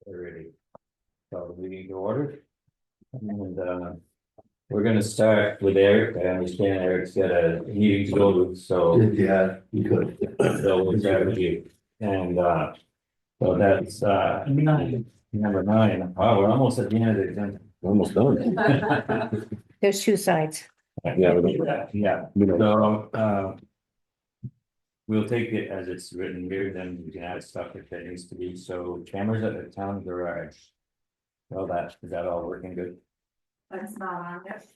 Already. So we need to order. And we're gonna start with Eric. I understand Eric's got a meeting to go to, so Yeah, you could. we'll start with you. And so that's number 9. Oh, we're almost at the end of the agenda. Almost done. There's 2 sides. Yeah. Yeah, so we'll take it as it's written here, then we can add stuff if that needs to be. So cameras at the town garage. Well, is that all working good? That's not on yet.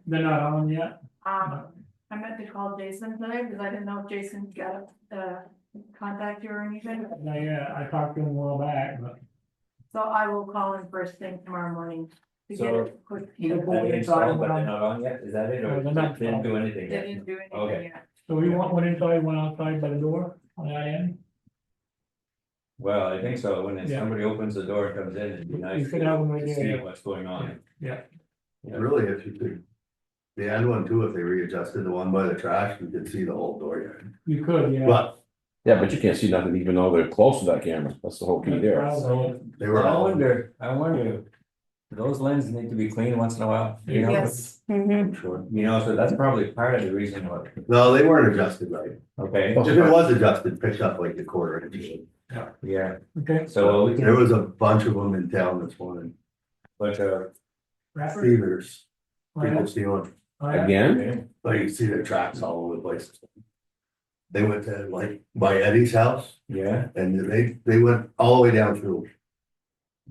They're not on yet. I meant to call Jason today because I didn't know if Jason got contact you or anything. Yeah, I talked to him a while back, but. So I will call him first thing tomorrow morning to get So- it quick. You Have they installed, but they're not on yet, is that it, or No, they're not didn't do on. anything They yet? didn't do anything Okay. yet. So we want one inside, one outside by the door on that end. Well, I think so, when Yeah. somebody opens the door and comes in, it'd be nice You could have one right to there, see yeah. what's going on. Yeah. Yeah. Really, if you could. The end one too, if they readjusted the one by the trash, you could see the whole dooryard. You could, yeah. But Yeah, but you can't see nothing even though they're close to that camera. That's the whole key there. So, they were I all, wonder, those lenses need to be cleaned once in a while, you know? Yes, Mhm. sure. You know, so that's probably part of the reason why, No, they weren't adjusted right. okay, If it was adjusted, picked up like the quarter inch. yeah, okay. so we There can, was a bunch of them in town this morning. but Rapper? Fevers, people Right. stealing, Again, like you see their tracks all over the place. They went to like by Eddie's house yeah, and they went all the way down through.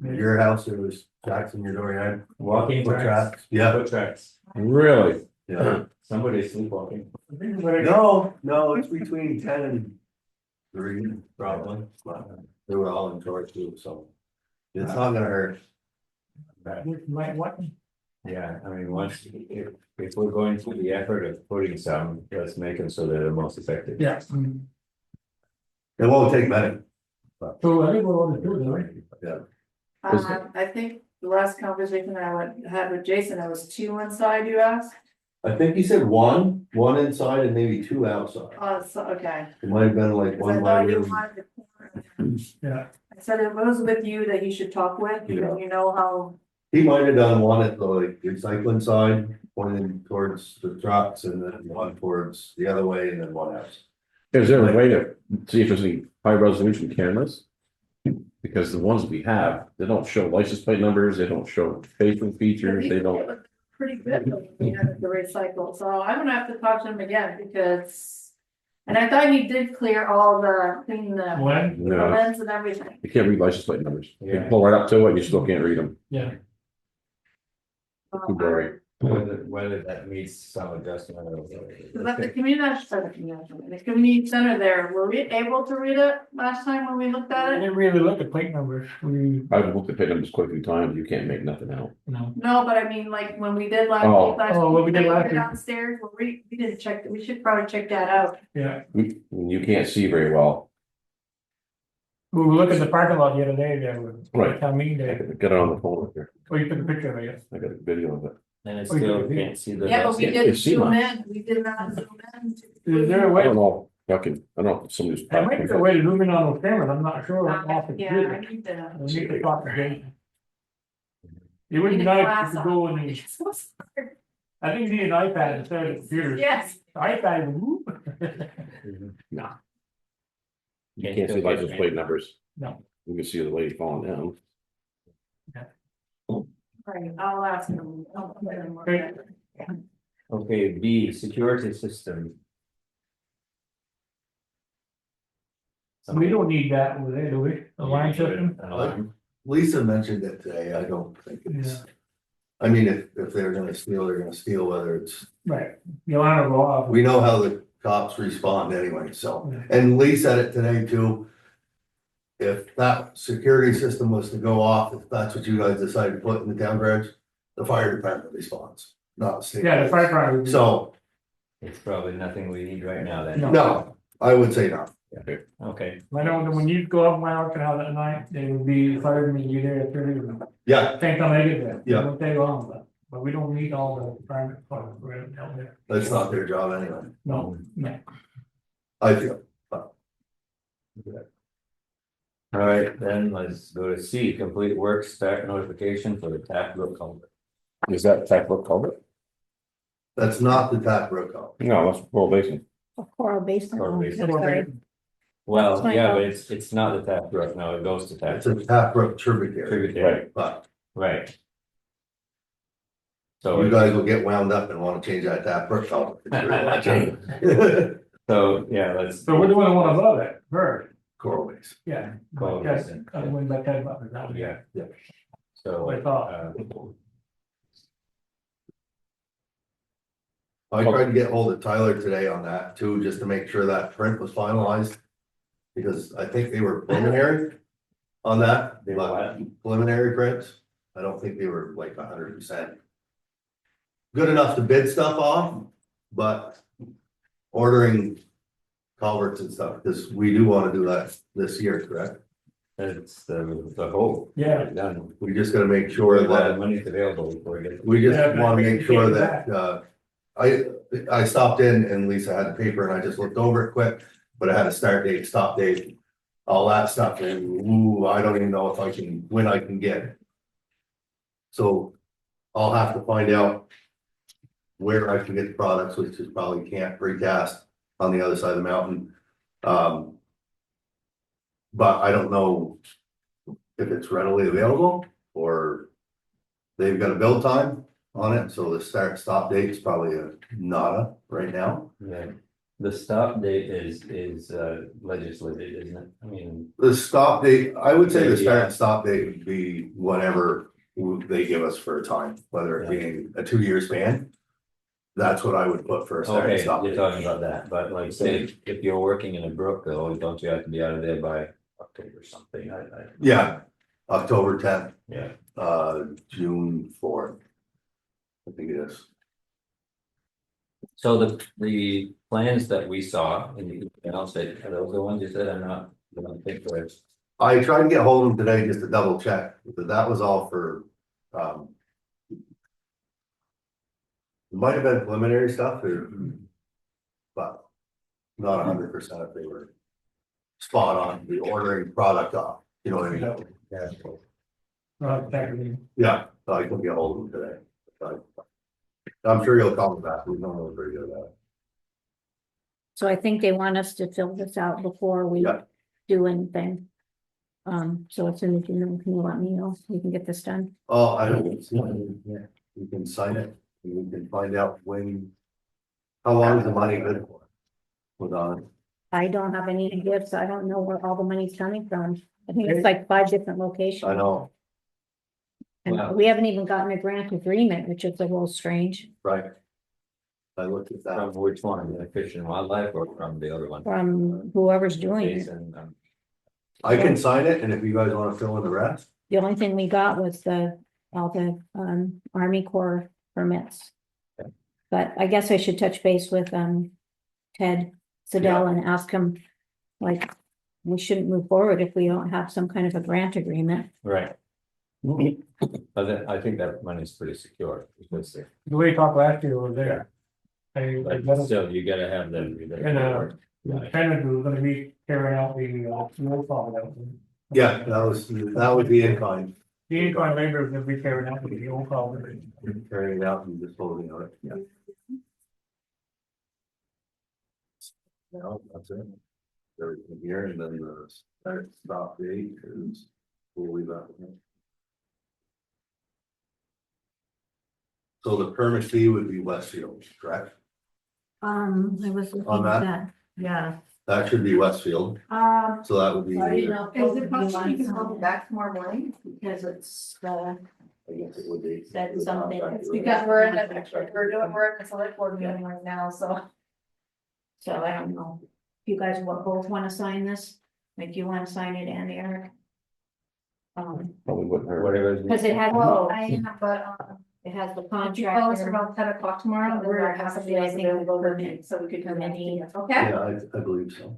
Your house, there was tracks in your dooryard. walking Foot tracks, Yeah, foot tracks, really? yeah. somebody's sleepwalking. No, it's between 10 and 3, probably. But they were all in George too, so. It's not gonna hurt. Like what? Yeah, I mean, if we're going through the effort of putting some, let's make them so they're the most effective. Yeah. It won't take many. So I think we're on the two, right? Yeah. I think the last conversation had with Jason, it was 2 inside you asked. I think he said one inside and maybe 2 outside. Oh, so, okay. It might have been like 'Cause I one by thought you room. wanted the corner. Yeah. I said it was with you that he should talk with, because you know how, He might have done one at the like recycling side, pointing towards the trucks and then one towards the other way and then one else. Is there a way to see if there's any high resolution cameras? Because the ones we have, they don't show license plate numbers, they don't show facial features, they it don't. was pretty good when we had the recycle, so I'm gonna have to talk to him again, because. And I thought he did clear all clean the When? No, lens and everything. you can't read license plate numbers. You Yeah. pull right up to it, you still can't read them. Yeah. Too blurry. Whether that needs some adjustment or. Cause at the community center there, were we able to read it last time when we looked I at it? didn't really look at plate numbers. We, I've looked at plate numbers quite a few times, you can't make nothing out. no. No, but I mean, like, when we did last Oh. week, Oh, what we did they were last week. downstairs, well, we didn't check, we should probably check that out. Yeah. You can't see very well. We were looking at the parking lot the other day there with. Right. Town meeting I day. could get it on the phone up here. Oh, you took a picture of it, yes. I got a video of it. And I Oh, you still did. can't see the. Yeah, but we can't did see zoom much. in, we did not zoom in. Is there a I way, don't know, I don't know if somebody's. there might be a way to zoom in on those cameras, I'm not sure. off the Yeah, computer. I need to. We need to talk to Jason. It would be nice if you could go in the, So sorry. I think you need an iPad instead of the computer. Yes, iPad, whoop. No. You can't see license plate numbers. No. You can see the lady falling down. right, I'll ask him. I'll put him on Okay. that. Okay, B, security system. We don't need that over there, do we? The line system? An alarm. Lisa mentioned it today. I don't think it's. Yeah. I mean, if they're gonna steal, they're gonna steal, whether it's, Right, the line will go off. we know how the cops respond anyway, so. Yeah. And Lee said it today too. If that security system was to go off, if that's what you guys decide to put in the town garage, the fire department responds, not the state. Yeah, the fire department. So, It's probably nothing we need right now then. No. no, I would say no. Okay, I know that when you go up my orchard house at night, they would be firemen, you there at 30 of them. Yeah, Same time they get there. Yeah. It won't take long, but we don't need all the firemen right out there. that's not their job anyway, No, no. I feel. All right, then let's go to C, complete work start notification for the Tap Brook culvert. Is that Tap Brook culvert? That's not the Tap Brook culvert. No, that's Coral Basin. Coral Basin. Coral Basin. Sorry. Well, That's my yeah, fault. but it's not the Tap Brook, no, it goes to Tap It's a Brook. Tap Brook tributary, Tributary, but right. So. you guys will get wound up and want to change that Tap Brook culvert. So, yeah, let's. So what do I want above it, bird, Coral Basin. yeah. Coral Yes, Basin. I went back that button, that Yeah. Yeah. So. I thought. I tried to get hold of Tyler today on that too, just to make sure that print was finalized. Because I think they were preliminary on that, They were what? preliminary prints. I don't think they were like 100%. Good enough to bid stuff off, but ordering culverts and stuff, because we do want to do that this year, correct? It's the whole. Yeah. Done. We just gotta make sure The that, money's available before we get. we just Yeah, wanna but make sure that, I stopped in and Lisa had the paper and I just looked over it quick, but it had a start date, stop date, all that stuff, and ooh, I don't even know if I can, when I can get it. So I'll have to find out where I can get the products, which is probably can't precast on the other side of the mountain. But I don't know if it's readily available or they've got a build time on it, so the start stop date is probably a nada right now. Yeah, the stop date is legislated, isn't it? I mean, The stop date, I would say the start Yeah. and stop date would be whatever they give us for a time, whether it being a 2-year span. That's what I would put for a start and okay, stop you're date. talking about that, but like say, if you're working in a brook though, don't you have to be out of there by October or something? Yeah, October 10th, Yeah, June 4th. I think it is. so the plans that we saw in the email said, are those the ones you said? I don't think there's. I tried to get hold of them today just to double check, but that was all for, might have been preliminary stuff or, but not 100% if they were spot on, the ordering product off, you know what I mean? Yeah. Technically. Yeah, so I couldn't get hold of them today. But I'm sure you'll call me back, we normally pretty good at it. So I think they want us to fill this out before we Yeah. do anything. So as soon as you know, can you let me know, so we can get this done? Oh, I don't, you can sign it, and we can find out when, how long is the money good for? Hold on, I don't have any gifts, I don't know where all the money's coming from. I think it's like 5 different locations. I know, And Wow. we haven't even gotten a grant agreement, which is a little strange, right? I looked at that, From which one, the Fish and Wildlife or from the other one? from whoever's doing it. Jason, I can sign it, and if you guys wanna fill in the rest, The only thing we got was all the Army Corps permits. Okay. But I guess I should touch base with Ted Siddell and ask him, like, we shouldn't move forward if we don't have some kind of a grant agreement. Right. But then I think that money's pretty secure because they. The way you talked last year was there. I But got still, you gotta have them. And, Lieutenant was gonna be carrying out the fuel call out. yeah, that would be in kind, The incline labor is gonna be carrying out the fuel call. carrying it out and disposing of it, yeah. No, that's it. Everything here, and then the start stop date is, we'll leave that. So the permit fee would be Westfield, correct? I was looking On at that? that, yeah. That should be Westfield, so that would be. I didn't I know. Is it possible you can call me back tomorrow morning? Because it's, guess it would be. Said something. It's because we're in the select board meeting right now, so. so I don't know. You guys both want to sign this? Like you want to sign it and Eric? Probably wouldn't hurt. Whatever. Because it has, Well, I am, but, it has the could you call us contract. about 10 o'clock tomorrow? We're We're having, I think, we'll go in, so we could come in, okay? Yeah, I believe so.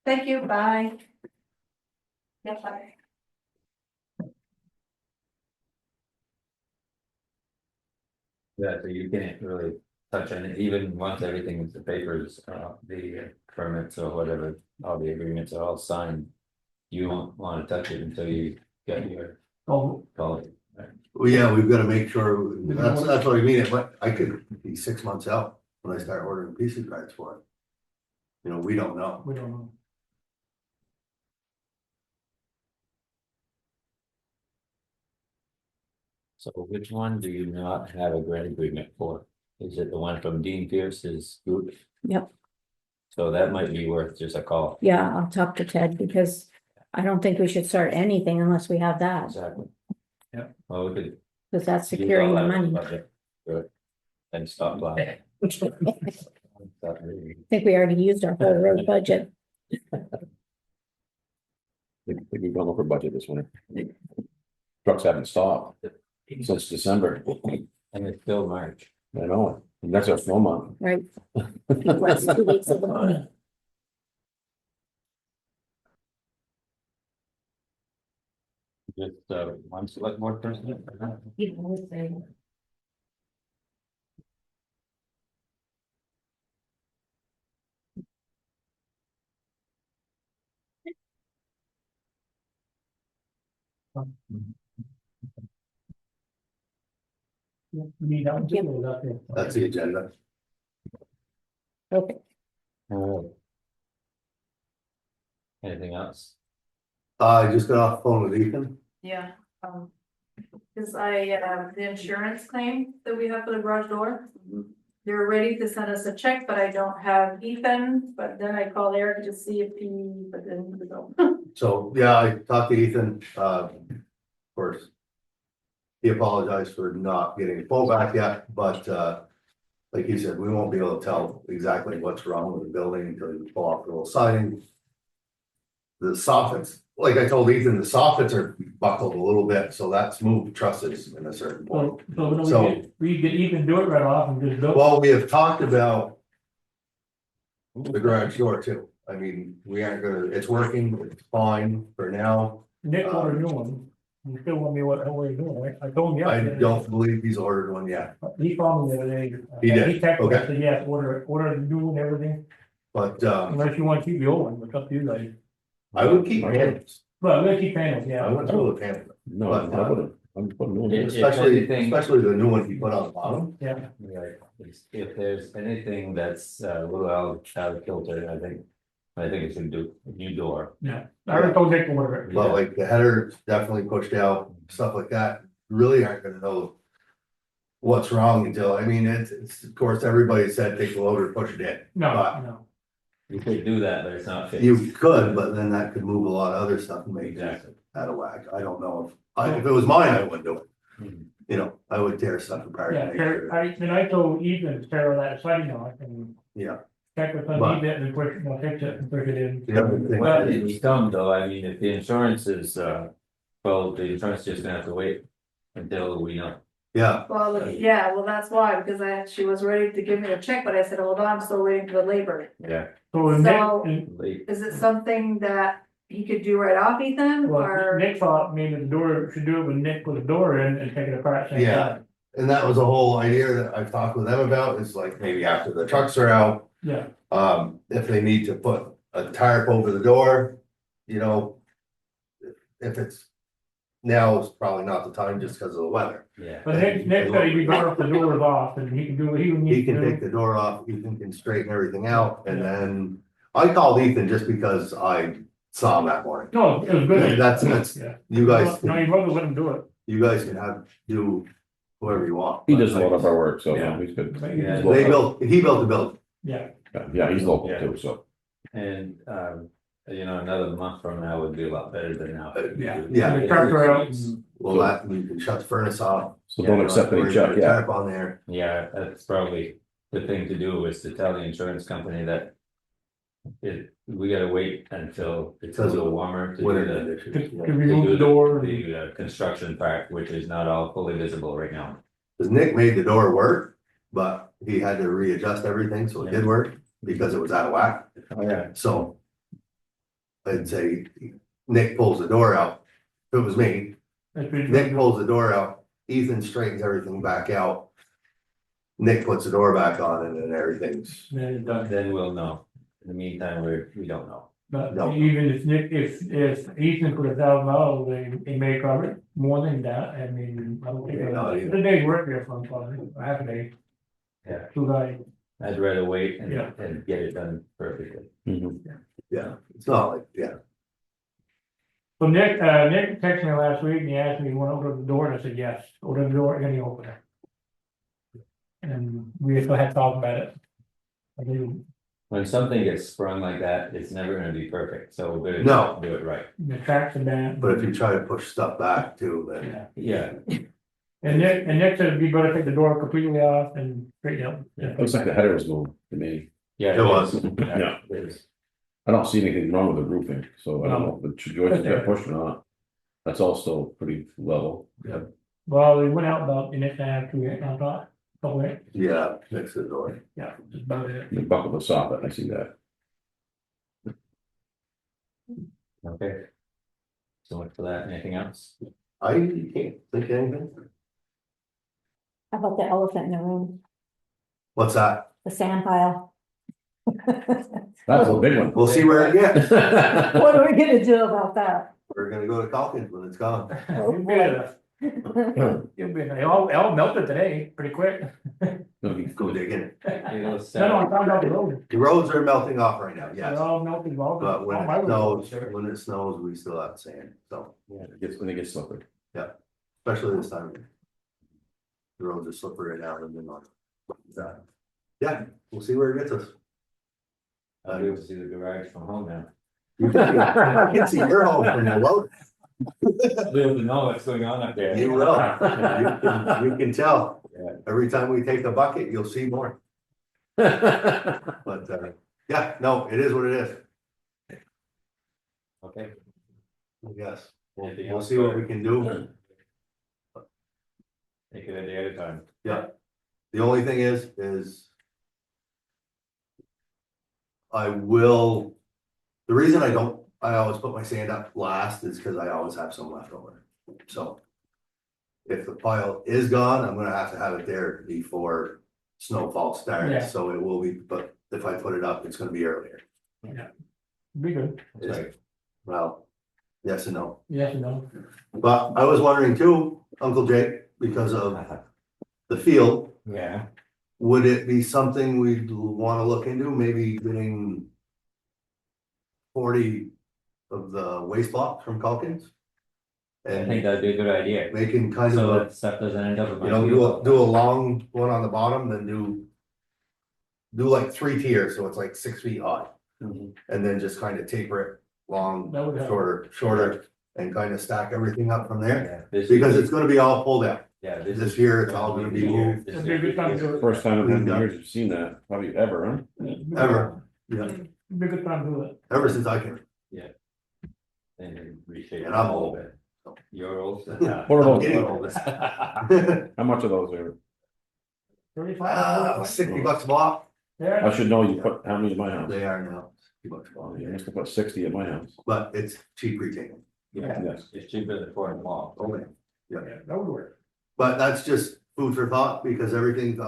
Thank you, bye. Yeah, bye. Yeah, so you can't really touch on it, even once everything is the papers, the permits or whatever, all the agreements are all signed. You won't wanna touch it until you get your Oh, call. Well, yeah, we've gotta make sure, that's what I mean, but I could be 6 months out when I start ordering pieces cards for it. You know, we don't know. we don't know. So which one do you not have a grant agreement for? Is it the one from Dean Pierce's group? Yep. So that might be worth just a call. Yeah, I'll talk to Ted because I don't think we should start anything unless we have that, Exactly. Yeah. Well, we could. because that's use securing all the that money. budget for it. And stop by. I think we already used our whole road budget. I think we've gone over budget this winter. Trucks haven't stopped since December. And it's still March. I know, and that's our snow month. Right. Last 2 weeks of the month. Just one select board person. You know, with the- Yeah, we need that Yep. too, up there. That's the agenda. Okay, Anything else? I just got off the phone with Ethan. Yeah, cause the insurance claim that we have for the garage door. They're ready to send us a check, but I don't have Ethan, but then I called Eric to see if but then we don't. So, yeah, I talked to Ethan, of course. He apologized for not getting a phone back yet, but, like he said, we won't be able to tell exactly what's wrong with the building until you pull off the little siding. The soffits, like I told Ethan, the soffits are buckled a little bit, so that's moved trusses in a certain point. So we could even do it right off and just do it. Well, we have talked about the garage door too. I mean, we aren't gonna, it's working, it's fine for now. Nick ordered a new one. You still want me what he's doing, I told him I yesterday. don't believe he's ordered one yet, He called me the other day. He did, He texted me, okay. I said, yes, order the new one, and everything, but, unless you want to keep the old one, it's up to you guys. I would keep panels. But we're gonna keep panels, I yeah. wouldn't throw the panels, No, I wouldn't, I'm putting new If ones. anything- especially the new one he put on the bottom. Yeah, Right, if there's anything that's a little out of kilter, I think it should do a new door. yeah, I already told Nick to order it. But like the header definitely pushed out, stuff like that, really aren't gonna know. What's wrong until, I mean, it's, of course, everybody said take the loader, push it in. No, But no, You could do that, but it's not fixed. you could, but then that could move a lot of other stuff and make it Exactly. out of whack. I don't know if it was mine, I wouldn't do it. Mhm. You know, I would tear stuff apart. yeah, and make sure- then I told Ethan to tear that siding off and Yeah, check with them, But- he did, and push, fix it and push it in. the other thing. Well, it's dumb though, I mean, if the insurance is, well, the insurance is just gonna have to wait until we know. Yeah, Well, yeah, well, that's why, because she was ready to give me a check, but I said, hold on, I'm still waiting for the labor. Yeah. So So- Nick, Late. Is it something that he could do right off, Ethan, well, or? Nick thought maybe the door, should do it when Nick put the door in and take it apart. same Yeah. time. and that was a whole idea that I've talked with them about, is like maybe after the trucks are out. Yeah, If they need to put a tarp over the door, you know. If it's, now is probably not the time just because of the weather. Yeah. but Nick said he got the doors off and he can do what he He needs to can take do. the door off, Ethan can straighten everything out, and then I called Ethan just because I saw him that morning. No, it was good. That's, Yeah. you guys, No, you rather let him do it. you guys can do whoever you want. He does a lot of our work, so Yeah. he's good. Yeah. He built the building. Yeah, Yeah, he's local Yeah. too, so. And, another month from now would be a lot better than now. yeah. Yeah. The tractor out and- Well, that, you can shut the furnace off. So don't Yeah, accept Or any you check, put a yeah. tarp on there. Yeah, that's probably the thing to do, is to tell the insurance company that. We gotta wait until it's a little warmer to Winter do conditions, To yeah. to remove the door. and- the construction part, which is not all fully visible right now. Cause Nick made the door work, but he had to readjust everything, so it did work, because it was out of whack, Oh, yeah. so. I'd say Nick pulls the door out, if it was me, That's pretty Nick good. pulls the door out, Ethan straightens everything back out. Nick puts the door back on and then everything's, Then it's done. Then we'll know. In the meantime, we don't know. But No. even if Nick, if Ethan put $1,000, they may cover it more than that, I mean, I don't think. Yeah, not It's a day's work there for them, probably, half a day, Yeah, 2 guys. I'd rather wait Yeah. and get it done perfectly. Mhm. Yeah, it's not like, yeah, So Nick texted me last week and he asked me, want to open the door, and I said, yes, open the door, and he opened it. And we still had to talk about it. I mean, When something gets sprung like that, it's never gonna be perfect, so we're gonna No. do it right. the tracks are bad. but if you try to push stuff back too, then. Yeah. Yeah, And Nick said it'd be better to take the door completely off and straighten out. Looks like the header was moved to me. yeah. It was. is. Yeah. It is. I don't see anything wrong with the roofing, so I don't know if the joists got pushed or not. That's all still pretty level. Well, we went out about an inch and a half, 2 inch on top, couple inch, Yeah, next to the door. yeah, just about it. The buckle the soffit, I see that. Okay. So much for that, anything else? I can't think of anything. How about the elephant in the room, What's that? the sand pile? That's a big one. We'll see where it gets. What are we gonna do about that? We're gonna go to Calkins when it's gone. It'll be, it all melted today, pretty quick. Go digging. You know, No, so- I'm talking about the road. The roads are melting off right now, They're yes. all melted, all. But when all my it roads. snows, we still have sand, so, When it gets slippery. especially this time. The roads are slippery now and then on. Yeah, we'll see where it gets us. I'll be able to see the garage from home now. I can see your home from the road. I'll be able to know what's going on up there. You will. You can tell. Yeah. Every time we take a bucket, you'll see more. But, yeah, no, it is what it is. Okay. Yes, Anything we'll else? see what we can do. Take it a day at a time. Yeah. The only thing is. The reason I always put my sand up last is because I always have some left over, so. If the pile is gone, I'm gonna have to have it there before snowfall Yeah. starts, so it will be, but if I put it up, it's gonna be earlier. Be good, That's right. Well, yes and no, yes and no. but I was wondering too, Uncle Jake, because of the field. Yeah, Would it be something we'd wanna look into, maybe getting 40 of the waste blocks from Calkins? I think And that'd be a good idea. making kind So of that stuff doesn't end up in a, my. you know, do a long one on the bottom, then do like 3 tiers, so it's like 6 feet high, Mhm. and then just kind of taper it long, That would help. shorter, and kind of stack everything up from there, Yeah, this- because it's gonna be all pulled out. Yeah, This year, it's all gonna be moved. That'd be a good time to do it. First time in 10 years you've seen that, probably ever, huh? Ever, yeah, Be a good time to do it. ever since I can. And then reshape. And I'm it a little old. bit. You're old. What are I'm those? getting old. How much of those are? 35. $60 a block, I Yeah, should know you put how many in my house. they are now, $60 a Oh, block, you must have put 60 at my house. but it's cheap retaining. Yeah, Yes. it's cheaper than foreign wall. Only. yeah, that would work. But that's just food for thought, because everything,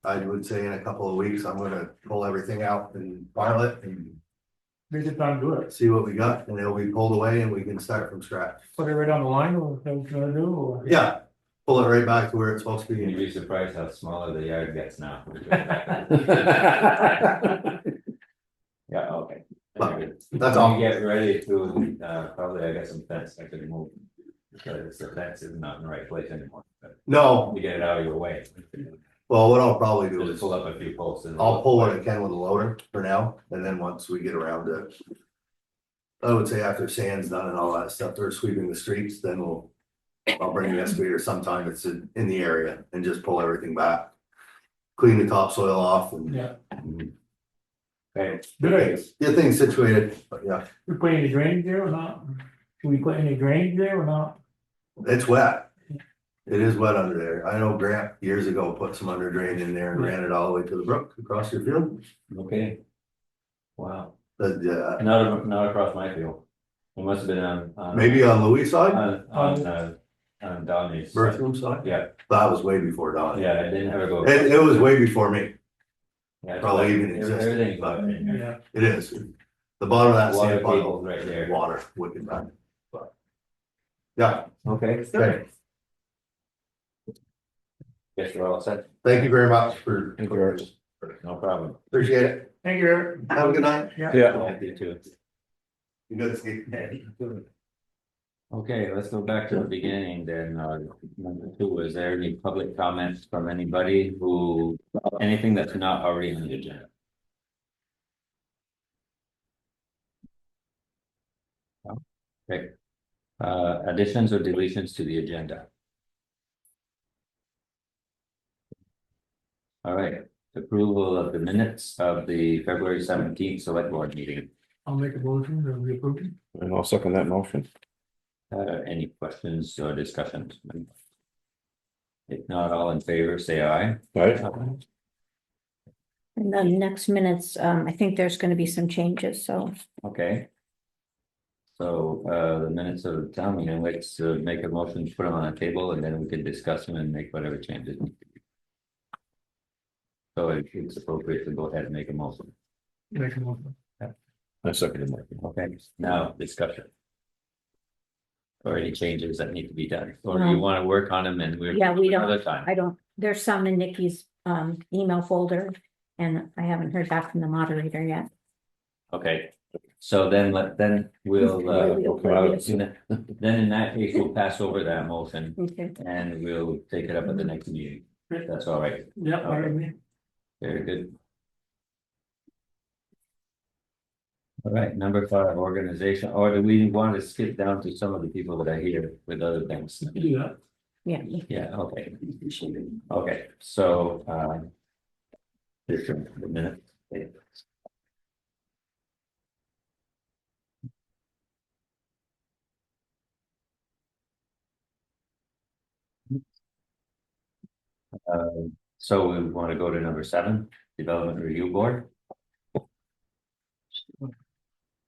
I would say in a couple of weeks, I'm gonna pull everything out and file it and Be a good time to do it. see what we got, and it'll be pulled away and we can start from scratch. Put it right on the line, or what we're gonna do, or? Yeah, pull it right back to where it's supposed to You'd be. be surprised how smaller the yard gets now. Yeah, okay. But that's all. When you get ready to, probably I got some fence I could move. Because the fence is not in the right place anymore, but No, to get it out of your way. well, what I'll probably do Just is pull up a few posts and. I'll pull what I can with a loader for now, and then once we get around to. I would say after sand's done and all that stuff, they're sweeping the streets, then I'll bring the excavator sometime it's in the area and just pull everything back. Clean the topsoil off and Yeah, Okay, good idea. get things situated, but yeah, We put any drainage there or not? Should we put any drainage there or not? it's wet. It is wet under there. I know Grant years ago put some under drain in there and ran it all the way to the brook across your field. okay. Wow, But not across my field. It must have been on. maybe on Louis' side, On Donnie's. Bertram side, Yeah, that was way before Don. yeah, I didn't ever go. It was way before me. Yeah, probably even existed, Everything's but- about in here. Yeah, It is. The bottom of that Water sand table puddle, right there. water would be done, but. Yeah, Okay, okay, guess we're all set. thank you very much for. Thank you, Eric. No problem. Appreciate it. Thank you, Eric. Have a good night. Yeah. You too. You good, Steve? Okay, let's go back to the beginning then. Number two, is there any public comments from anybody who, anything that's not already on the agenda? No? Okay. Additions or deletions to the agenda? All right, approval of the minutes of the February 17th select board meeting. I'll make a motion that we approve it. And I'll second that motion. Any questions or discussions? If not, all in favor, say aye. Right? In the next minutes, I think there's gonna be some changes, so Okay. So, the minutes of the town meeting, let's make a motion, put them on a table, and then we can discuss them and make whatever changes. So it's appropriate to go ahead and make a motion. Make a motion. I second the motion. Okay, now discussion. Or any changes that need to be done, or you want to work on them and we're. yeah, we Another don't, time. I don't, there's some in Nikki's email folder. And I haven't heard back from the moderator yet. Okay, so then we'll, We'll come out of then in that case, we'll pass over that motion Okay. and we'll take it up at the next meeting. That's all right, Yeah, all right. very good. All right, number 5, organization, or do we want to skip down to some of the people that are here with other things? Do that. Yeah. Yeah, okay. Okay, so, just a minute. So we want to go to number 7, Development Review Board.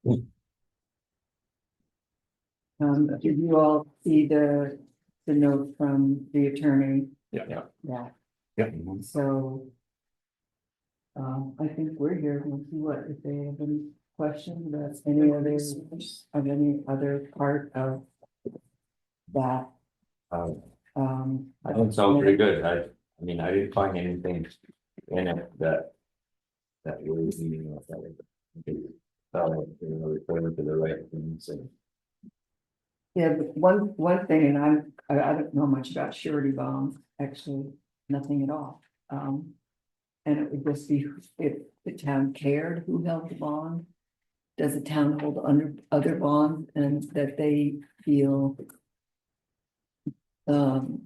Did you all see the note from the attorney? Yeah. Yeah, so. I think we're here, we'll see what, if they have any questions about any other part of that. I think it's all pretty good. I mean, I didn't find anything in it that was, you know, that was, referring to the right things and. Yeah, but one thing, and I don't know much about surety bonds, actually, nothing at all. And it would just be if the town cared who held the bond. Does the town hold under other bonds and that they feel? That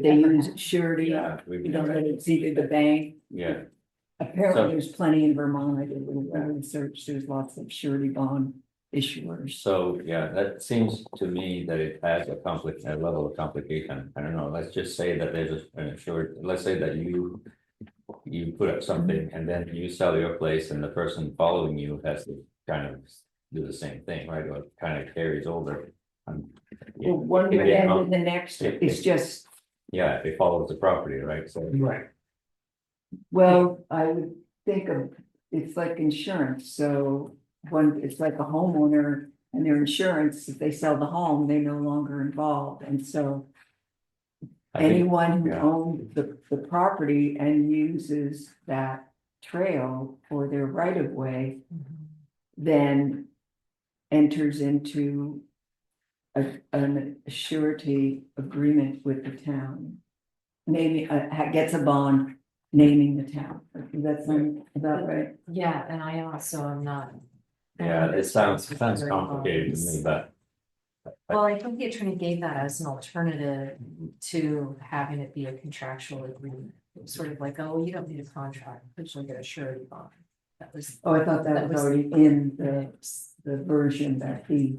they use surety, Yeah, that it's either the bank. yeah, Apparently, So- there's plenty in Vermont. I did a little research. There's lots of surety bond issuers. so, yeah, that seems to me that it has a level of complication. I don't know, let's just say that there's an assured, let's say that you put up something and then you sell your place and the person following you has to kind of do the same thing, right? Or it kind of carries over. Well, one would Yeah. end in the next, it's just, Yeah, it follows the property, right? So, Right. well, I would think of, it's like insurance, so. It's like a homeowner and their insurance, if they sell the home, they're no longer involved, and so. I think, Anyone who yeah. owns the property and uses that trail for their right of way. Then enters into an surety agreement with the town. Maybe gets a bond naming the town. Does that sound about right? Yeah, and I also am not. yeah, it sounds complicated to me, but. Well, I think the attorney gave that as an alternative to having it be a contractual agreement. It was sort of like, oh, you don't need a contract, but you'll get a surety bond. That was. Oh, I thought that was already in the version that he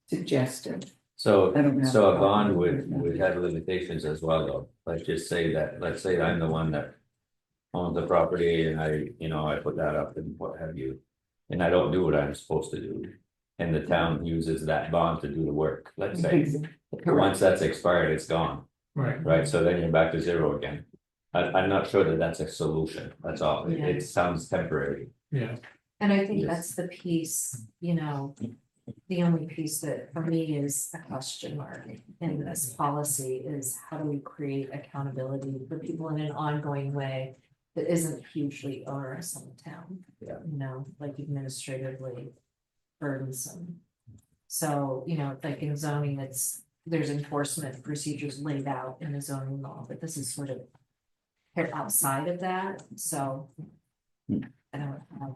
suggested. So, I don't have so a a bond copy of would it. have limitations as well, though. Let's just say that, let's say I'm the one that owns the property and I put that up and what have you. And I don't do what I'm supposed to do. And the town uses that bond to do the work, let's say. Once that's expired, it's gone, Right. right? So then you're back to zero again. I'm not sure that that's a solution, that's all. It sounds temporary. Yeah, And I think Yes. that's the piece, you know, the only piece that for me is a question mark in this policy is how do we create accountability for people in an ongoing way that isn't hugely onerous on the town? Yeah. You know, like administratively burdensome. So, you know, like in zoning, there's enforcement procedures laid out in the zoning law, but this is sort of outside of that, so. I don't have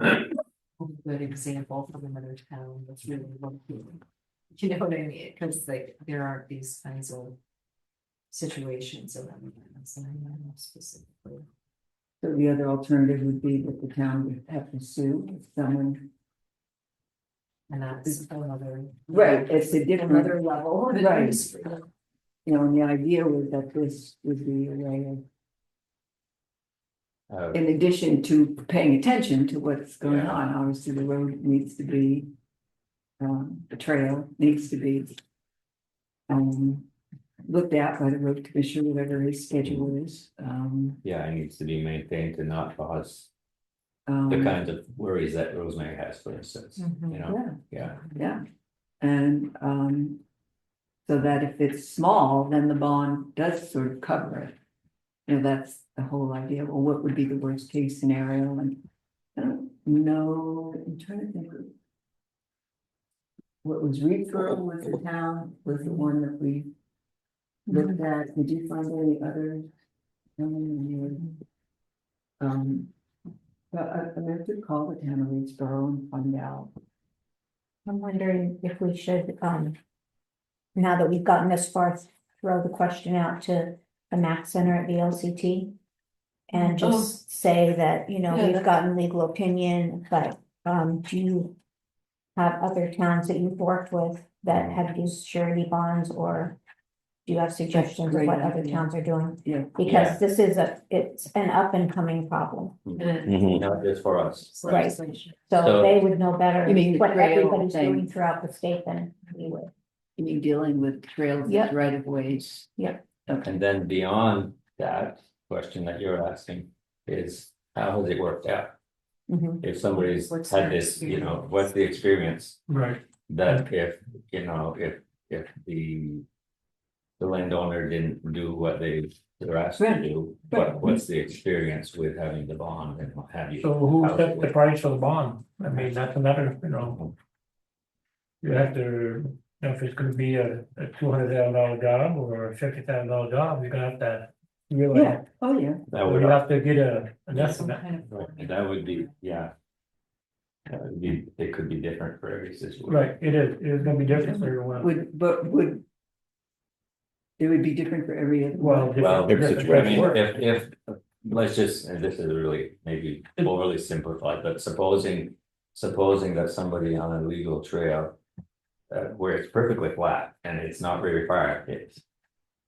a good example from another town that's really working. You know what I mean? Because like there aren't these kinds of situations around that, and I know specifically. So the other alternative would be that the town would have to sue if someone. And that's another. Right, it's a different, Another level. of Right. administrative. you know, and the idea was that this would be a way of, in addition to paying attention to what's going Yeah. on, obviously the road needs to be. The trail needs to be. Looked at by the road commissioner, whatever his schedule is, Yeah, it needs to be maintained to not cause the um, kinds of worries that Rosemary has, for instance, Mhm. you know, yeah, yeah. yeah. And, so that if it's small, then the bond does sort of cover it. You know, that's the whole idea, well, what would be the worst case scenario, and I don't know, I'm trying to think of. What was referral with the town was the one that we looked at, did you find any others? But I meant to call the town of Reedsboro and find out. I'm wondering if we should, now that we've gotten this far, throw the question out to the Mac Center at the LCT. And just say that, you know, Yeah, we've that's- gotten legal opinion, but, do you have other towns that you've worked with that have used surety bonds, or do you have suggestions of Great what other idea. towns are doing? Yeah. Yeah. Because this is it's an up and coming problem, Mhm. Not just for us. Right. Legislation. so So- they would know better You mean the what trail everybody's thing. doing throughout the state than we would. You mean dealing with trails, Yep. right of ways? Yep. Okay, And then beyond that question that you're asking is, how has it worked out? Mhm. If somebody's What's had their this, you know, experience? what's the experience? right. That if, you know, if the landowner didn't do what they're asked to Right. do, Right. what's the experience with having the bond and what have you? So who How's it set the work? price for the bond? I mean, that's another, you know. You have to, you know, if it's gonna be a $200,000 job or a $50,000 job, you're gonna have to. Really, yeah, oh, yeah, That you would, have to get an Some estimate. kind of right, and that would be, yeah. That would be, it could be different for every situation. Right, it is gonna be different for everyone. would. It would be different for every other. Well, one. Well, different- different I mean, different- if, let's just, and this is really maybe overly simplified, but supposing that somebody on a legal trail. Where it's perfectly flat and it's not very far, it's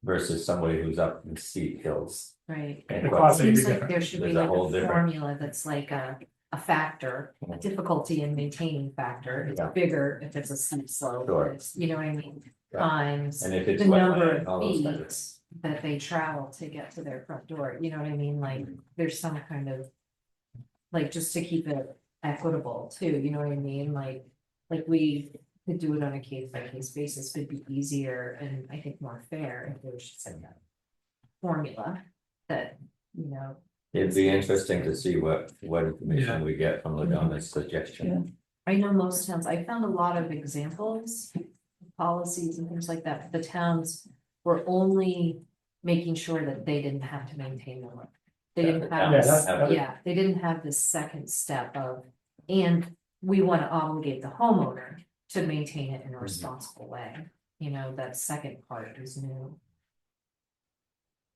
versus somebody who's up in steep hills. Right. And The what- cost may be Seems like different. there should be There's a like whole a different- formula that's like a factor, a difficulty in maintaining factor. It's Yeah. bigger if it's a steep slope, Sure. it's, you know what I mean? Yeah. Times And if it's the number wetland, of all those kinds of feet that they travel to get to their front door, you know what I mean? Like, there's some kind of. Like, just to keep it equitable too, you know what I mean? Like we could do it on a case by case basis, would be easier and I think more fair if there was just like a formula that, you know. It'd be interesting to see what information we get from Ladonna's suggestion. I know most towns, I found a lot of examples, policies and things like that, the towns were only making sure that they didn't have to maintain the road. They didn't have Yeah, this, that's- yeah, they didn't have this second step of, and we wanna obligate the homeowner to maintain it in a responsible way. You know, that second part is new.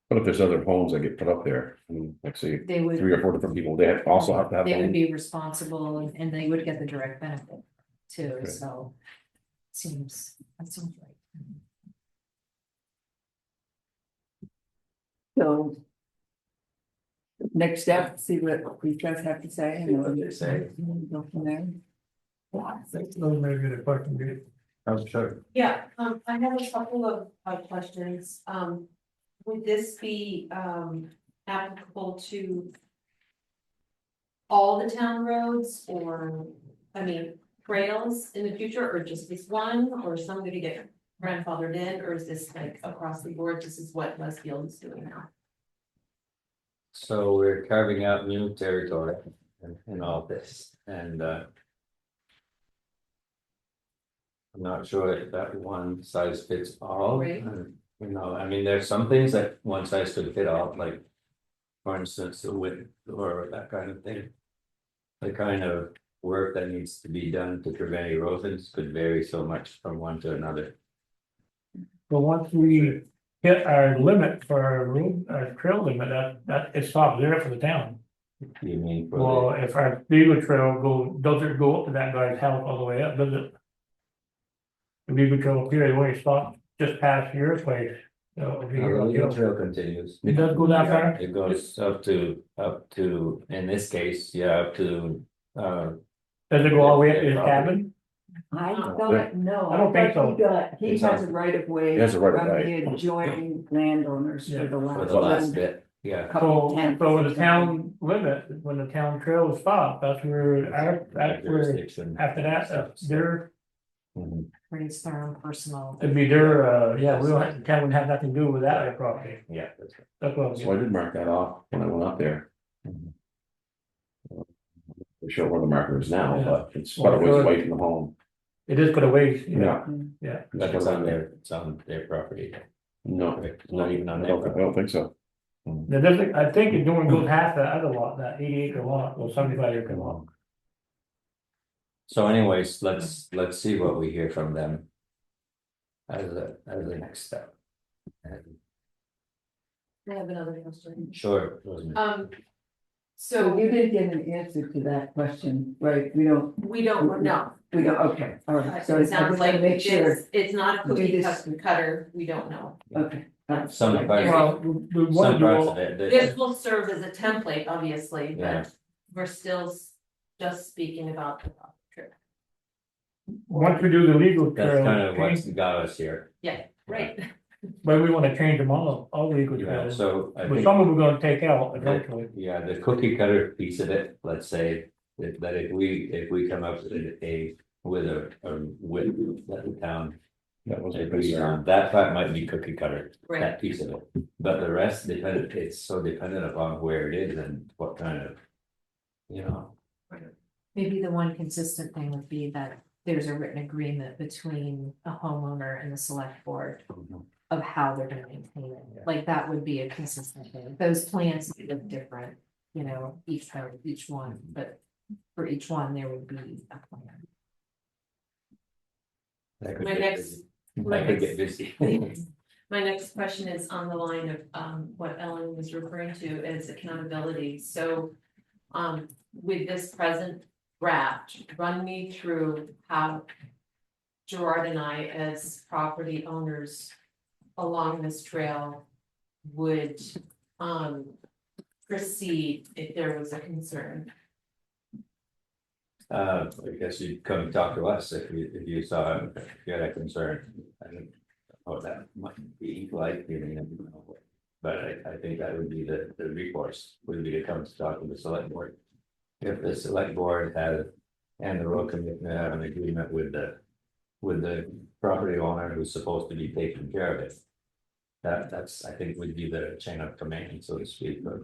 But if there's other homes that get put up there, I mean, like say, They would, 3 or 4 different people, they also have to have. they would one. be responsible and they would get the direct benefit too, Okay. so. That seems right. So. Next step, see what these guys have to say. See what they say. Go from there. Those may be the question, be- Oh, sure. Yeah, I have a couple of questions. Would this be, applicable to all the town roads or, I mean, trails in the future, or just this one, or is some gonna get grandfathered in, or is this like across the board, this is what Westfield is doing now? So we're carving out new territory in all this, and I'm not sure if that one size fits all. Right. You know, I mean, there's some things that one size could fit all, like, for instance, the width or that kind of thing. The kind of work that needs to be done to prevent erosions could vary so much from one to another. But once we hit our limit for our road, our trail limit, that it stops there for the town. You mean for Well, if our Beaver Trail does it go up to that guy's house all the way up, does it? The Beaver Trail up here, when it stops just past your place. So if the you're legal trail continues. It does go that far? It goes up to, in this case, yeah, up to, Does it go all the way up to his cabin? I thought, no. I don't think thought he It's has a on- right of way. He has a right of from way. the adjoining landowners Yeah, for the for the last last. bit, yeah. Couple So, tenths so or the town limit, when the town trail stops, that's where, that's where, Jurisdiction. after that, their, Mhm. Creates their own personal. it'd be their, yeah, we don't have, the town wouldn't have nothing to do with that property. Yeah, that's right. That's what I'm So I getting. did mark that off when I went up there. Mhm. To show where the marker is now, Yeah. but it's quite a ways away from the home. It is gonna waste, you know, Yeah. yeah. But it's on their property. No, It's not even on I their don't property. think so. Now, doesn't, I think it only goes half that other lot, that 80 acre lot, or 75 acre lot. So anyways, let's see what we hear from them. As the next step. And I have another question. sure, Rosemary. So So you didn't get an answer to that question, right? We don't, we don't know. okay, all right. So I It just sounds want like to make sure, it's not a do cookie this- cutter, we don't know. okay. Some Right. parts- Well, we want Some to do parts all, of it, This will serve as a template, obviously, Yeah. but we're still just speaking about the trip. once we do the legal that's kind of trail, what's got us here. Yeah, right. but we wanna change them all legal Yeah, trails. so I But think. some of them we're gonna take out eventually. Yeah, the cookie cutter piece of it, let's say, that if we come up with a with that the town. That was a Agree concern. on, that part might be cookie cutter, Right. that piece of it, but the rest it's so dependent upon where it is and what kind of. You know, Maybe the one consistent thing would be that there's a written agreement between a homeowner and the select board of how they're gonna maintain it. Yeah. Like that would be a consistent thing. Those plans look different, you know, each one, but for each one, there would be a plan. that could My get next- busy. my That could next- get busy. My next question is on the line of what Ellen was referring to as accountability. So with this present draft, run me through how Gerard and I, as property owners along this trail, would proceed if there was a concern. I guess you'd come talk to us if you saw, if you had a concern. I don't know what that might be like, you know, but I think that would be the recourse, would be to come to talk to the select board. If the select board had, and the road commission have an agreement with the property owner who's supposed to be taking care of it. That's, I think, would be the chain of command, so to speak, but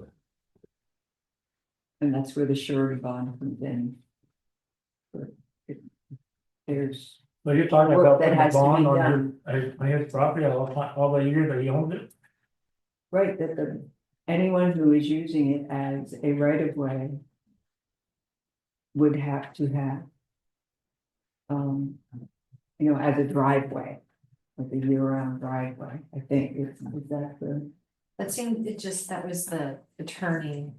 And that's where the surety bond comes in. There's, So you're talking Work about that putting a has to be bond done. on his property all the years that he owns it? right, that anyone who is using it as a right of way would have to have, you know, as a driveway, like a year-round driveway, I think, is that the, That seemed, that was the attorney,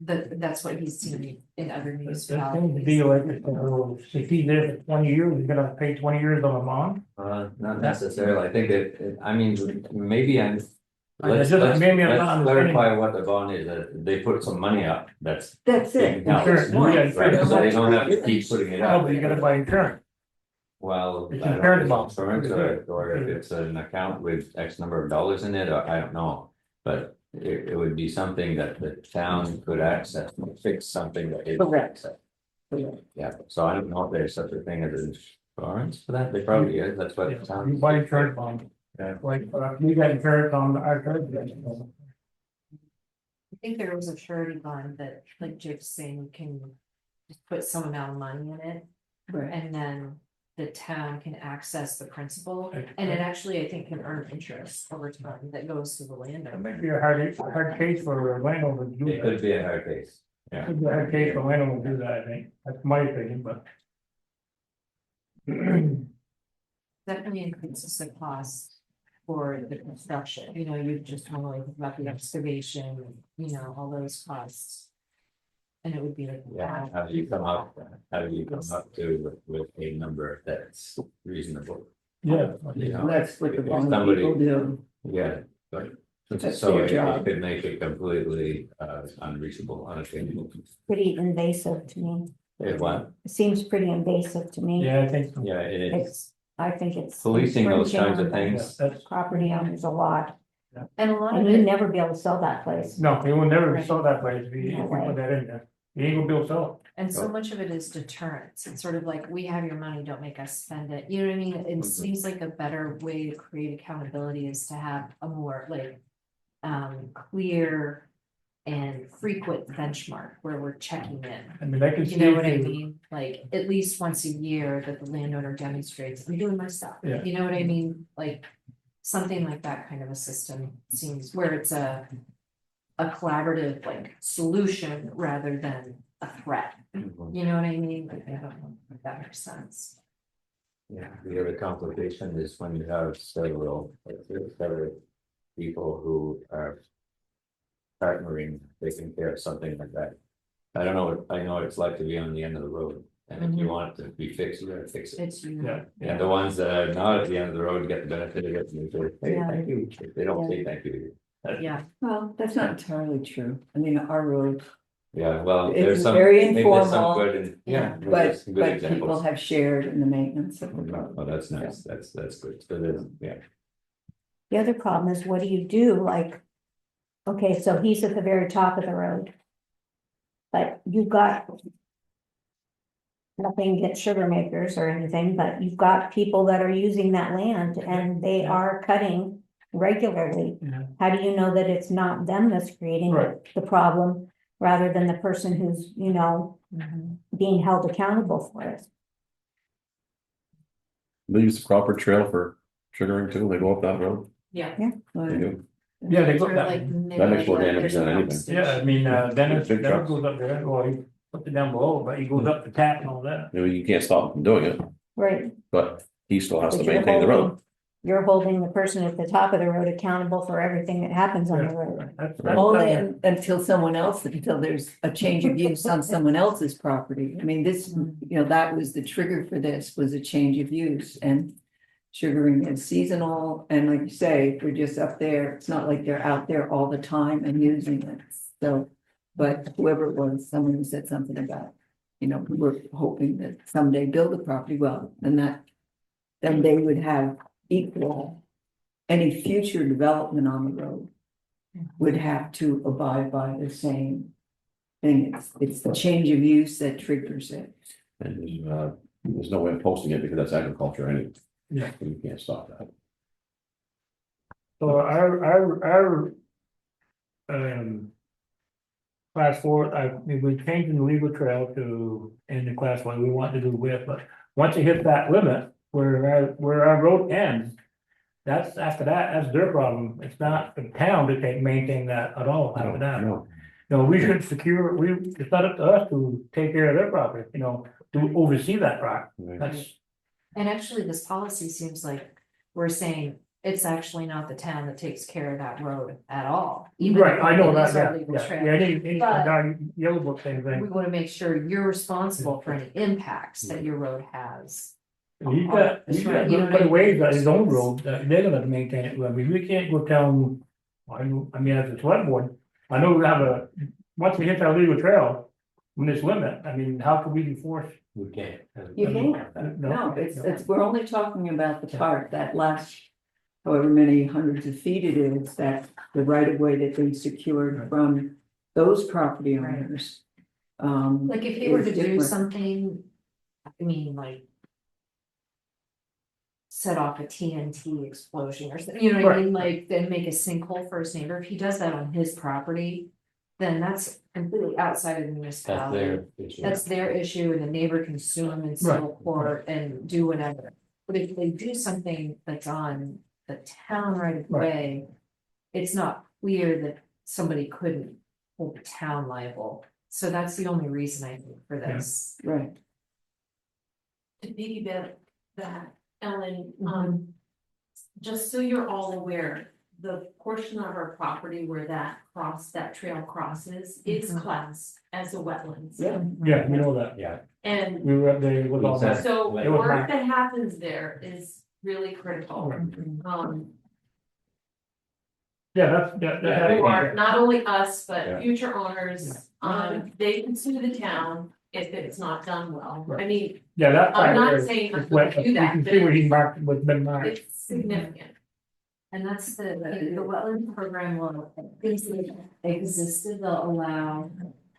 that's what he's seen in other That seems to municipalities. be like, if he's there for 20 years, he's gonna pay 20 years on a bond? not necessarily, I think that, I mean, maybe I'm. Let's Maybe I'm not understanding. clarify what the bond is, that they put some money up, that's. that's it. Yeah. Insurance, Right. yeah, Right, so they don't have to insurance. keep putting it No, up. but you gotta buy insurance. Well, It's I don't know insurance if bond. it's insurance or if it's an account with X number of dollars in it, or I don't know, but it would be something that the town could access, fix something that is. Correct. access. Yeah, so I don't know if there's such a thing as insurance for that, they probably is, that's what it You sounds. buy insurance on, Yeah. like, we got insurance on our church. I think there was a surety bond that, like Jim's saying, can just put some amount of money in it, Right. and then the town can access the principal, and it actually, I think, can earn interest over time that goes to the It landowner. might be a hard case for a landowner to do It that. could be a hard case, yeah. Could be a hard case for a landowner to do that, I think, that's my opinion, but. Definitely increases the cost for the construction, you know, you just normally think about the excavation, you know, all those costs. And it would be like. Yeah, how do you come up to with a number that's reasonable? Yeah. You know, That's what the if wrong somebody- people do. Yeah, but. That's So their it job. could make it completely unreachable, unattainable. Pretty invasive to me. It what? It seems pretty invasive to me. Yeah, I think so. Yeah, it is. It's, I think it's. Policing those infringing kinds of on the things. That's, Property owners a lot, And a lot and of you'd it, never be able to sell that place. no, he will never Right. sell that place if you No way. put that in there, he ain't gonna be able to sell and so much of it is deterrence, it's sort of like, we have your money, don't make us spend it, you know what I mean? It seems like a better way to create accountability is to have a more like. Clear and frequent benchmark where we're checking in. it, I mean, I can see. You know what I if you- mean? Like, at least once a year that the landowner demonstrates, I'm doing my stuff. Yeah. You know what I mean? Like, something like that kind of a system seems where it's a collaborative like solution rather than a threat. You know what I mean? Like, I don't know if that makes sense. Yeah, the other complication is when you have several people who are partnering, taking care of something like that. I don't know, I know what it's like to be on the end of the road, and if you want it to be fixed, you gotta fix it. It's you. Yeah. And the ones that are not at the end of the road get the benefit of it, and they say, hey, Yeah. thank you, if they don't say thank you. Yeah, Well, that's not entirely true. I mean, our road, Yeah, well, It's there's some, very maybe there's some informal, good, and, yeah, but, there's some good but people examples. have shared in the maintenance of the road. Oh, that's nice, that's good, so there's, yeah. The other problem is, what do you do, like, okay, so he's at the very top of the road. But you've got. Nothing against sugar makers or anything, but you've got people that are using that land and they are cutting regularly. Yeah. How do you know that it's not them that's creating Right. the problem, rather than the person who's, you know, being held accountable for it? They use the proper trail for sugaring too, they go up that road. yeah. They Well, do. Yeah, they go Sort of that, like That makes more like damage there's than a anything. station. yeah, I mean, Dennis Big trucks. goes up there, well, he puts it down below, but he goes up the tap and all that. You know, you can't stop them from doing it, Right. but he still has to But you're maintain the road. holding- You're holding the person at the top of the road accountable for everything that happens on the road. Only until someone else, until there's a change of use on someone else's property. I mean, this, you know, that was the trigger for this, was a change of use and. Sugaring is seasonal, and like you say, if they're just up there, it's not like they're out there all the time and using it, so. But whoever it was, someone who said something about, you know, we're hoping that someday build a property, well, and that. Then they would have equal. Any future development on the road. Would have to abide by the same. Thing, it's the change of use that triggers it. And there's no way of posting it because that's agriculture anyway. Yeah. You can't stop that. So our. Class 4, we're changing the legal trail to, in the class 1, we want to do with, but once it hits that limit, where our road ends. That's, after that, that's their problem, it's not the town to maintain that at all, after that. No. No, we should secure, it's not up to us to take care of their property, you know, to oversee that rock, that's. And actually, this policy seems like we're saying it's actually not the town that takes care of that road at all. even Right, if I know it that, is our yeah, legal yeah, trail. yeah, any But- yellow book, same We thing. wanna make sure you're responsible for any impacts that your road has. He's got, That's right, you know what but I ways mean? that his own road, that they're gonna maintain it, I mean, we can't go tell them. I mean, as a select board, I know we have once we hit that legal trail. When it's limit, I mean, how can we enforce? We can't. You can't. No, it's, we're only talking about the part, that last however many hundreds of feet it is, that the right of way that they secured from those property Right. owners. Like if he were is to do different. something, I mean, like. Set off a TNT explosion or something, you know what I mean, like then make a sinkhole for his neighbor, if he does that on his property. Then that's completely outside of the That's municipality, their issue. that's their issue and the neighbor can sue him in civil court and do whatever. But if they do something that's on the town right of way. It's not clear that somebody couldn't hold the town liable, so that's the only reason I think for this. Right, To piggyback that, Ellen, Mhm. just so you're all aware, the portion of our property where that trail crosses is Mhm. classed as a wetlands. yeah, Yeah, we know that. Yeah. And We were up there with all that. so It was work marked. that happens there is really critical. Right. Yeah, that's. For not only us, Yeah. but future owners, they can sue the town if it's not done well. I mean, Yeah, that. I'm not part saying I'm is gonna wet. do You that, can but see where he marked, what's been marked. it's significant. And that's the wetland program will, things that existed, they'll allow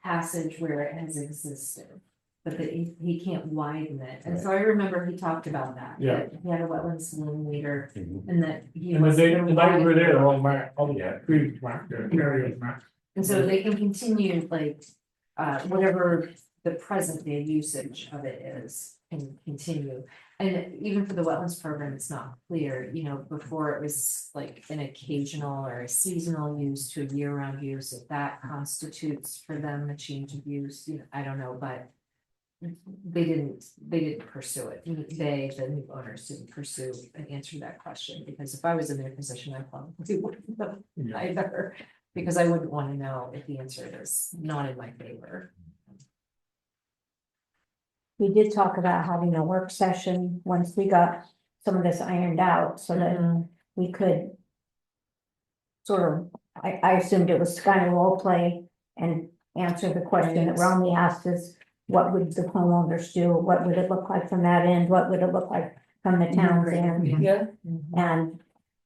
passage where it has existed. But that he can't widen it, and so I remember he talked about that. Yeah. that He had a wetlands meter Mhm. and that he And the was. day, gonna the night we were widen there, it. they're all marked, all the trees marked, the areas marked. And so they can continue like, whatever the present day usage of it is, can continue. And even for the wetlands program, it's not clear, you know, before it was like an occasional or a seasonal use to a year-round use, if that constitutes for them a change of use, you know, I don't know, but. They didn't pursue it, the new owners didn't pursue an answer to that question, because if I was in their position, I probably wouldn't have either. Because I wouldn't wanna know if the answer is not in my favor. We did talk about having a work session once we got some of this ironed out, so that we could. Sort of, I assumed it was kind of role play and answer the question that Right. Romney asked us. What would the homeowners do? What would it look like from that end? What would it look like from the town's end? yeah, And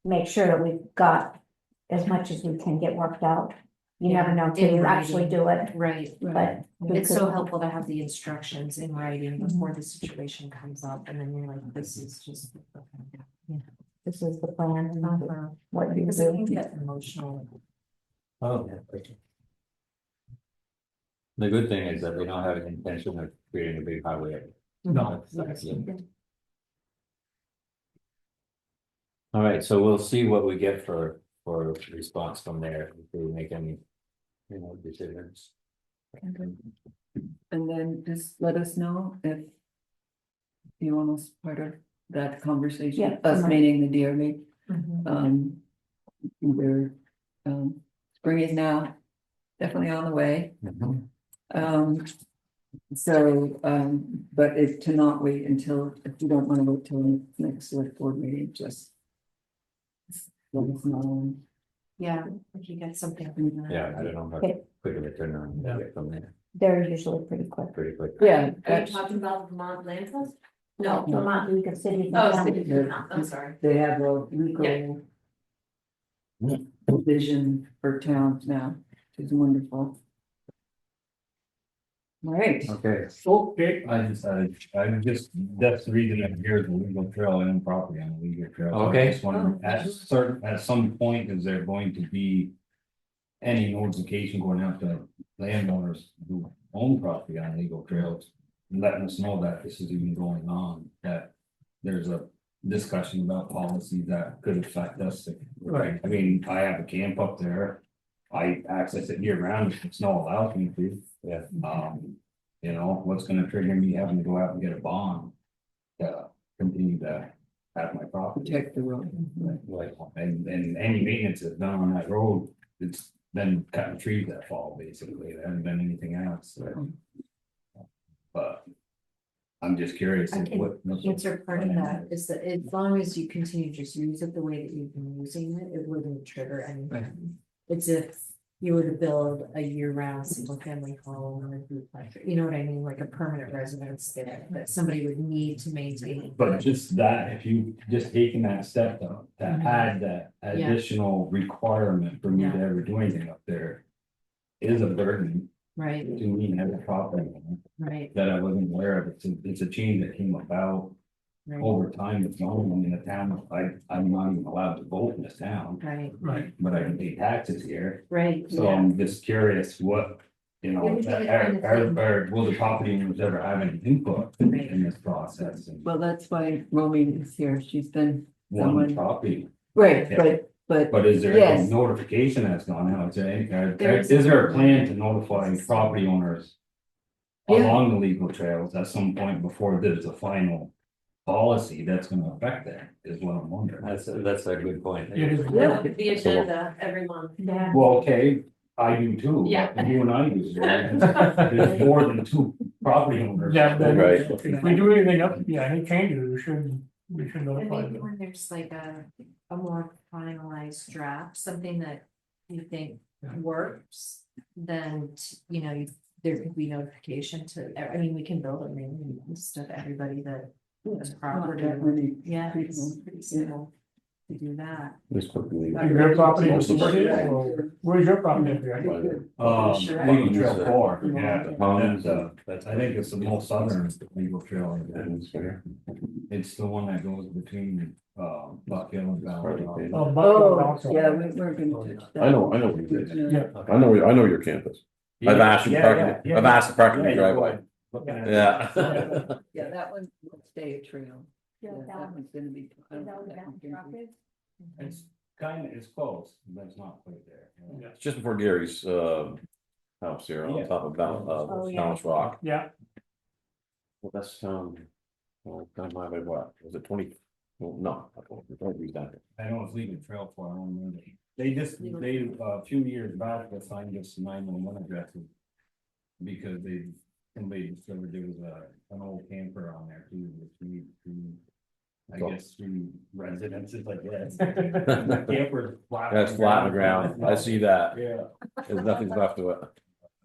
make sure that we've got as much as we can get worked out. You never know till In you actually writing. do it, Right, but. we it's could- so helpful to have the instructions in writing before the situation comes up, and then you're like, this is just. This is the plan and what you Because it can do. get emotional. Oh, yeah. The good thing is that we don't have an intention of creating a big highway. No. All right, so we'll see what we get for response from there, if we make any, decisions. and then just let us know if. You want us part of that conversation, Yeah, us come on. meeting the DRB, Mhm. either, spring is now definitely on the way. So, but if to not wait until, if you don't wanna wait till the next select board meeting, just. Let us know. Yeah, if you get something. from that. Yeah, I don't know how Okay. quick of a turnaround we get from there, They're usually pretty quick. pretty quick. Yeah, Are you that's, talking about Vermont Land Trust? No, No. Vermont League of Cities. and Oh, Towns. city, no, I'm sorry. they have a legal. Vision for towns now, which is wonderful. All right, Okay, Okay, I'm just, that's the reason I'm here, the legal trail and property on the legal trail. So I Okay. just wonder, at some point, is there going to be any notification going out to landowners who own property on legal trails? Letting us know that this is even going on, that there's a discussion about policy that could affect us. Right. I mean, I have a camp up there. I access it year round if the snow allows me to. yeah, What's gonna trigger me having to go out and get a bond? To continue to have my property. protect the road. Like, and any maintenance that's done on that road, it's been cutting trees that fall, basically, there hasn't been anything else, so. But. I'm just curious. I can what- answer part of that is that as long as you continue to just use it the way that you've been using it, it wouldn't trigger anything. It's if you were to build a year-round single-family home or a duplex, you know what I mean, like a permanent residence there, that somebody would need to maintain. But just that, if you just taking that step though, to Mhm. add that Yeah. additional requirement for me to Yeah. ever do anything up there. Is a burden Right, to me as a property owner right, that I wasn't aware of. It's a change that came about right, over time with zoning in the town. I'm not even allowed to vote in this town, right, Right. but I can pay taxes here. right, So yeah, I'm just curious what, you know, Yeah, we should kind of or will the property owners ever have any input in this process? And Well, that's why Romy is here. She's been, one someone- property, right, Yeah. but but is there Yes. any notification that's gone out? Is there any, There's- is there a plan to notify property owners? Yeah. Along the legal trails at some point before there's a final policy that's gonna affect that, is what I'm wondering. That's a good point. It is. Yeah. The agenda every month. Yeah. Well, okay, I do too. Yeah. And you and I do. There's more than two property owners. Yeah, but Right. if we do anything up, yeah, any changes, we should and notify maybe them. when there's like a more finalized draft, something that you think works, then, you know, there could be notification to, I mean, we can build a mailing list of everybody that has not property. that many Yeah, it's people. pretty simple to do that. This could be- Is your property Most of in them. or where's your property up here? Legal trail 4, yeah, Ponds that's, I think it's the most southern legal trail. and there. It's the one that goes between, Buck Hill and Valley. Oh, Buckfield Oh, also. yeah, we're gonna touch that. I know what it is. Yeah. I know your campus. I've asked you, I've asked the parking driveway. Yeah. Yeah, that one will stay a trail. Yeah, Yeah, that one's gonna be. I don't that think was that one's that gonna be- rocket. It's kind of, it's close, but it's not quite there. Yeah. It's just before Gary's house here on Yeah. top of Oh, yeah. Thomas Rock. Yeah, Well, that's well, kind of my way, what, was it 20? Well, no, don't use that. I know it's legal trail 4, I don't remember. They just, a few years back, they signed us 911 addresses. Because somebody discovered there was an old camper on there too, with I guess 3 residences, I guess. The camper's flat. That's flat on the ground. I see that. Yeah, There's nothing left to it.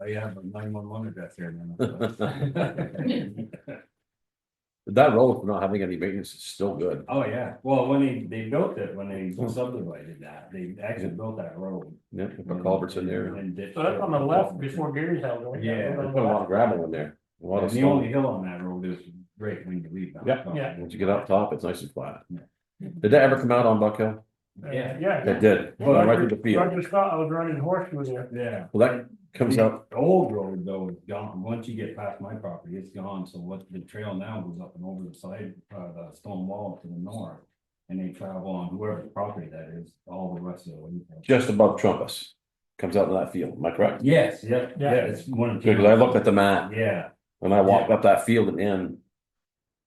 I have a 911 address there now. That road for not having any maintenance is still good. Oh, yeah, well, when they built it, when they subdivided that, they actually built that road. Yeah, they put culverts in there. And ditched so that's on the it. left before Gary's house. right? Yeah, They put a lot of gravel in there. A lot And of the only stone. hill on that road is right when you leave. Yeah. Yeah. Once you get up top, it's nice and flat. Yeah. Did that ever come out on Buck Hill? Yeah. Yeah. It did. Right through the field. Roger Scott, I was running horseshoe there. Yeah. Well, that comes out, The old road though is gone, once you get past my property, it's gone, so what the trail now goes up and over the side, the stone wall to the north. And they travel on whoever's property that is, all the rest of the way. just above Trumpus. Comes out in that field, am I correct? Yes, yeah, Yeah. yeah, it's one of. Good, because I looked at the map Yeah. and I walked up that field and in.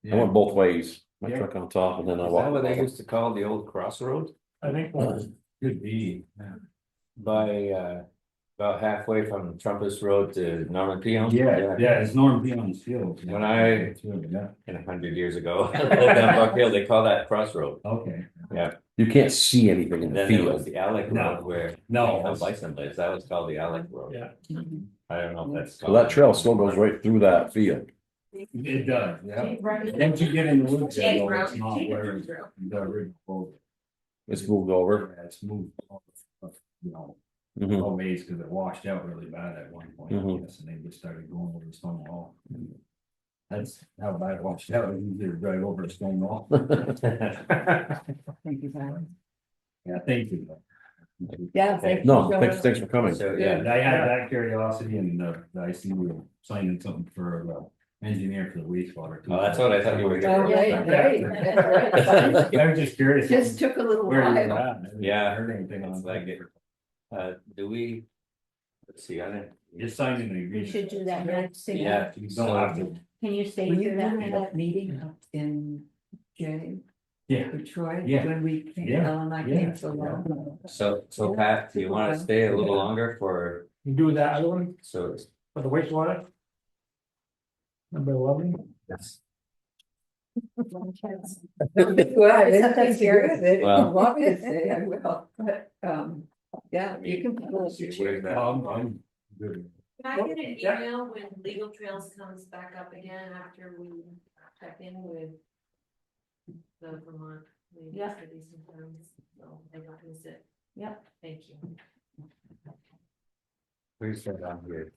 I Yeah, went both ways. My Yeah. truck on top and then I Is that what walked. they used to call the old crossroad? I think, could be, yeah. By, about halfway from Trumpus Road to Norman Peon? Yeah, it's Norm Peon's field. Yeah. When I- Yeah, In 100 years ago, down Buck Hill, they call that crossroad. okay. You can't see anything in And the then there was field. the Alec No. Road where. No. the Bison lives, that was called the Alec Road. yeah. I don't know if that's. So that trail still goes right through that field. It does, yeah. Right. Once you get in the woods, Jake though, Road. it's not where the original road. It's moved over. Yeah, it's moved, you know, Mhm. a ways because it washed out really bad at one point, I Mhm. guess, and they just started going over the stone wall. That's how bad it washed out, it's easier to drive over a stone wall. Thank you, Val. Yeah, thank you. Yeah, thank you. No, so thanks much. for coming. So, Yeah, yeah, I had that curiosity and I see we were signing something for engineer for the wastewater. too. oh, that's what I thought you were. Oh, gonna right, say. right, that's right. I was just curious. Just took a little Where you while. at? I haven't Yeah, Heard anything on it's like it. Do we? Let's see, I didn't. Just signing the You agreement. should do that next. thing. Yeah. You don't have to. Can you stay Were you through that? doing that meeting up in Jay Yeah. for Troy? Yeah. When we came, Yeah. Ellen and I Yeah. came so long. So Pat, do you wanna stay a little longer for, You do that other one so, for the wastewater? Number 11? yes, Well, if Sometimes that's you're- good, if you Well- want me to say, I will, but, Yeah, you can. Where's that? I'm good. Can I get an email when Legal Trails comes back up again after we check in with the Vermont? Legal Yeah. Cities and Towns, so I don't miss it. Yep. Thank you. Where's that down here?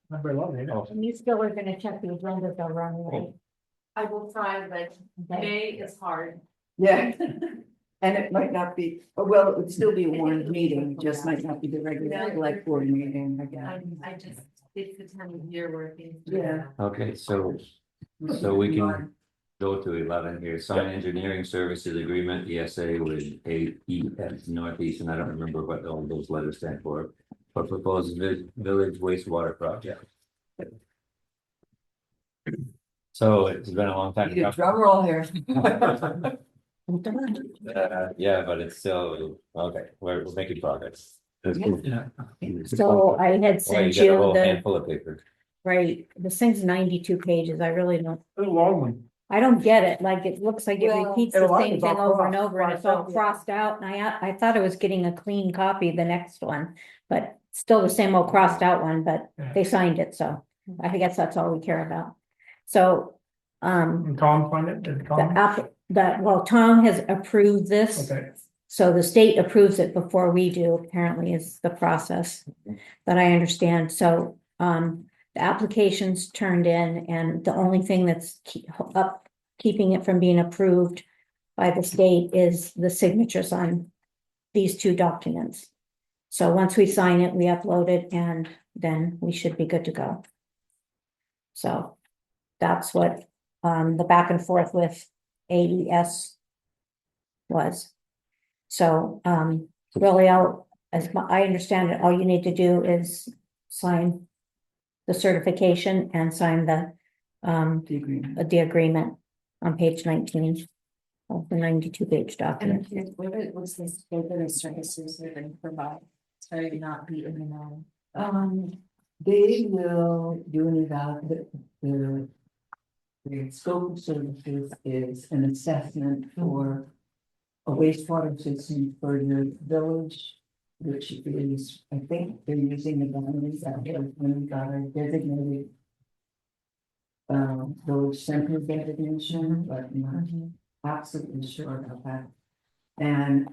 Number 11, isn't it? Oh, And you still are gonna check the agenda though, Ron, right? I will try, but Okay. May is hard. Yeah. And it might not be, well, it would still be a warned meeting, just might not be the regular select board meeting, I guess. I just, it's the time of year where things. Yeah. okay, so we can go to 11 here, sign engineering services agreement, ESA with AES Northeast, and I don't remember what all those letters stand for. But proposed village wastewater project. So it's been a long time. You get drum roll here. Yeah, but it's still, okay, we're making progress. So I had Well, sent you got a you whole the, handful of paper. right, this thing's 92 pages, I really don't, It's a long one. I don't get it, like, it looks like it Well, repeats and a the lot same is all thing over and crossed, over, and it's all yeah. crossed out, and I thought I was getting a clean copy of the next one. But still the same old crossed out one, but Yeah. they signed it, so I guess that's all we care about. So, And Tom find it, did Tom? well, Tom has approved this. Okay, So the state approves it before we do, apparently is the process that I understand. So, the application's turned in, and the only thing that's keeping it from being approved by the state is the signatures on these two documents. So once we sign it, we upload it, and then we should be good to go. So that's what, the back and forth with AES was. So, really, I understand it, all you need to do is sign the certification and sign the, The agreement. the agreement on page 19 of the 92-page document. What's the scope of the services they're gonna provide? Sorry, not be in the know. They will do an the scope of services is an assessment for a wastewater system for your village, which is, I think they're using the boundaries that when we got our designated village center designation, but I'm not absolutely sure about that. And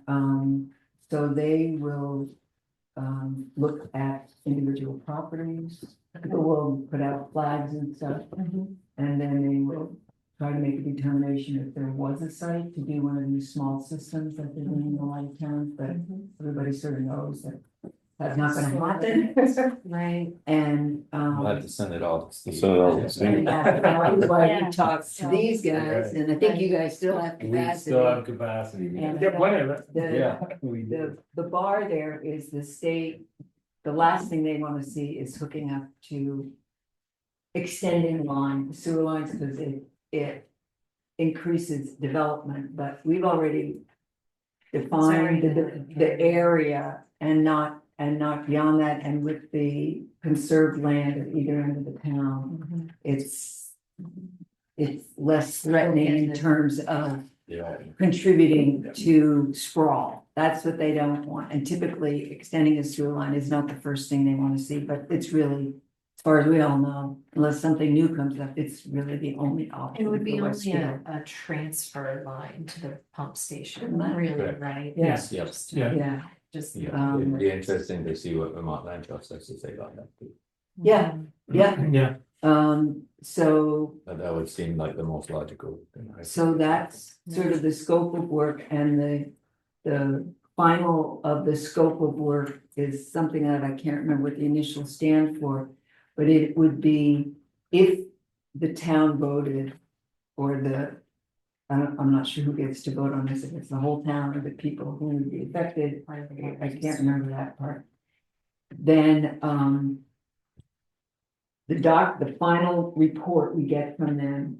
so they will look at individual properties, people will put out flags and stuff. And then they will try to make a determination if there was a site to do one of these small systems that they're doing in a lot of towns, but everybody sort of knows that that's not gonna happen. Right. And We'll have to send it all to Steve. Send it all to Steve. and that's why Yeah. we talked to these guys, and I think you guys still have We capacity. still have capacity. And get plenty of it. the- Yeah. we do. The bar there is the state, the last thing they wanna see is hooking up to extending sewer lines, because it increases development, but we've already defined the area and not beyond that, and with the conserved land at either end of the town, it's less threatening in terms of Yeah. contributing to sprawl. That's what they don't want. And typically extending a sewer line is not the first thing they want to see, but it's really, as far as we all know, unless something new comes up, it's really the only option. It would be for only Westfield. a transfer line to the pump station, Right. really, Correct. right? Yes. Yep. Just- Yeah. Yeah, Just. Yeah, it'd be interesting to see what Vermont Land Trust has to say about that, too. Yeah. yeah. Yeah, So But that would seem like the most logical thing. So that's sort of the scope of work, and the final of the scope of work is something that I can't remember what the initials stand for. But it would be if the town voted, or I'm not sure who gets to vote on this, if it's the whole town or the people who would be affected, I can't remember that part. Then the final report we get from them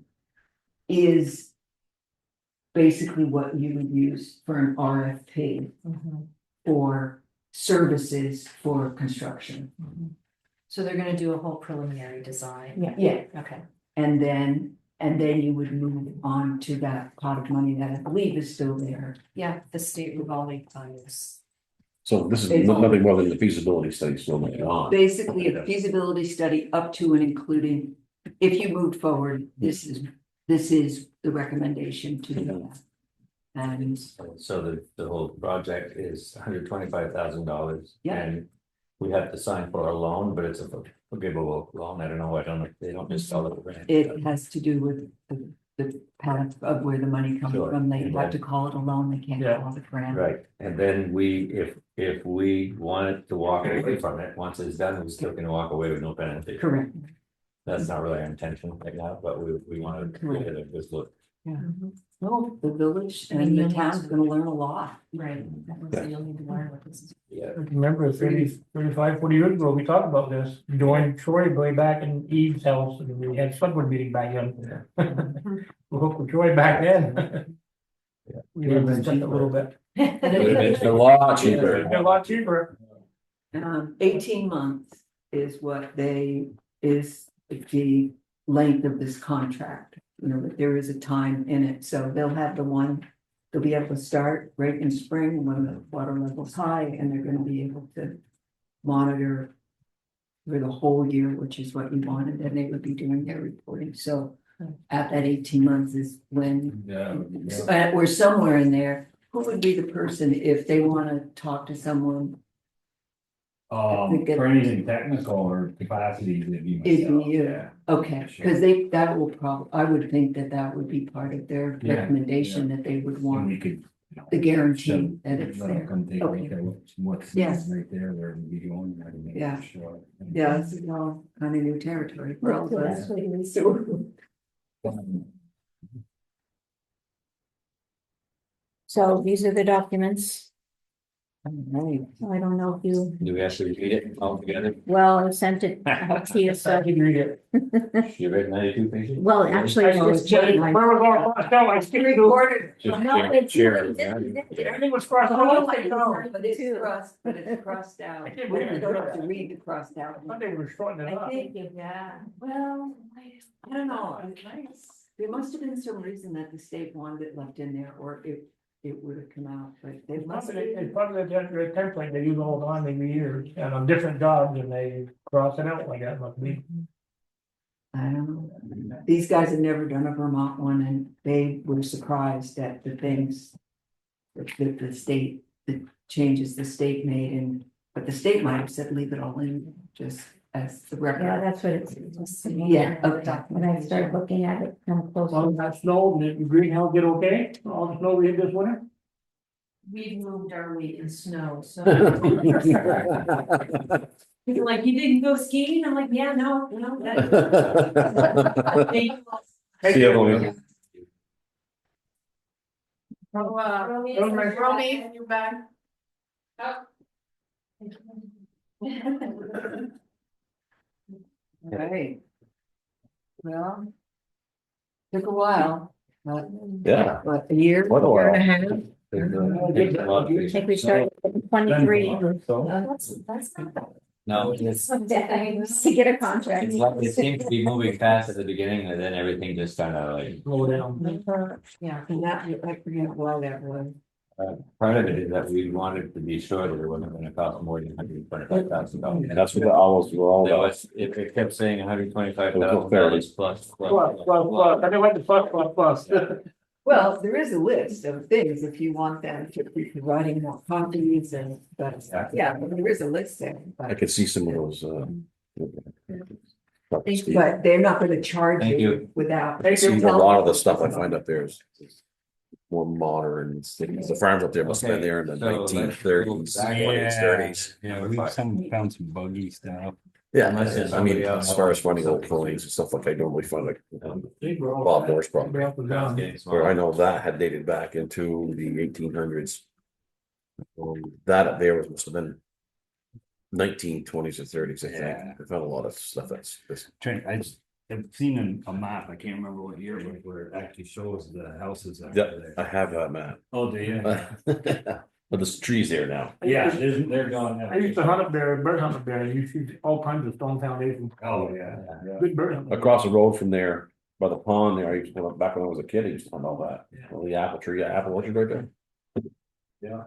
is basically what you would use for an RFP for services for construction. So they're gonna do a whole preliminary design. Yeah. Yeah, Okay. and then And then you would move on to that pot of money that I believe is still there. Yeah, the state revolving funds. So this is nothing more than the feasibility study still going on. Basically, a feasibility study up to and including, if you moved forward, this is the recommendation to do that. And So the whole project is $125,000. Yeah. And we have to sign for a loan, but it's a forgivable loan. I don't know, they don't just sell it. it has to do with the path of where the money comes Sure. from. They have to call it a loan, they can't Yeah. call it a grant. Right, and then if we wanted to walk away from it, once it's done, we're still gonna walk away with no penalty. Correct. That's not really our intention right now, but we wanted to get a good look. Well, the village and the town's gonna learn a lot. Right. So you'll need to learn what this is. Yeah, Remember 35, 40 years ago, we talked about this, during Troy, way back in Eve's house, and we had Selectboard meeting back then. We hooked with Troy back then. We had to spend a little bit. It's a lot cheaper. A lot cheaper. 18 months is what is the length of this contract. You know, that there is a time in it, so they'll have they'll be able to start right in spring when the water level's high, and they're gonna be able to monitor for the whole year, which is what you wanted, and they would be doing their reporting, so at that 18 months is when, or somewhere in there, who would be the person if they wanna talk to someone? For anything technical or capacity, it'd be It'd be myself, you. yeah. Okay, Sure. because that will I would think that would be part of their Yeah, recommendation, that they would And want we could. the guarantee that it's Let them there. come take a look Okay. at what's Yes. right there, where we going. I can make Yeah. sure. Yeah, it's all kind of new territory for all of us. So these are the documents. Right. I don't know if you, do we have to repeat it all together? well, I sent it out to you, I so, can read it. You read 92 pages? well, actually, it's just Jane. Where was all crossed out? I skipped through. Just No, it's- share it, this man. is it. Everything was crossed Oh, out. I know. But it's crossed out. I can't We believe don't it. have to read the crossed out. I think we're shortening it I up. think, yeah. Well, I don't know. There must have been some reason that the state wanted it left in there, or it would have come out, but they It's must. probably the template they use all the time, every year, and on different jobs, and they cross it out like that, must be. I don't know. These guys have never done a Vermont one, and they were surprised at the things that the state, the changes the state made, but the state might have said leave it all in, just as the Yeah, record. that's what it's. Yeah, okay. When I started looking at it, come All closer. that snow, the greenhouse did okay, all the snow we had this winter. We've moved our weight in snow, so. People are like, you didn't go skiing? I'm like, yeah, no. See you, Lloyd. Romy, you back? Right. Well. Took a while, but Yeah. a year, Quite a while. year and a half. I think we started at 23. That's not bad. No, it's To get a contract. it seemed to be moving fast at the beginning, and then everything just kind of like, Slow down. Yeah, and that, I forget why that was. part of it is that we wanted to be sure that it wasn't gonna cost more than $125,000. And that's what the owls were all That about. was, it kept saying $125,000 plus. Plus, I don't like the plus. Well, there is a list of things if you want them to be providing more copies and, but, yeah, there is a list there. I But could see some of those, but they're not gonna charge Thank you you. without. Thank see you. a lot of the stuff I find up there is more modern, the farms up there must have been there in the Okay, so let's 1930s, go back. 20s, 30s. Yeah, we found some buggy stuff. Yeah, Unless there's I mean, somebody else. as far as finding old coins and stuff like I normally find like, Bob Bob Moore's property. Getting Where I smaller. know that had dated back into the 1800s. That up there must have been 1920s or 30s, I think. Yeah. I found a lot of stuff that's. I've seen a map, I can't remember what year, where it actually shows the houses. that are Yeah, there. I have that map. Oh, do you? But there's trees there now. Yeah, they're gone now. I used to hunt up there, bird hunt up there, and you see all kinds of stone foundations. Oh, yeah, yeah. Good bird hunting. Across the road from there, by the pond there, I used to, back when I was a kid, I used to hunt all that, the apple tree, apple orchard right there. Yeah.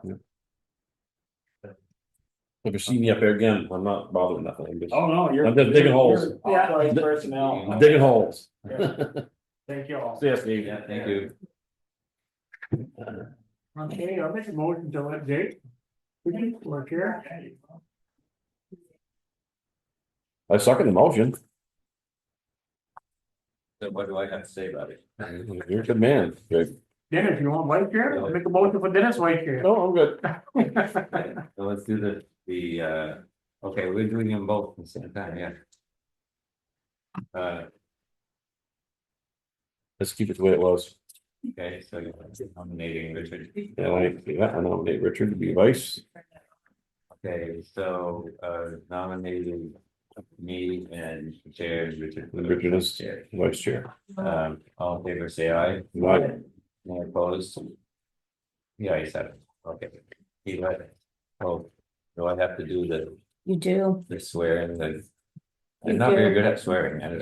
If you see me up there again, I'm not bothering nothing, I'm just Oh, no, you're. I'm just digging holes. you're authorized personnel. digging holes. Thank you all. See ya, Steve. Yeah, thank you. Okay, I'll make a motion to let Jake. Work here. I second the motion, So what do I have to say about it? you're a good man, Jake. Dennis, you want white chair? I'll make a motion for Dennis white chair. No, I'm good. So let's do okay, we're doing them both at the same time, yeah. Let's keep it the way it was. Okay, so you're nominating Richard. I nominate Richard to be vice. Okay, so nominating me and chair Richard. Richard is Chair. vice chair. All in favor, say aye. Aye. Any opposed? Yeah, I said, it. Okay. He led it. Oh, do I have to do You do. the swearing, I'm You not very do. good at swearing, I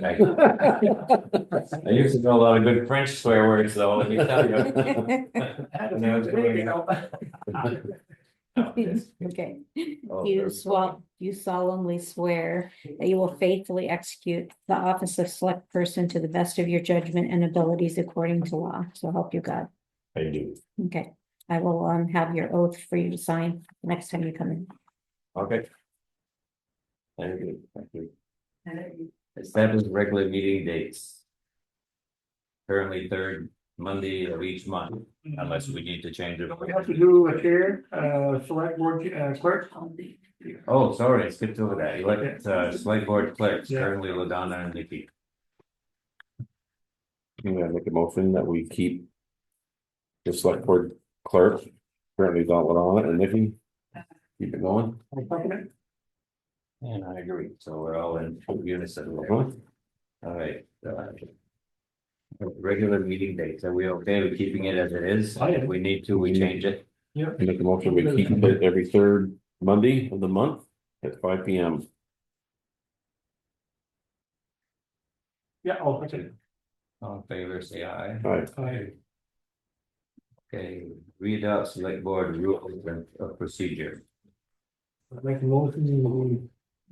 used to know a lot of good French swear words, though, let me tell you. When I was growing up. Okay, Oh, you solemnly swear that you will faithfully execute the office of select person to the best of your judgment and abilities according to law, so help you God. I do. Okay, I will have your oath for you to sign next time you come in. Okay. Thank you. Establish regular meeting dates. Currently third Monday of each month, unless we need to change it. We have to do a chair, select board, clerk. Oh, sorry, I skipped over that. You like select board clerks, Yeah. currently Ladonna and Nikki. I'm gonna make a motion that we keep the select board clerk, currently Don on it, and Nikki. Keep it going. And I agree, so we're all in unison there. Uh-huh. All right. Regular meeting dates, are we okay with keeping it as it is? I am. If we need to, we change it. Make a motion, we keep it every third Monday of the month at 5 p.m. Yeah, oh, okay. All in favor, say aye. Aye. Okay, read out select board rules of procedure. Make a motion,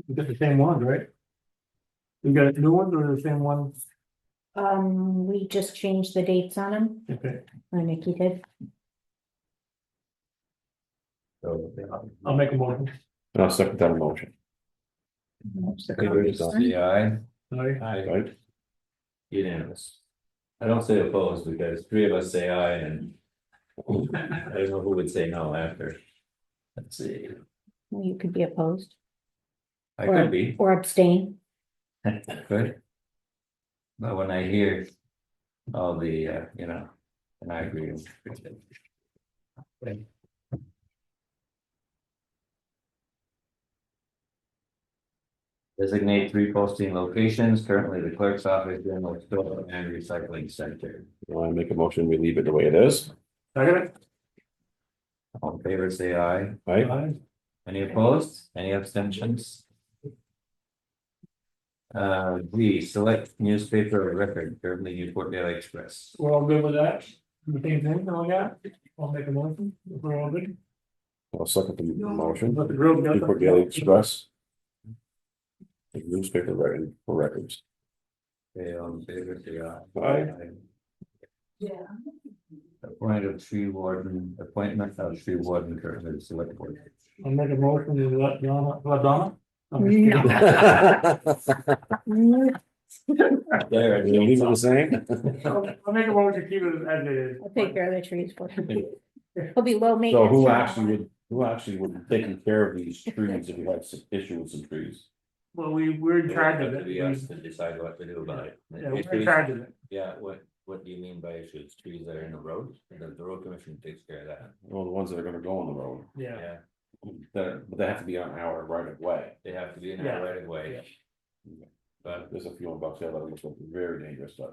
we got the same ones, right? We got new ones or the same ones? We just changed the dates on them, Okay, Nikki did. So. I'll make a motion. And I'll second that motion. Favor, say aye. Aye. Aye. Right? Unanimous. I don't say opposed because three of us say aye and. I don't know who would say no after. Let's see, You could be opposed I could be, or abstain. good. But when I hear all the, and I agree. Okay. Designate three posting locations, currently the clerk's office, general store and recycling center. I make a motion, we leave it the way it is. Second. All in favor, say aye. Right? Any opposed? Any abstentions? B, select newspaper of record, currently Newport Daily Express. We're all good with that? The same thing, all that? I'll make a motion, if we're all good. I'll second the motion. Let the grill go. Newport Daily Express. The newspaper record for records. Okay, all in favor, say aye. Aye. Yeah. Appointment of tree warden, currently the select board. I'll make a motion to let Donna. There, You leave it the same? I'll make a motion to keep it as it is. I'll take care of the trees for you. It'll be low So maintenance. who actually would be taking care of these trees if we had some issue with some trees? Well, we're in charge of it. We have to decide what to do about it. Yeah, we're in charge of it. Yeah, what do you mean by issues? Trees that are in the road? The road commission takes care of that. Well, the ones that are gonna go on the road, Yeah, but they have to be on our right of way. They have to be in Yeah. our right of way. But There's a few on Bucks Hill that looks very dangerous stuff.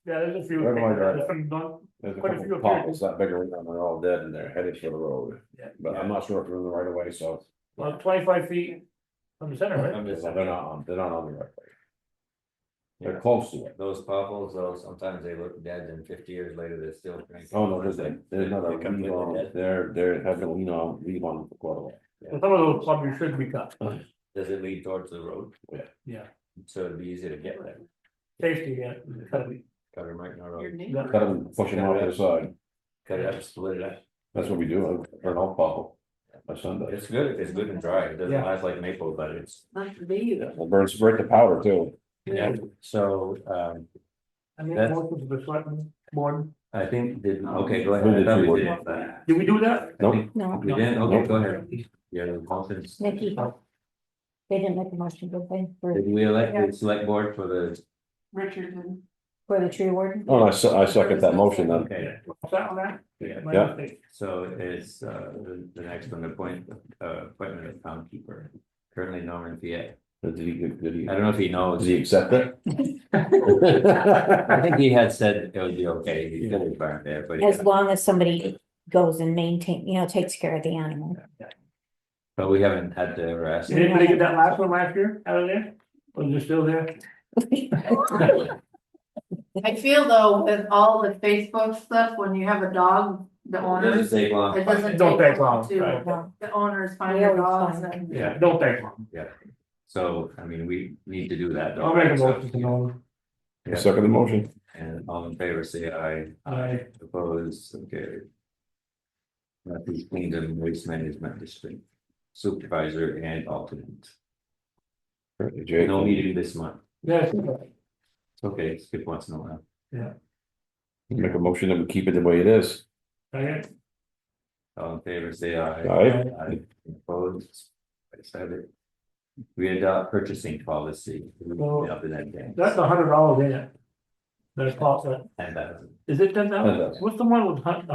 yeah, there's a few. Right on my There's some done. There's a Quite a couple few of up here. pockets that bigger around, they're all dead and they're headed for the road. Yeah. But I'm not sure if they're in the right of way, so Well, 25 feet from the center, right? I'm just, they're not on the right way. They're close to it. Those potholes, though, sometimes they look dead and 50 years later, they're still. Oh, no, there's not a They completely leave on, dead. they're having a leave on for quite a while. So some of those probably should be cut, Does it lead towards the road? yeah, So it'd be easy to get there, safety, yeah, gotta be. cut it right in the Your road, neighbor. Cut them, push them off to the side. cut it up, split it up. That's what we do, or no bottle. My son does. It's good if it's good and dry, it doesn't Yeah. last like maple, but it's, Not for me. Well, burns right the powder too. yeah, so, I mean, That's- most of the selectmen board, I think, okay, go Who ahead. did I thought you we vote? did. did we do that? Nope. No, We didn't, okay, Nope. go ahead. Yeah, the motions. Nikki. They didn't make a motion, did they, Did we elect the select board for the, Richard did. for the tree warden? Oh, I second that motion then. okay, What's that on that? Yeah. My Yeah. mistake. so it's, the next one, appointment of townkeeper. Currently Norman Fiat, Did he, I don't know if he knows. does he accept it? I think he had said it would be okay, he's gonna be fine there, but. As long as somebody goes and maintain, takes care of the animal. But we haven't had to ever ask. Did anybody get that last one last year out of there? Was it still there? I feel though, with all the Facebook stuff, when you have a dog, the It owners, doesn't take long. it doesn't Don't take take long long, to, right. No. the owners find We their always dogs find. and. Yeah, don't take long. So, I mean, we need to do that. though, I'll make a right? So- motion to know. Yeah. Second the motion. And all in favor, say aye. Aye. Opposed, okay. Refuge Kingdom Waste Management District Supervisor and alternate. Jake, No meeting this month. Yes, It's okay, skip once in a while. make a motion that we keep it the way it is. okay, All in favor, say aye. Aye. Aye. Opposed. I said it. We adopt purchasing policy. Well, Up in that day. that's $100 in it. That's cost, And that, is it $10? $10. What's the one with $100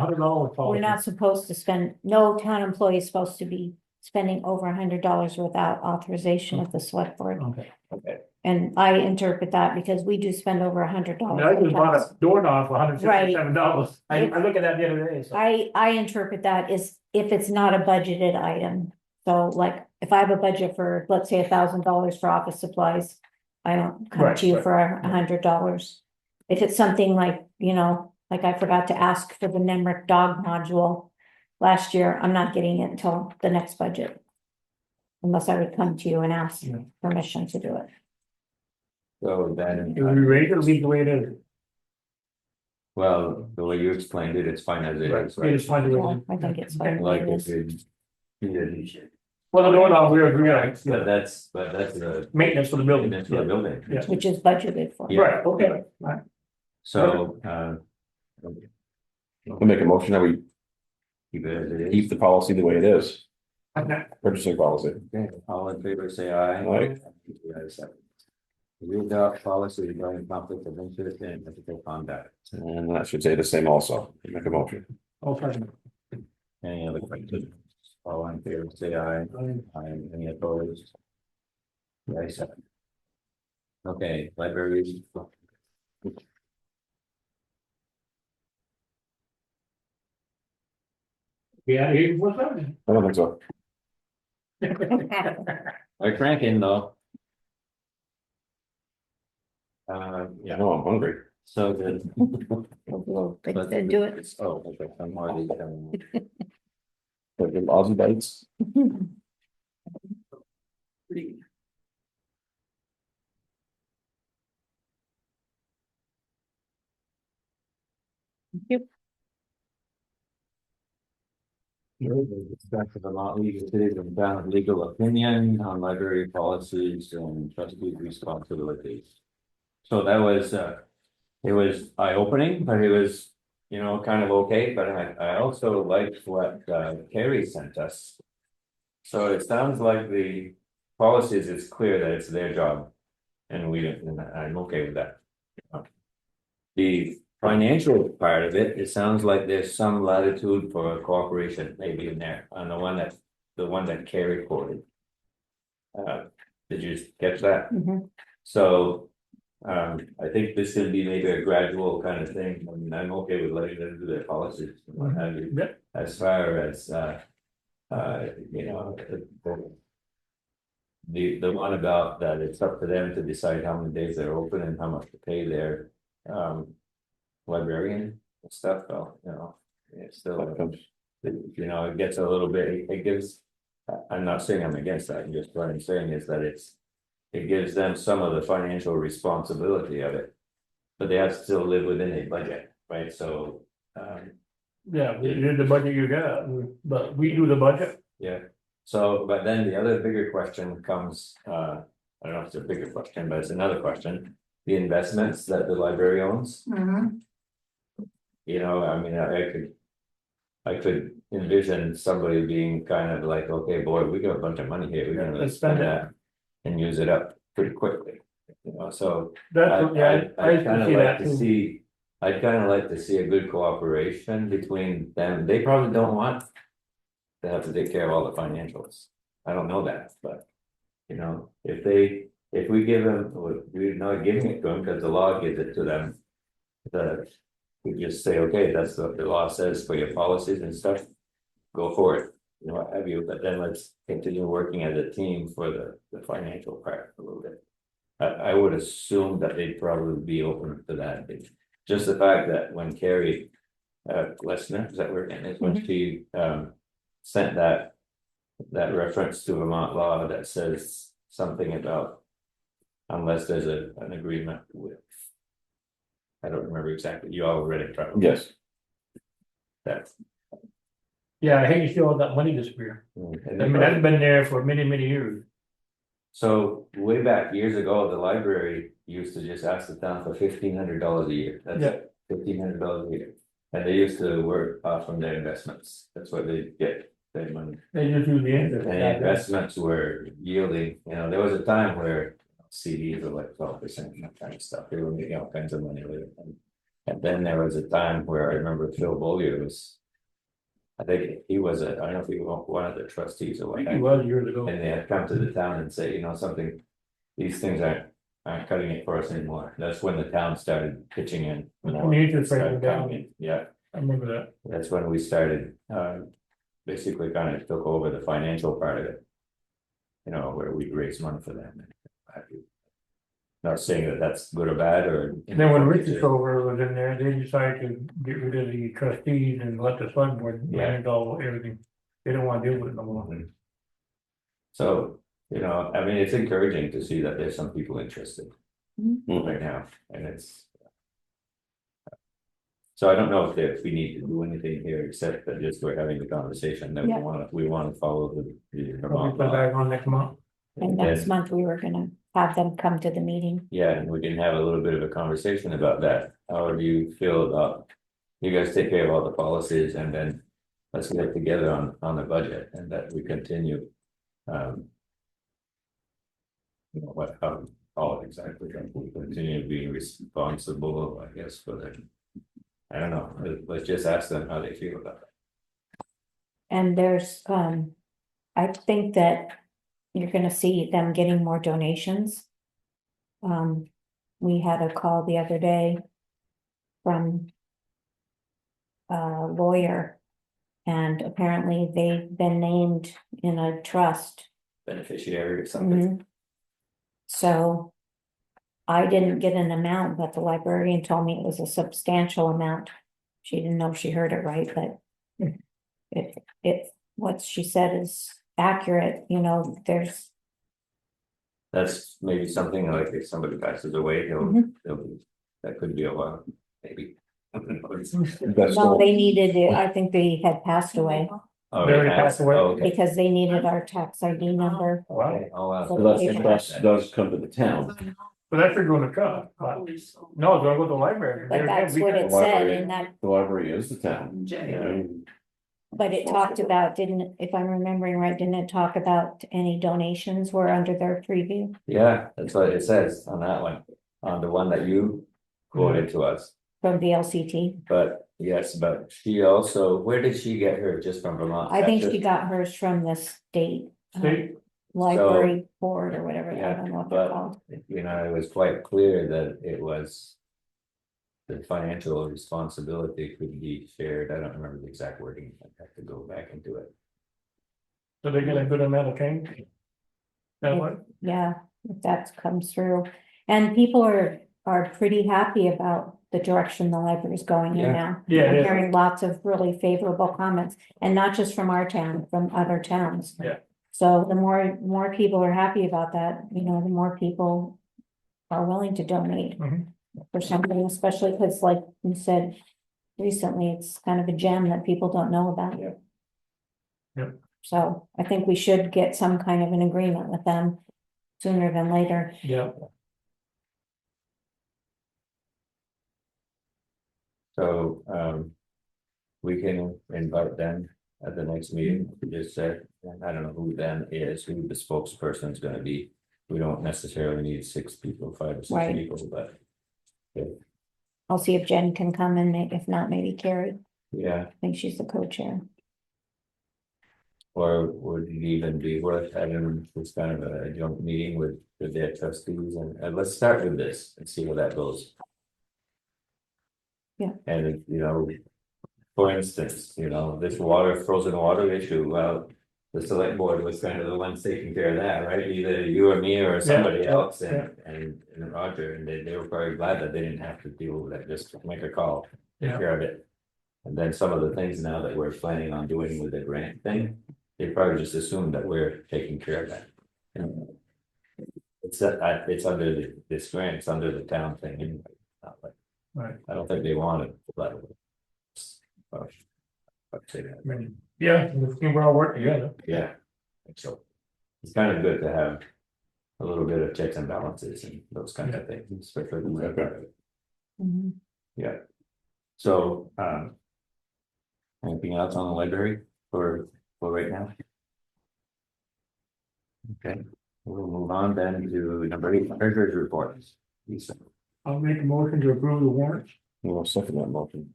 policy? We're not supposed to spend, no town employee is supposed to be spending over $100 without authorization of the select board. Okay. And I interpret that because we do spend over $100. I mean, I just bought a doorknob for $157. I Right. looked at that the other day, so. I interpret that as if it's not a budgeted item. So like, if I have a budget for, let's say, $1,000 for office supplies, I don't come Right, to you right. for $100. If it's something like, like I forgot to ask for the Nemrick dog module last year, I'm not getting it until the next budget. Unless I would come to you and ask Yeah. permission to do it. so then. Do we rate it or leave the way it is? Well, the way you explained it, it's fine as it is, It right? is fine to Yeah, do I think it's Okay. fine. Like it if is. it. Well, the doorknob, we agree on, But that's the. maintenance for the building. Maintenance for the building. Yeah. Which is budgeted for. Yeah. Right, okay. Right. So, I'll make a motion that we keep it as it is. keep the policy the way it is, Okay. purchasing policy. Okay, all in favor, say aye. Aye. We adopt policy regarding conflict of interest and ethical conduct. And that should say the same also, make a motion. Okay. Any other questions? All in favor, say aye. Aye. Any opposed? Yes. Okay, library. Yeah, he was up. I don't think so. We're cranking though. Yeah, No, I'm hungry. so the. Then do it. Oh, okay, I'm already done. Like the Aussie bites. Discussion about legal cities and found legal opinion on library policies and trustees' responsibilities. So that was, it was eye-opening, but it was, kind of okay, but I also liked what Carrie sent us. So it sounds like the policies, it's clear that it's their job. And and I'm okay with that. The financial part of it, it sounds like there's some latitude for cooperation maybe in there on the one that Carrie quoted. Did you catch that? Mhm. So, I think this can be maybe a gradual kind of thing. I mean, I'm okay with letting them do their policies. And what have you. Yep. As far as, the one about that it's up to them to decide how many days they're open and how much to pay their, librarian and stuff, well, it's still, you know, it gets a little bit, it gives, I'm not saying I'm against that, just what I'm saying is that it gives them some of the financial responsibility of it. But they have to still live within a budget, right, so, Yeah, you did the budget you got, but we do the budget. yeah. So, but then the other bigger question comes, I don't know if it's a bigger question, but it's another question. The investments that the library owns, you know, I mean, I could envision somebody being kind of like, okay, boy, we got a bunch of money here, we're gonna Let's spend spend it. that. And use it up pretty quickly, you know, so. That's, yeah, I I'd kind can of see like that to too. see, I'd kind of like to see a good cooperation between them, they probably don't want. To have to take care of all the financials, I don't know that, but. You know, if we give them, we're not giving it to them because the law gives it to them. We just say, okay, that's what the law says for your policies and stuff. Go for it, you know, what have you, but then let's continue working as a team for the financial part a little bit. I would assume that they'd probably be open to that, just the fact that when Carrie. Lesnar, is that where it is, when she sent that reference to Vermont law that says something about. Unless there's an agreement with. I don't remember exactly, you all read it probably. Yes. That's. Yeah, I hate to see all that money disappear. And I mean, that's been there for many, many years. So way back years ago, the library used to just ask the town for $1,500 a year, that's Yeah. it, $1,500 a year. And they used to work off from their investments, that's what they get, their money. They just use the interest. And the investments were yielding, you know, there was a time where CDs were like 12% and that kind of stuff, they were making all kinds of money with it. And then there was a time where I remember Phil Bollier was. I think he was I don't know if he was one of the trustees or I think what. it was years ago. And they had come to the town and say, you know, something, these things aren't cutting it for us anymore, that's when the town started pitching in. When the interest rate Started went down. coming in. Yeah, I remember that. that's when we started, basically kind of took over the financial part of it. You know, where we raise money for them. Not saying that that's good or bad or. Then when Richard Stover was in there, they decided to get rid of the trustees and let the select board manage all everything. They don't want to deal with it no more. So, you know, I mean, it's encouraging to see that there's some people interested right now, and it's. So I don't know if we need to do anything here, except that just we're having the conversation that Yeah. we wanna follow the Probably Vermont put law. back on next month. And next month we were gonna have them come to the meeting. Yeah, and we can have a little bit of a conversation about that. How do you feel about? You guys take care of all the policies and then let's get together on the budget and that we continue. You know, what, all exactly, we continue being responsible, I guess, for the. I don't know, let's just ask them how they feel about it. And there's, I think that you're gonna see them getting more donations. We had a call the other day from a lawyer, and apparently they've been named in a trust. Beneficiary or something. So I didn't get an amount, but the librarian told me it was a substantial amount. She didn't know if she heard it right, but what she said is accurate, you know, there's. That's maybe something like if somebody passes away, they'll be, that could be a while, maybe. No, they needed it, I think they had passed away, Oh, They already it has? passed away. Oh, okay. because they needed our tax ID number. Wow. Oh, wow. So that's, trust does come to the town. But that should go in the trust, but no, it's gonna go to the library. But that's We what can- it said in that, The library is the town. Yeah. but it talked about, didn't, if I'm remembering right, didn't it talk about any donations were under their preview? Yeah, that's what it says on that one, on the one that you quoted to us, From VLCT, but yes, but she also, where did she get her, just from Vermont? I think she got hers from the state. State? Library board or whatever, I Yeah, don't know what they're but called. you know, it was quite clear that it was. The financial responsibility could be shared, I don't remember the exact wording, I'd have to go back into it. So they get a good amount of change. That one, Yeah, if that comes through. And people are pretty happy about the direction the library is going in Yeah. now. Yeah, I'm yeah. hearing lots of really favorable comments, and not just from our town, from other towns. Yeah. So the more people are happy about that, the more people are willing to donate Mhm. for something, especially because like you said recently, it's kind of a gem that people don't know about. Yeah. Yep. So I think we should get some kind of an agreement with them sooner than later. yeah, So, we can invite them at the next meeting, just said, I don't know who then is, who the spokesperson is gonna be. We don't necessarily need 6 people, 5 or 6 Right. people, but. I'll see if Jen can come and if not, maybe Carrie. Yeah, I think she's the co-chair. or would it even be worth having this kind of a joint meeting with their trustees and let's start with this and see where that goes. Yeah. And for instance, this frozen water issue, well. The select board was kind of the ones taking care of that, right? Either you or me or somebody else and Roger, and they were probably glad that they didn't have to deal with that, just make a call, take Yeah. care of it. And then some of the things now that we're planning on doing with the grant thing, they probably just assumed that we're taking care of that. And it's under this grant, it's under the town thing anyway. Not like- Right. I don't think they wanted that. I'd say that. I mean, yeah, we're all working together. Yeah, I think so. It's kind of good to have a little bit of checks and balances and those kinds of things, especially. Mhm. Yeah. So, anything else on the library for right now? Okay, we'll move on then to number 8, treasurer's reports. Lisa. I'll make a motion to approve the warrants. Well, second that motion.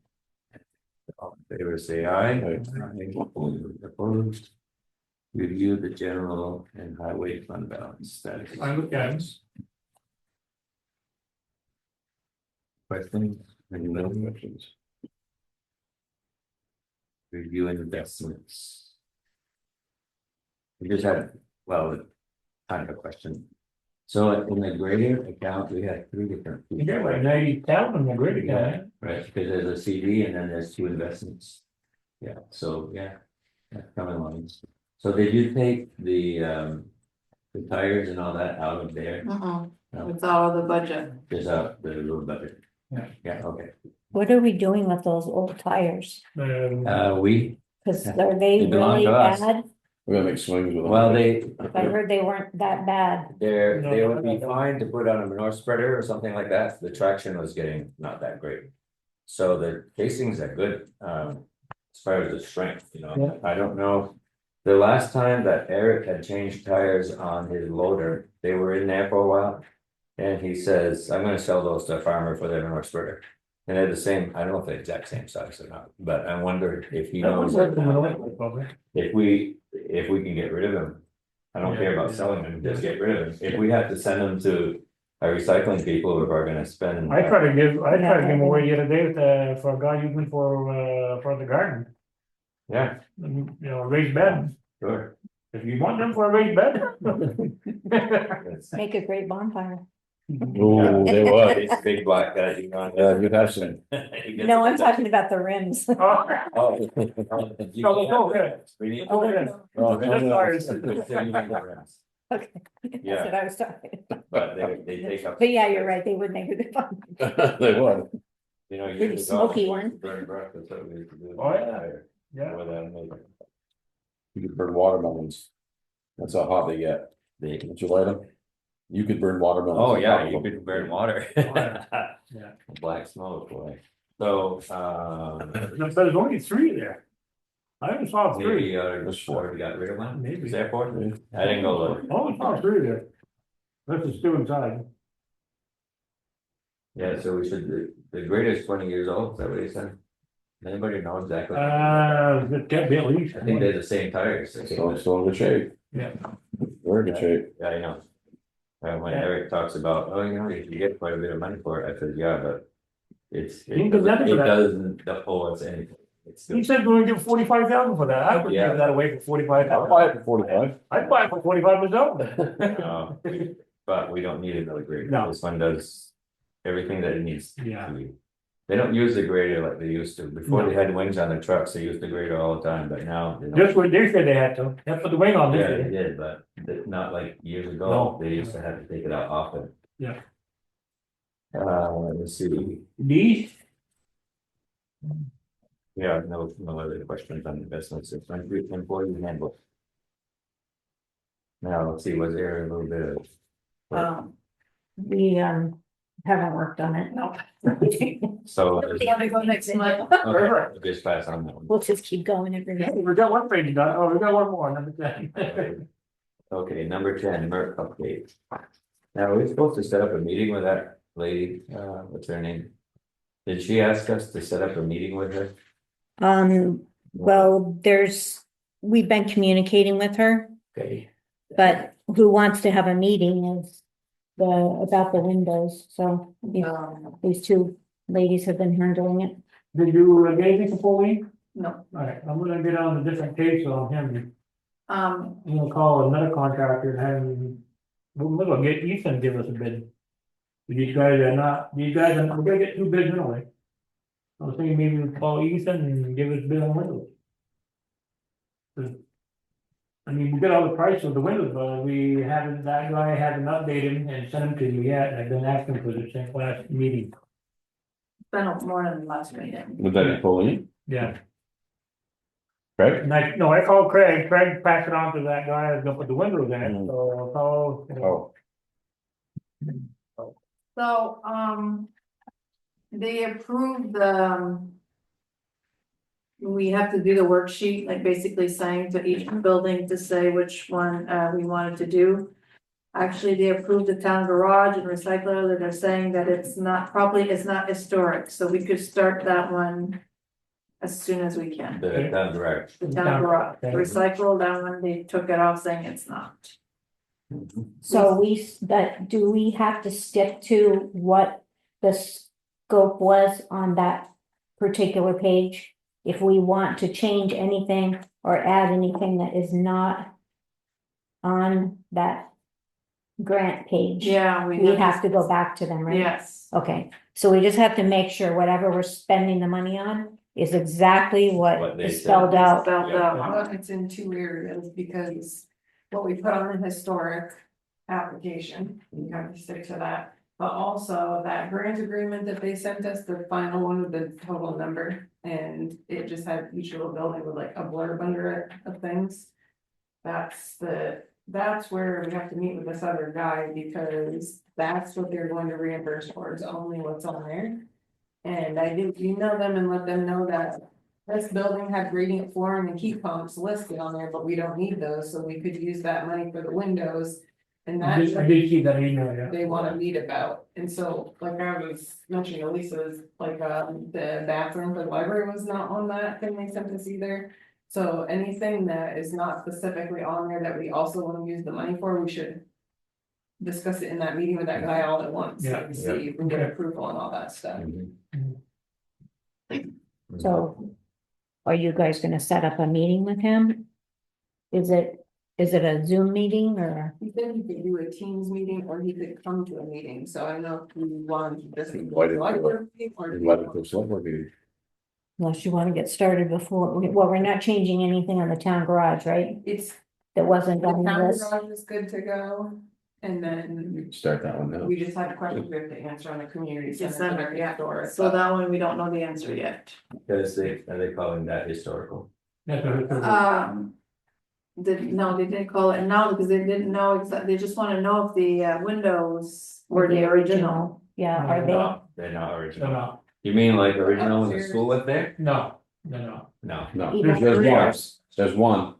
All in favor, say aye. Aye. Opposed. Review the general and highway fund balance status. I look at it. Questions? Any No other questions. review investments? We just had, well, kind of a question. So in the greater account, we had 3 different. You get like 90,000 a great guy. Right, because there's a CD and then there's 2 investments. Yeah, so, yeah, coming lines. So did you take the tires and all that out of there? No. It's out of the budget. Just out the little budget? Yeah. Yeah, okay. What are we doing with those old tires? We, Cause Yeah. are they They belong really to us. bad? We're gonna make swings with them. well, they, I heard they weren't that bad. they would be fine to put on a manure spreader or something like that, the traction was getting not that great. So the casings are good, as far as the strength, Yeah. I don't know. The last time that Eric had changed tires on his loader, they were in there for a while. And he says, I'm gonna sell those to a farmer for their manure spreader. And they're the same, I don't know if they're the exact same size or not, but I wonder if he knows. If we can get rid of them. I don't care about selling them, just get rid of them. If we have to send them to our recycling people, who are gonna spend. I tried to give them away the other day for a guy using for the garden, Yeah, raised bed. sure. If you want them for a raised bed. It's- Make a great bonfire. Ooh, they was. It's a big black guy, Yeah, you'd have some. No, I'm talking about the rims. Oh, Oh. okay. We need. Oh, yeah. Oh, That's ours. Okay, that's Yeah. what I was talking. But they take up. But yeah, you're right, they would make a good bonfire. They was. Pretty smoky one. Burn breakfast, that's what we used to do. Oh, yeah. Yeah. With that, You could burn watermelons. That's how hot they get. Would you light them? You could burn watermelons. Oh, yeah, you could burn water. Yeah. Black smoke, boy. So, No, there's only 3 there. I only saw 3. maybe, just already got rid of one, Maybe. is there 4? I didn't go look. I only saw 3 there. This is still inside. Yeah, so we should, the grader is 20 years old, is that what he said? Anybody know exactly? It can't be at least. I think they're the same tires. Still in good shape. Yeah. Very good shape. Yeah, I know. When Eric talks about, you can get quite a bit of money for it, I said, yeah, but it You can get nothing for that. doesn't, the whole, it's anything. It's He still, said we're gonna give 45,000 for that, I would Yeah. give that away for 45,000. I'll buy it for 45. I'd buy it for 45 myself. but we don't need another grader. No. This one does everything that it needs. to Yeah. be. They don't use the grader like they used to. Before they had wings on the trucks, they used the grader all the time, but now. they don't. Just what they said they had to, they put the wing on Yeah, they this. did, but not like years ago, No. they used to have to take it out often. Yeah. Let's see, These, yeah, no other questions on investments, it's my group employee handbook. Now, let's see, was there a little bit of, We haven't worked on it. No. so. We have to go next month. Okay, just pass on that one. We'll just keep going every day. we got one page done, oh, we got one more, number 10. Okay, number 10, Merck update. Now, we're supposed to set up a meeting with that lady, what's her name? Did she ask us to set up a meeting with her? Well, we've been communicating with her, Okay, but who wants to have a meeting is about the windows, so these two ladies have been handling it. did you get anything for Pauline? No, Alright, I'm gonna get on a different case on him, um, I'm gonna call another contractor and have him, we're gonna get Ethan to give us a bid. These guys are not, we're gonna get 2 bids anyway. I was thinking maybe we'd call Ethan and give us a bid on windows. 'Cause, I mean, we got all the price of the windows, but that guy hasn't updated and sent them to you yet, I've been asking for this since last meeting. been more than the last meeting. Would that be Pauline? Yeah, Correct? and I called Craig passed it on to that guy that's gonna put the windows in, so I'll call, you know. Oh, So, they approved we have to do the worksheet, like basically saying to each building to say which one, we wanted to do. Actually, they approved the town garage and recycler, that they're saying that it's not historic, so we could start that one as soon as we can. The town garage. The town garage, Okay. recycle, that one, they took it off saying it's not. So do we have to stick to what the scope was on that particular page? If we want to change anything or add anything that is not on that grant page? Yeah, We have to go back to them, right? Yes. Okay, so we just have to make sure whatever we're spending the money on is exactly What what they is said. spelled out. Spelled Yeah. out. It's in 2 areas, because what we put on the historic application, you have to stick to that. But also that grant agreement that they sent us, the final one with the total number, and it just had each little building with like a blurb under it of things. That's where we have to meet with this other guy, because that's what they're going to reimburse for, is only what's on there. And I did email them and let them know that this building had gradient flooring and heat pumps listed on there, but we don't need those, so we could use that money for the windows. And I that's did see that email, yeah. they wanna meet about, and so, like I was mentioning, to Lisa's, like, the bathroom for the library was not on that thing they sent us either. So anything that is not specifically on there that we also wanna use the money for, we should discuss it in that meeting with that guy all at once, Yeah, so we see if we can get approval on all that stuff. So are you guys gonna set up a meeting with him? Is it a Zoom meeting or? He said he could do a Teams meeting, or he could come to a meeting, so I don't know if you want to just. Invited to Like, it. or- or- Invited to a select board meeting. Unless you wanna get started before, well, we're not changing anything on the town garage, right? It's, That wasn't the on the town list. garage is good to go, and then. We can start that one now. We just had questions we have to answer on the community center. December, yeah, Historic so stuff. that one, we don't know the answer yet. Because are they calling that historical? That's what it- No, they didn't call it now because they didn't know exactly, they just wanna know if the windows were the original. Yeah, are they? No, they're not No, original. no, You mean like original when the school was there? no. No. No, Even there's one, There's- there's one,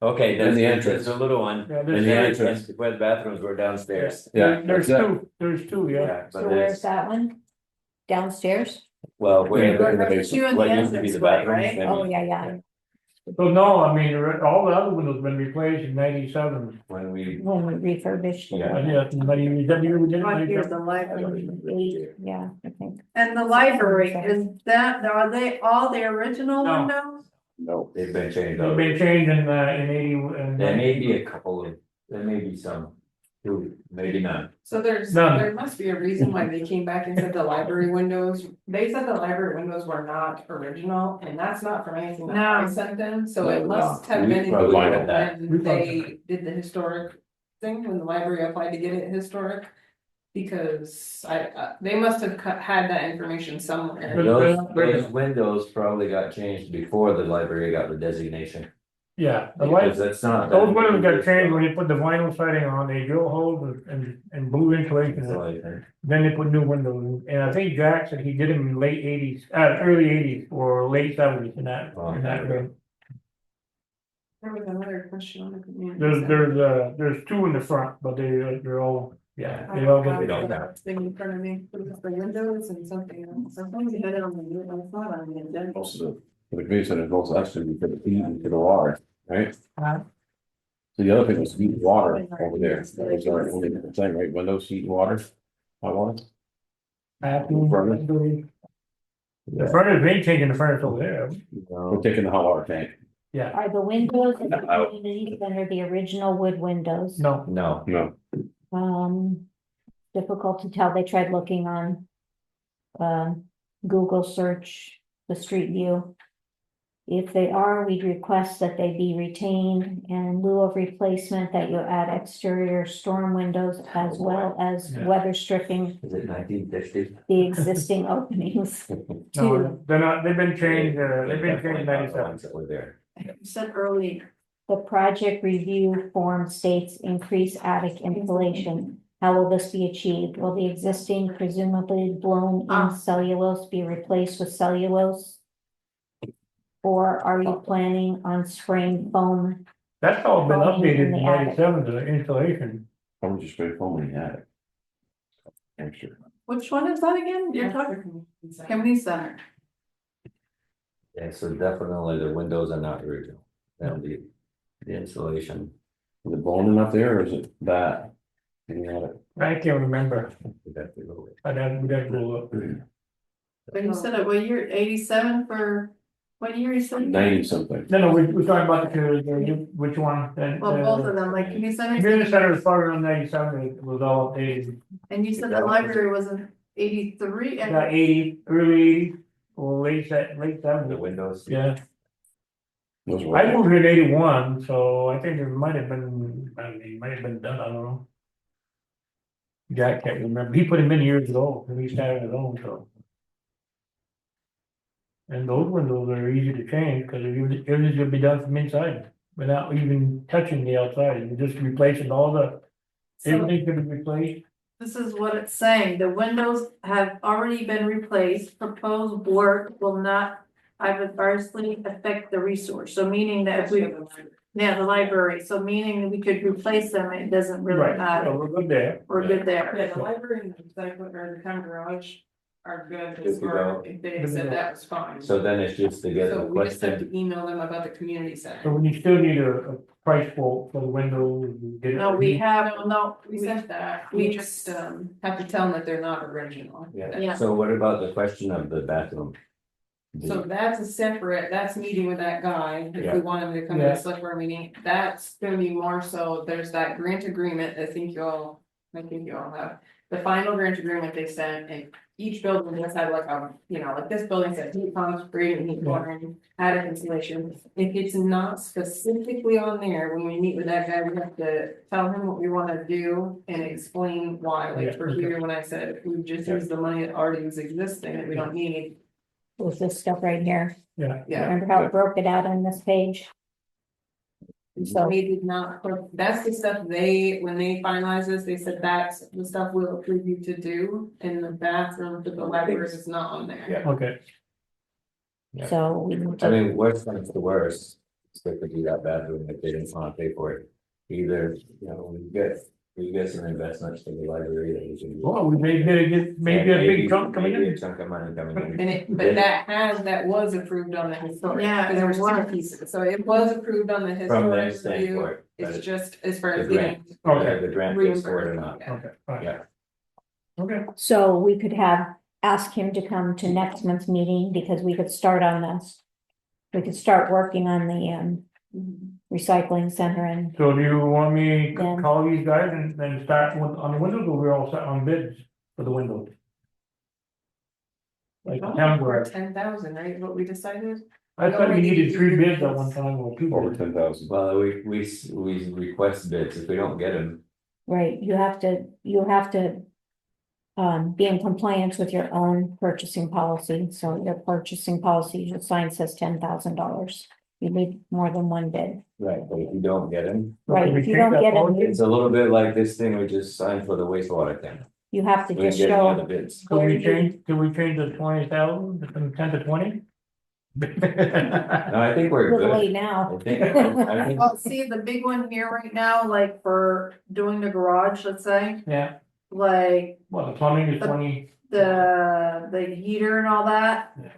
Okay, In there's the the entrance. there's a little one, Yeah, in there's- the entrance. entrance, where the bathrooms were downstairs. yeah, There's that's it. there's two, yeah. Yeah, So but where's there's, that one? Downstairs? well, Yeah, where, in the There's basement. two in the what used to be the entranceway, bathrooms, right? I Oh, mean, yeah. So no, I mean, all the other windows been replaced in 97. When we, when we refurbished. Yeah. Yeah, somebody, that year we did it, Right here, 97? the library. Yeah, I think. And the library, is that, are they all the original No. windows? No, they've been changed They've over. been changed in 80. and- There may be a couple of, there may be some, two, maybe none. So None. there must be a reason why they came back and said the library windows, they said the library windows were not original, and that's not from anything that I No. sent them, so it No, must have we been. probably included did that. when they did the historic thing, when the library applied to get it historic. Because they must have had that information somewhere. But- Those windows probably got changed before the library got the designation. Yeah, the Because lights, that's not. those windows got changed when they put the vinyl siding on, they drill holes and blue insulation. in it. Then they put new windows, in. And I think Jack said he did them in late 80s, early 80s or late 70s in that room. There was another question on the community. There's two in the front, but they're all, yeah, I they all don't get. have that thing in front of me, it was the windows and something else. Sometimes you had it on the, I thought on the agenda. most of the community center is also actually for the heat and for the water, right? Huh? So the other thing was heat and water over there, that was our only thing, right, windows, heat and water, hot water. The furnace, they changing the furnace over there, We're taking the hot water tank, yeah, Are the windows in the community center the original wood windows? no, No, no, Difficult to tell. They tried looking on Google search, the street view. If they are, we'd request that they be retained and in lieu of replacement that you add exterior storm windows as well as Yeah. weather stripping is it 1950? the existing openings. no, they're not, they've been changed in 97. Ones that were there. You said early. The project review form states increase attic insulation. How will this be achieved? Will the existing presumably blown in cellulose be replaced with cellulose? Or are you planning on spraying foam? That's all been updated in In the attic. 97, the installation. I would just spray foam in the attic. I'm sure. Which one is that again? You're talking community center. Yeah, so definitely the windows are not original. That'll be the insulation. Is it blown enough there or is it that? In the attic? I can't remember, We'd have to go with. we'd have to go look. But you said it, what year, 87 for, what year you said? 90 something. No, we're talking about which one, then. Well, both of them, like community Community center, center was probably around 97, it was all updated, and you said the library was in 83 got and 80, early 80s, or late The 70s, windows. yeah. Those I were, moved in 81, so I think it might have been, might have been done, I don't know. Jack can't remember, he put him in years ago, and he started his own, so. And those windows are easy to change, because everything's gonna be done from inside, without even touching the outside, you're just replacing all the, so everything's gonna be replaced. this is what it's saying, the windows have already been replaced, proposed work will not adversely affect the resource, so meaning that if we, yeah, the library, so meaning that we could replace them, it doesn't really Right, matter, so we're good there. we're good there. Yeah, the library and the recycling or the town garage are good Good as to far, go. if they said that was fine. So then it's just to get So the we just have question. to email them about the community So center. when you still need a price quote for the windows, you get it. No, we have, no, We sent that, we just have to tell them that they're not original. Yeah, so what about the question of the bathroom? So that's a separate, that's meeting with that guy, if Yeah. we want him to come to Yeah. the select board meeting, that's gonna be more so, there's that grant agreement, I think you all have. The final grant agreement they sent, and each building just had like like this building said heat pumps, breathing, heat watering, attic insulation. If it's not specifically on there, when we meet with that guy, we have to tell him what we wanna do and explain why, like Yeah, for okay. here, when I said, we just use the money that already was existing, that we don't need. Was this stuff right here? Yeah, Yeah. Remember how it broke it out on this page? So We did not, that's the stuff when they finalize this, they said that's the stuff we'll approve you to do, and the bathroom for the library is not on there. Yeah. okay, So we need I to, mean, worst comes to worst, still could do that bathroom if they didn't wanna pay for it. Either, we get We get some investments for the library that we can. do. Well, we may get, maybe a big chunk coming Maybe a in. chunk of money coming in. And but that was approved on the historic. Yeah, Because there were it two was. pieces, so it was approved on the From their historic review, standpoint, it's but just as far the as getting. grant, Okay. the grant is for it or not. reimbursed. Okay, all right. Yeah. Okay, So we could ask him to come to next month's meeting because we could start on this. We could start working on the recycling center and so do you want me to Yeah. call these guys and then start on the windows, or we're all set on bids for the windows? Like the town garage, 10,000, right, what we decided? I thought we needed 3 bids at one time, or 2 Over bids. 10,000. Well, we request bids, if we don't get them, right, you have to. Be in compliance with your own purchasing policy, so your purchasing policy, your sign says $10,000. You need more than one bid, right, but if you don't get them, right, Can we if you change don't that get them, policy? it's a little bit like this thing we just signed for the wastewater thing. you have to We didn't just get any other show. bids. Can we change the 20,000 from 10 to 20? No, I think we're Little good. late now. I think, Well, see, the big one here right now, like for doing the garage, let's say, Yeah, like well, the plumbing is 20, the heater and all that. Yeah.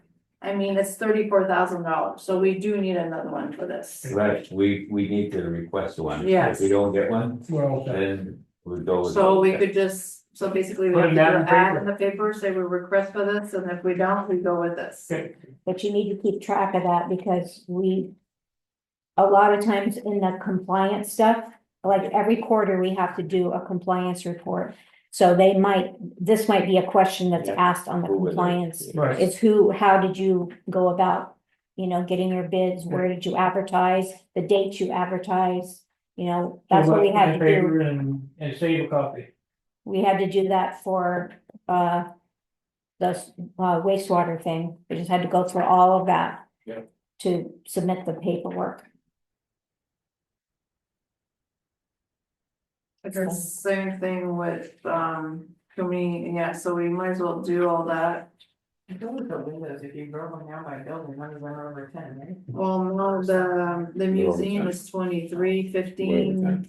I mean, it's $34,000, so we do need another one for this. right, we need to request one. Yes. If we don't get one, we're all set. then we go with. So we could just, so basically we Put have an to do ad in an the ad paper. in the paper, say we request for this, and if we don't, we go with this. Okay. But you need to keep track of that because a lot of times in the compliance stuff, like every quarter, we have to do a compliance report. So this might be a question that's Yeah. asked on the Who was it? compliance. Right. It's how did you go about, getting your bids? Where did you advertise? The dates you advertise? That's what we had to do. Paper and save a copy. We had to do that for, the wastewater thing. We just had to go through all of that. Yeah. To submit the paperwork. It's the same thing with, so we might as well do all that. I don't know the windows, if you broke them down by building, none of them are over 10, right? Well, no, the museum is 23.15.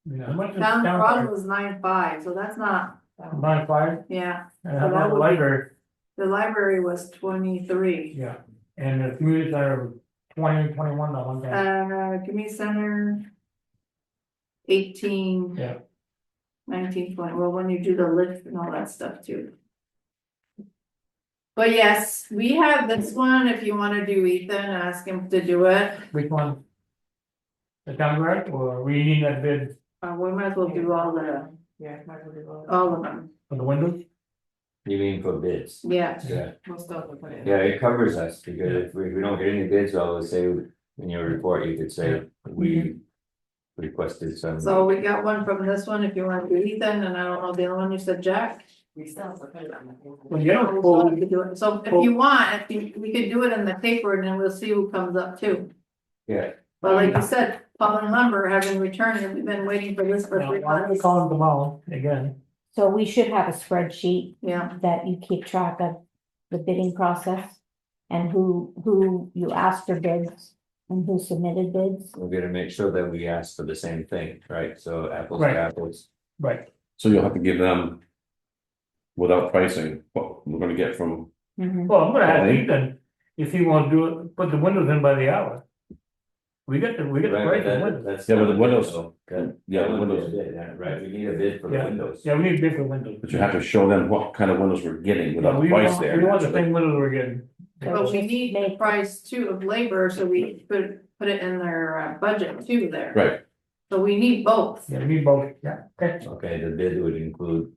Yeah, how much is Town town garage garage? was 9.5, so that's not, 9.5, yeah, and how that about the would be- library? the library was 23. Yeah, and the community center, 20, 21 at one time. Community center. 18. Yeah. 19, 20, well, when you do the lift and all that stuff too. But yes, we have this one, if you wanna do Ethan, ask him to do it, Which one? The town garage, or we need that bid we might as well do all Yeah, might as well do all. all of them, for the windows? You mean for bids? yeah. Yeah, We'll still have to put it in. yeah, it covers us, because if we don't get any bids, I'll say, in your report, you could say, we requested some. So we got one from this one, if you wanna do Ethan, and I don't know, the other one you said Jack? We still have to put it on the paper. Well, yeah, So well, we could do it. So if you want, we could do it in the paper and then we'll see who comes up too. Yeah, But like you said, Paul and Lumber haven't returned, and we've been waiting for this for 3 I'm gonna months. call them tomorrow again. So we should have a spreadsheet Yeah, that you keep track of the bidding process. And who you asked for bids and who submitted bids. we're gonna make sure that we ask for the same thing, right, so apples to Right. apples. Right, So you'll have to give them, without pricing, what we're gonna get from, Mhm. well, I'm gonna ask Okay. Ethan if he wants to do it, put the windows in by the hour. We get the Right, price of that- windows. that's Yeah, but the not- windows- that- yeah, the that would be a windows. bid, yeah, right, we need a bid for the Yeah. windows. Yeah, we need different windows. but you have to show them what kind of windows we're getting without We the price want, there. we want the same windows we're getting. but we just need the make- price too of labor, so we put it in their budget too there. Right, So we need both. Yeah, we need both, yeah, okay. Okay, the bid would include.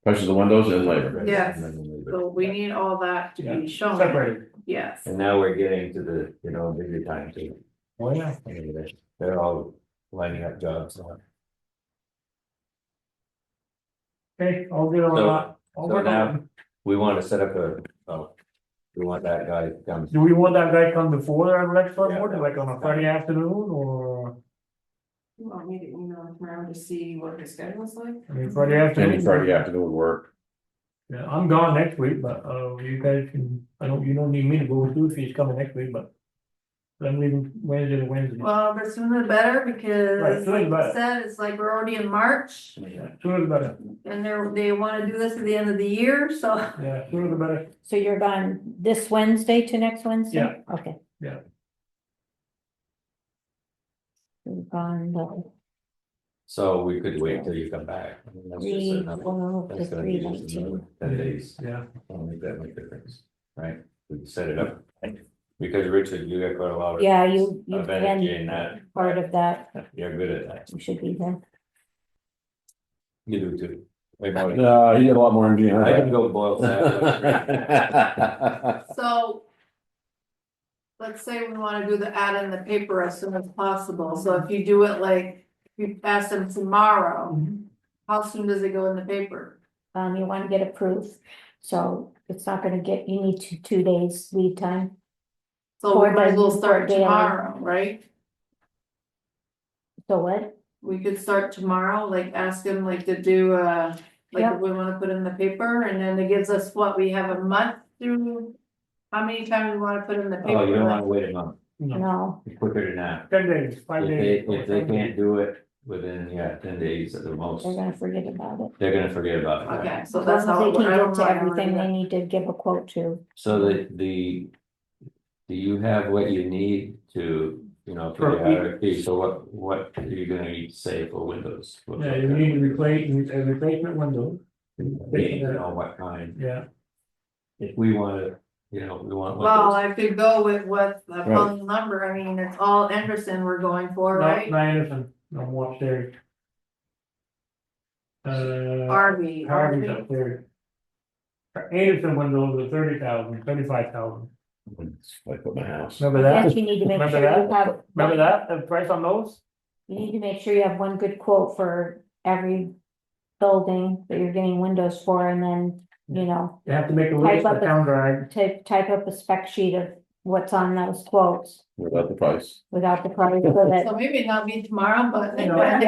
prices of windows and labor. Yes. and then the labor. So we need all that to Yeah. be shown, Separated. yes. And now we're getting to the, busy time too. Oh, yeah. I mean, they're all lining up jobs now. Okay, I'll get on So- that. I'll so work on now- it. We wanna set up we want that guy to come. Do we want that guy come before our next Yeah, board, like on a Friday afternoon, or, You want me to email him tomorrow to see what his schedule's like? I mean, Friday afternoon? Any Friday afternoon would work. Yeah, I'm gone next week, but, you guys can, you don't need me to go with you if he's coming next week, but. I'm leaving Wednesday to Wednesday. Well, the sooner the better, Right, because sooner the like I better. said, it's like we're already in March. Yeah, sooner the better, And they wanna do this at the end of the year, so. yeah, sooner the better. So you're gone this Wednesday to next Wednesday? Yeah. Okay. Yeah. You're gone the So we could wait till you come back. I mean, that's just 3/12 to that's gonna be just 3/19. another 10 days. Yeah, I'll make that make difference, right? We can set it up. Because Richard, you got quite a lot of. Yeah, you've of energy in been that. part of that. You're good at that. You should be there. You do too. Wait, Marty. No, he had a lot more energy. I can go boil that. So. Let's say we wanna do the ad in the paper as soon as possible, so if you do it like, if you ask them tomorrow. How soon does it go in the paper? You wanna get approved, so it's not gonna get, you need 2 days lead time. So we For might as well the- start for daily. tomorrow, right? So what? We could start tomorrow, like ask them like to do, like Yeah. if we wanna put in the paper, and then it gives us what, we have a month through. How many times we wanna put in the paper? Oh, you don't wanna wait a month, No, it's quicker than that. 10 days, 5 If days. they, if they can't do it within, 10 days at the most, they're gonna forget about it. they're gonna forget about it. Okay, so As that's long as how. they can I don't get to mind everything doing they that. need to give a quote to. So the. Do you have what you need to, for For the RFP, so what are you gonna need to say for windows? Yeah, you need to replace, a replacement window. What kind, Yeah, if we wanna, we want. Well, windows. I could go with what the Right. phone number, I mean, it's all Anderson we're going for, not right? Anderson, no upstairs. Harvey. Harvey's upstairs. Anderson windows are 30,000, 35,000. I put my house. Remember Yes, that? you need to make Remember sure you that? have. Remember that, the price on those? You need to make sure you have one good quote for every building that you're getting windows for, and then, You have to make a Type list up of a- town guide. type up a spec sheet of what's on those quotes Without the price. without the price, so that. So maybe not be tomorrow, but. No. Well, I'm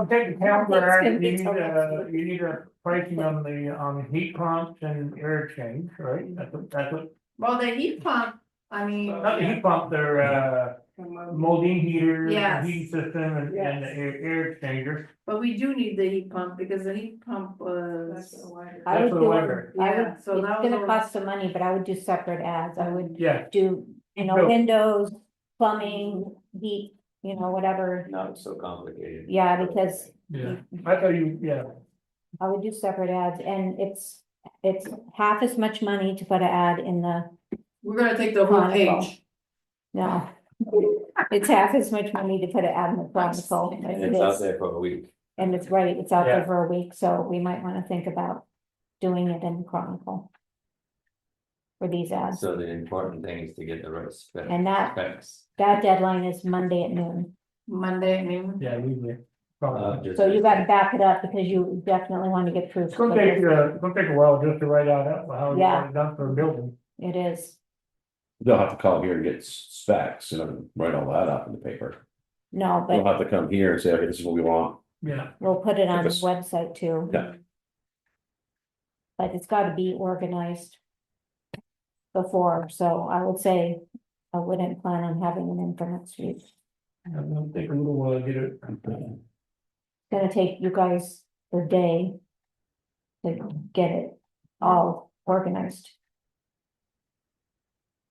taking town guide, you need a pricing on the heat pumps and air exchange, right? That's what, Well, the heat pump, I mean. not the heat pump, they're molding heaters, Yes. heating system and the Yes. air exchanger. But we do need the heat pump, because the heat pump was. I That's would for the do, library. I Yeah, would, so it's that was gonna all- cost some money, but I would do separate ads, I would Yeah, do, Bill. windows, plumbing, heat, whatever. Not so complicated. Yeah, because yeah, I thought yeah, I would do separate ads, and it's half as much money to put an ad in the, We're gonna take the whole Chronicle. page. no. It's half as much money to put an ad in the Chronicle as And it it's out is, there for a week, and it's right, it's out Yeah. there for a week, so we might wanna think about doing it in the Chronicle. For these ads, so the important thing is to get the right and that specs. deadline is Monday at noon, Monday, I mean. yeah, usually. Probably. Just- so you gotta back it up, because you definitely wanna get proof. It's gonna take a while just to write out how you Yeah. want it done for a building. It is, They'll have to come here and get specs and write all that up in the paper. no, They'll but have to come here and say, okay, this is what we want. Yeah, we'll put it on the Yes. website too. Yeah. But it's gotta be organized. Before, so I would say, I wouldn't plan on having it in for next week. it'll take a little while to get it. It's gonna take you guys a day. To get it all organized.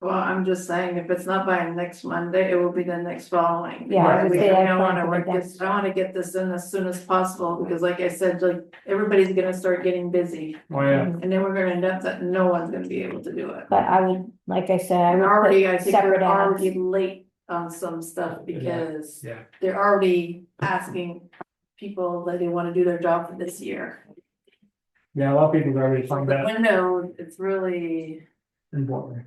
Well, I'm just saying, if it's not by next Monday, it will be the next following. Yeah, I would say I I wanna plan for work the this, next- I wanna get this in as soon as possible, because like I said, like, everybody's gonna start getting busy. Oh, yeah, And then we're gonna end up that no one's gonna be able to do it. But I would, like I said, I And would already, I put think we're separate already ads. late on some stuff, because yeah. they're already asking people that they wanna do their job for this year. Yeah, a lot of people already The find that window, it's really, important.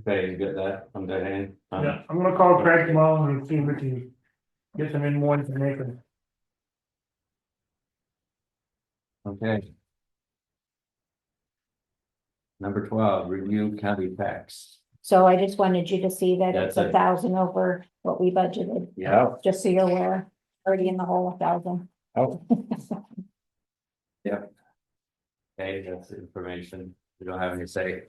Okay, you get that from that hand? Yeah, I'm gonna call Craig tomorrow and see if we can get some more information. Okay. Number 12, review county tax. So I just wanted you to see that it's That's it. 1,000 over what we budgeted, Yeah. just so you're aware, already in the hole 1,000. Oh. Okay, that's the information. We don't have any say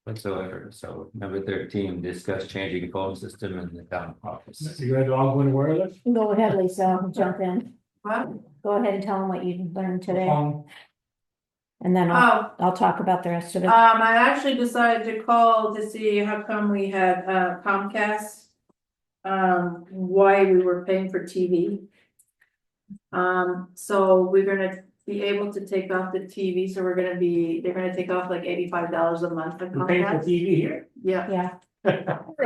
whatsoever. So number 13, discuss changing phone system in the town office. You guys all going to wear this? Go ahead, Lisa, I'll jump in. What? Go ahead and tell them what you learned today, Um, and then I'll talk about the rest of it. I actually decided to call to see how come we had Comcast. Why we were paying for TV. So we're gonna be able to take off the TV, so they're gonna take off like $85 a month for you pay for Comcast. TV here? Yeah, Yeah,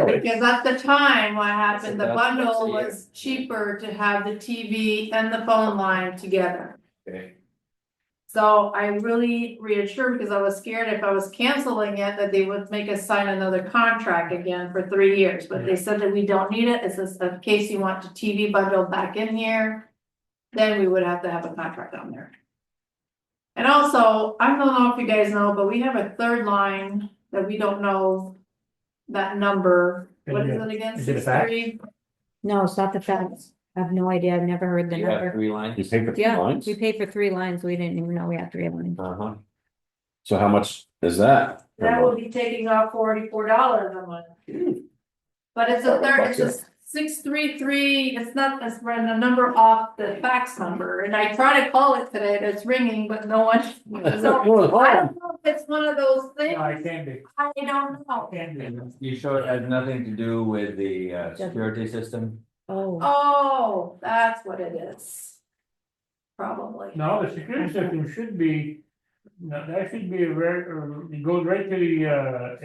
because at the time, what happened, the $1,000 bundle a year. was cheaper to have the TV and the phone line together. Okay. So I really reassured, because I was scared if I was canceling it, that they would make us sign another contract again for 3 years, but they said that we don't need it, it's just in case you want the TV bundle back in here. Then we would have to have a contract on there. And also, I don't know if you guys know, but we have a third line that we don't know that number. What is it again? Is it a fax? 63? no, it's not the facts. I have no idea. I've never heard the You have number. 3 lines? You pay for 3 Yeah, lines? we paid for 3 lines. We didn't even know we had 3 lines. Uh-huh. So how much is that? That will be taking off $44 a month. But it's a third, it's just 633, it's not, it's running a number off the fax number, and I try to call it today, and it's ringing, but no one. So I don't know if it's one of those things, No, it can be, I don't know. can be. You sure it has nothing to do with the security system? Oh, Oh, that's what it is. Probably. No, the security system should be, no, that should be it goes right to the,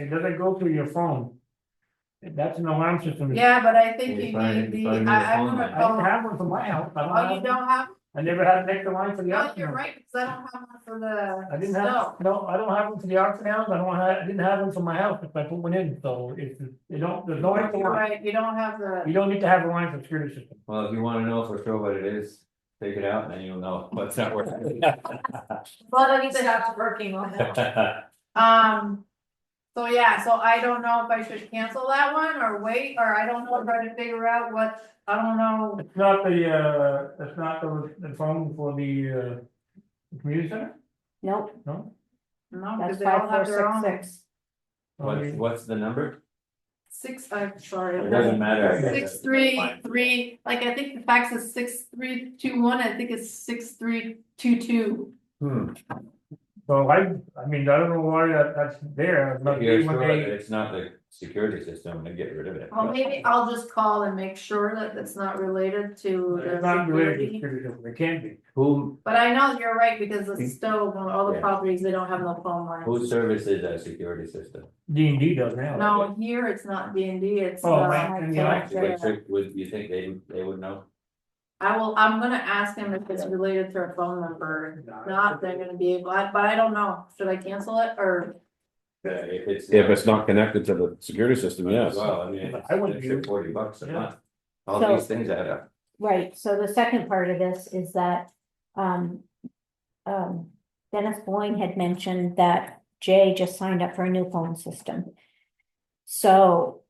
it doesn't go to your phone. That's an alarm system. Yeah, but I think You you find- need you the, find I the phone remember line. I don't calling, have one for my house, I oh, don't you have, don't have, I never had to take the line for the no, auction. you're house. right, because I don't have one for the. I didn't have, no, I don't have one for the auction house, I didn't have one for my house if I put one in, so if you don't, there's no. You're right, you don't have You the, don't need to have a line for security system. Well, if you wanna know for sure what it is, take it out and then you'll know what's not working. well, I need to have working on that. So yeah, so I don't know if I should cancel that one or wait, or I don't know, try to figure out what, I don't know. It's not the phone for the community center, nope, no? No, that's because they all have their own. 5466. What's the number? I'm sorry. It doesn't matter. I guess. 633, like I think the fax is 6321, I think it's 6322. So I mean, I don't know why that's there, but If you're when sure that they, it's not the security system, then get rid of it. Well, maybe I'll just call and make sure that it's not related to the it's not related to security. security system, it can be. Who, But I know you're right, because the stove, on all the Yeah. properties, they don't have no phone lines. who services that security system? D&D does now. No, here it's not D and D, it's, Oh, right, and the Electric, would you think they would know? I'm gonna ask him if it's related to a phone number, if not, they're gonna be able, but I don't know, should I cancel it, or? If If it's not connected to the security system, yes. Well, I mean, I wouldn't it's $40 a Yeah. month. All So- these things add up. Right, so the second part of this is that, Dennis Boyne had mentioned that Jay just signed up for a new phone system. So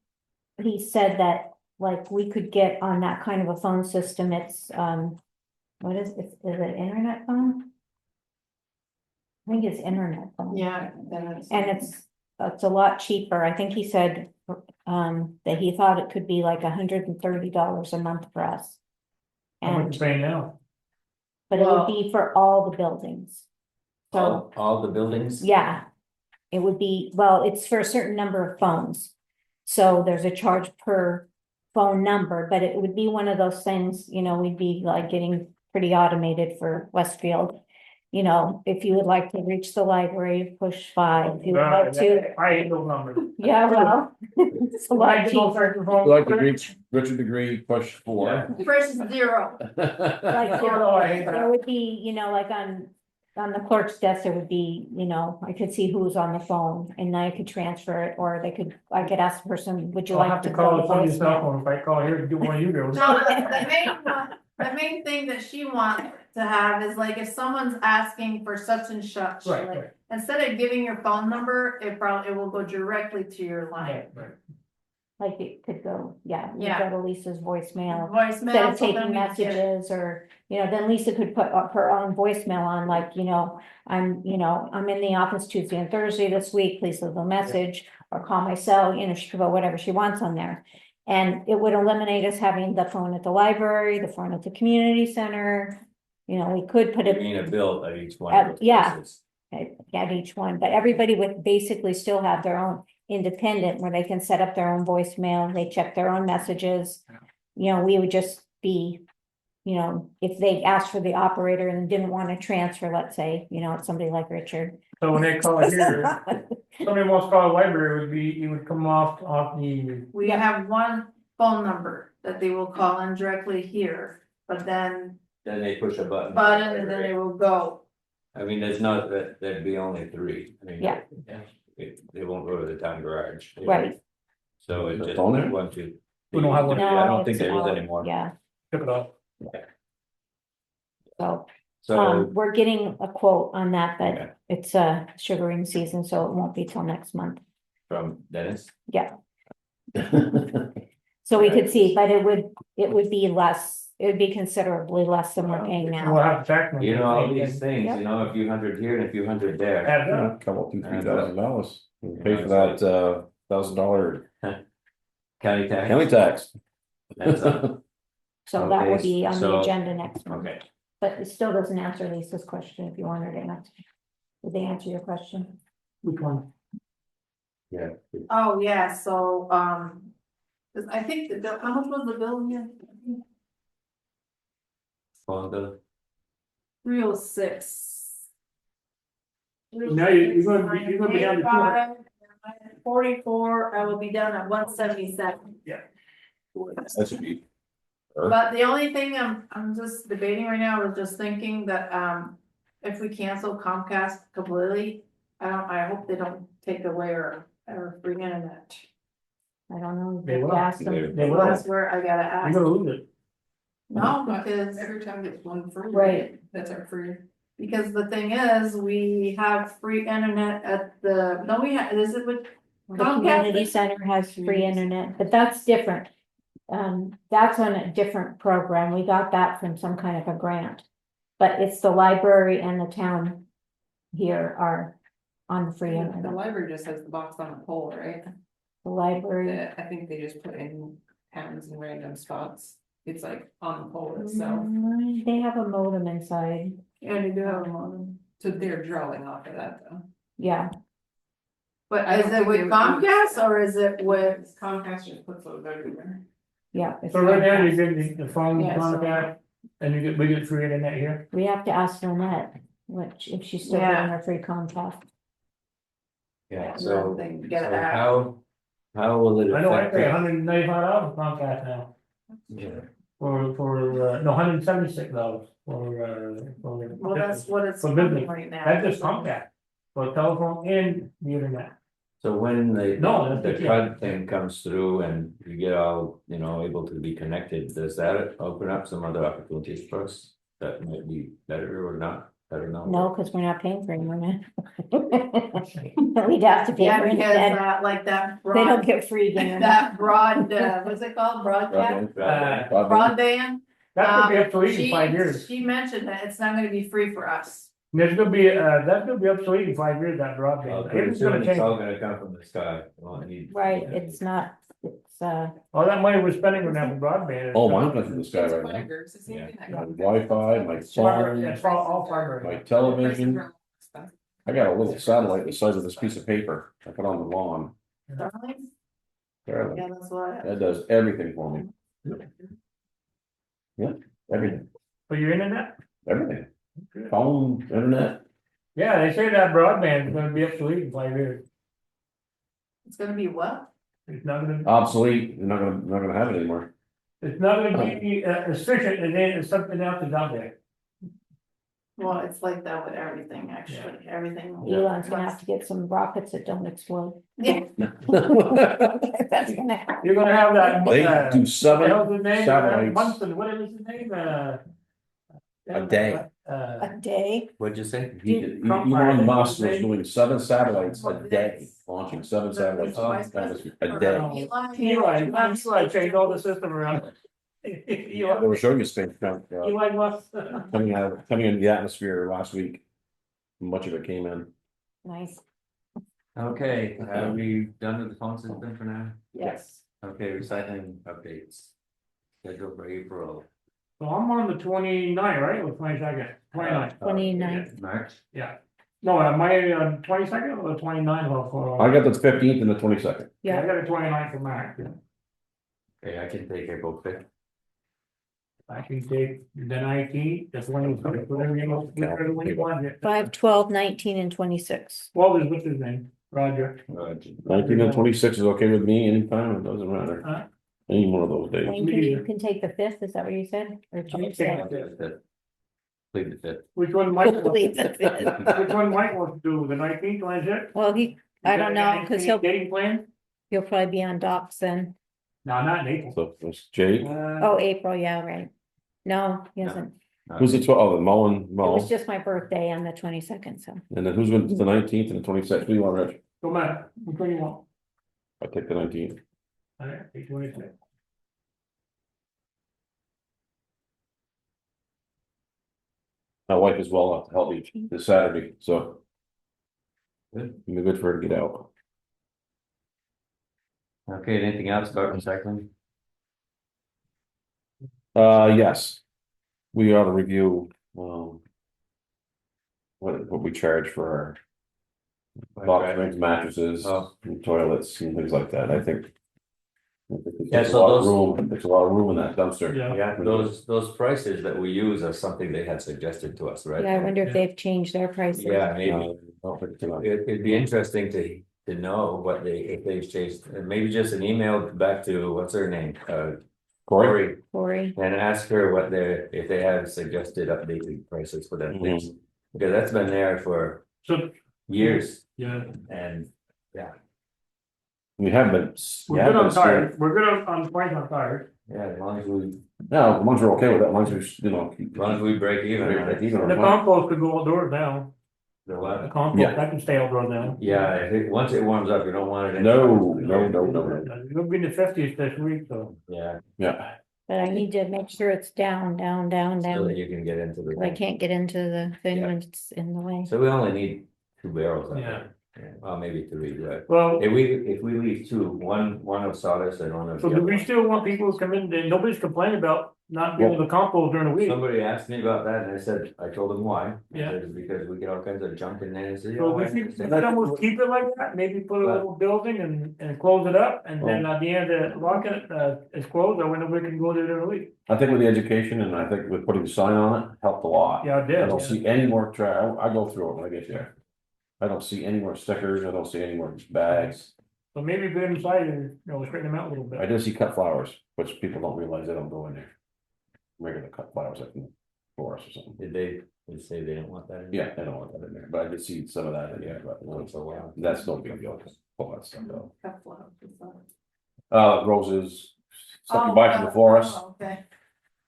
he said that, like, we could get on that kind of a phone system, it's, what is it, is it internet phone? I think it's internet phone. Yeah, then it's. And it's a lot cheaper. I think he said, that he thought it could be like $130 a month for us. How much And, you paying now? but it would Well- be for all the buildings. So, All the buildings? yeah, it would be, well, it's for a certain number of phones. So there's a charge per phone number, but it would be one of those things, we'd be like getting pretty automated for Westfield. If you would like to reach the library, push 5, if you would like to, I ain't no number. yeah, well, it's a lot cheaper. Like Richard Degree, push 4. First is 0. Like, Oh, I hate that. there would be, like on the clerk's desk, there would be, I could see who's on the phone and I could transfer it, or I could ask the person, would you I'll like have to to call call the somebody's cell voicemail? phone if I call here to do one of you girls. No, the main thing that she wants to have is like, if someone's asking for such and such, Right, like, right, instead of giving your phone number, it will go directly to your line. right. like it could go, yeah, we Yeah. go to Lisa's voicemail. Voicemail. Instead of so then taking we get it. messages or, then Lisa could put up her own voicemail on, like, I'm in the office Tuesday and Thursday this week, please leave a message. Or call my cell, she could put whatever she wants on there. And it would eliminate us having the phone at the library, the phone at the community center. We could put You it mean a bill at each one of those yeah. places. at each one, but everybody would basically still have their own independent where they can set up their own voicemail, they check their own messages. We would just be, if they asked for the operator and didn't want to transfer, let's say, it's somebody like Richard. So when they call it here, somebody wants to call a library, it would come off the, We have one phone number that they will call in directly here, but then Then they push a button. and then it will go. I mean, there's not, there'd be only 3. I mean. Yeah. They won't go to the town garage. Right. So it Is it just phone there? one, two. We don't have one. I don't think it's there is out, anymore. Yeah, took it off. so, So, we're getting a quote on that, Okay. but it's sugaring season, so it won't be till next month. from Dennis. Yeah. So we could see, but it would be less, it would be considerably less than we're paying We'll now. have to check. them. You know, all these things, Yep. a few hundred here and a few hundred there. Add Yeah, up. Come up to $3,000. Pay for that, $1,000 County tax. county tax. That's up. So that will Okay, be on the so- agenda next month, Okay, but it still doesn't answer Lisa's question if you wanted to answer. Did they answer your question? Which one? yeah. Oh, yeah, so, 'cause I think the bill, how much was the bill again? Phone bill. 306. Now you're gonna be down to 200. 44, I will be down at 177. That should be. But the only thing I'm just debating right now, I was just thinking that, if we cancel Comcast completely, I hope they don't take away our free internet. I don't know. They Did will. you ask them? They will. That's where I gotta You're ask. gonna lose it. No, because, Every time it's one free. Right. That's our free. because the thing is, we have free internet at the, no, we have, is it with The community Comcast? center has free internet, but that's different. That's on a different program. We got that from some kind of a grant. But it's the library and the town here are on the free The internet. library just has the box on a pole, right? The library, I think they just put in towns in random spots. It's like on the pole itself. they have a modem inside, Yeah, they do have a modem. So they're drawing off of that though. yeah. But I is don't it think with they would- Comcast or is it with? Comcast just puts those everywhere. Yeah. it's So right now you Comcast. get the phone Yeah, so- contact, and we get free internet here. We have to ask Lynette, if she's still Yeah. getting her free Comcast. Yeah, so, They get so it out. how will it I know I affect? pay it? $195 for Comcast now, Yeah. no, $176 for. Well, that's what it's For business. right now. That's just Comcast, for telephone and the internet. So when No, the that's- CUD thing comes through and you get all, able to be connected, does that open up some other opportunities for us? That might be better or not, I don't know. No, because we're not paying for internet. We'd have to pay Yeah, for because internet. like that They don't broad, get free internet. that broad, what's it called, broadcast, broadband? That could be obsolete in She- 5 years. She mentioned that it's not gonna be free for us. That's gonna be obsolete in 5 years, that Well, broadband. pretty It's gonna soon it's change. all gonna come from the sky. Well, Right, it's not, it's, All that money we're spending on that broadband. Oh, mine comes from the sky It's right now. fiber, it's the same Yeah. thing that My Comcast Wi-Fi, my does. phone, It's all fiber. my Prices television. are expensive. I got a little satellite the size of this piece of paper. I put on the lawn. Darling? There, Yeah, that's what. that does everything for me. Yeah, everything, For your internet? everything. Phone, internet. Yeah, they say that broadband is gonna be obsolete in 5 years. It's gonna be what? It's not gonna, Obsolete, you're not gonna have it anymore. it's not gonna be efficient, and then something else is out there. Well, it's like that with everything, actually, everything. Elon's gonna have to get some rockets that don't explode. Yeah. That's gonna happen. You're gonna have that. They do What the 7 hell's his name? satellites Munson, what is his name? a day. A day? What'd you say? Elon Musk was doing 7 satellites a day, launching 7 satellites a day. Eli changed all the system around. They Eli were showing you space junk, Musk. coming into the atmosphere last week. Much of it came in. Nice. Okay, are we done with the phone system for now? Yes. Okay, recycling updates. Schedule for April. So I'm on the 29th, right, or 22nd, 29th, 29th. March. yeah. No, am I 22nd or 29th of, I got the 15th and the 22nd. I Yeah, got a 29th of March. Okay, I can take April 5th. I can take the 19th, that's when it's, whatever you want it. 5, 12, 19, and 26. What was, what's his name, Roger? 19 and 26 is okay with me anytime, it doesn't matter. Huh? Any one of those days. Wayne, you can take the 5th, is that what you said? Or did you say? Plead the 5th. Which one Mike, Plead the fifth. which one Mike wants to do, the 19th, 26th? Well, I don't know, because Dating plan? he'll probably be on docks then. No, not in April. So it's Jake. Oh, April, yeah, right. No, he hasn't. Who's the 12th? Oh, the It was Mullen. just my birthday on the 22nd, so. And then who's with the 19th and the 26th? Who do you want, Rich? Go back, which one you want? I take the 19th. All right, take 26. My wife is well enough to help me this Saturday, so. It'd be good for her to get out. Okay, anything else about recycling? Yes. We ought to review, what we charge for our box springs, mattresses, Oh. and toilets and things like that, I think. Yeah, There's a so lot of those- room, there's a lot of room in that dumpster. Yeah. Yeah, those prices that we use are something they had suggested to us, right? Yeah, I wonder if they've changed their prices. Yeah, maybe. Don't think too much. It'd be interesting to know what if they've changed, and maybe just an email back to, what's her name? Corey, Corey, and ask her what if they have suggested updated prices for that things. Because that's been there for So, years, yeah, and We have been. we're good on tires, we're good on price on tires. yeah, as long as we, No, once we're okay with that, once we, you know. as long as we break even. Break even. The compost could go outdoors now, The the what? compost, Yeah. that can stay outdoors now. Yeah, once it warms up, you don't want it. in- No. It's gonna be in the 50s this week, so. Yeah, Yeah, but I need to make sure it's down, so that down. you can get into the. 'Cause I can't get into the thing Yeah. when it's in the way. So we only need 2 barrels. I Yeah. think. Yeah, well, maybe 3, but Well, if we leave 2, one of sawdust and one of. so do we still want people to come in, nobody's complaining about not being able to compost during the week. Somebody asked me about that and I told them why. Yeah. It's because we get all kinds of junk in there and say. So we should almost keep it like that, maybe put a little building and close it up, and then at the end of lock it, it's closed, or when we can go there during the week. I think with the education and I think with putting the sign on it, helped a lot. Yeah, it did, I don't yeah. see any more I go through it when I get there. I don't see any more stickers, I don't see any more bags. So maybe go inside and, straighten them out a little I bit. do see cut flowers, which people don't realize they don't go in there. Regular cut flowers like in the forest or something. Did they say they didn't want that in? Yeah, I don't want that in there, but I did see some of that in there, but Once in a while. that's no big deal, pull that stuff out. Cut flowers, is that- Roses, stuff you buy from the forest. Oh, okay.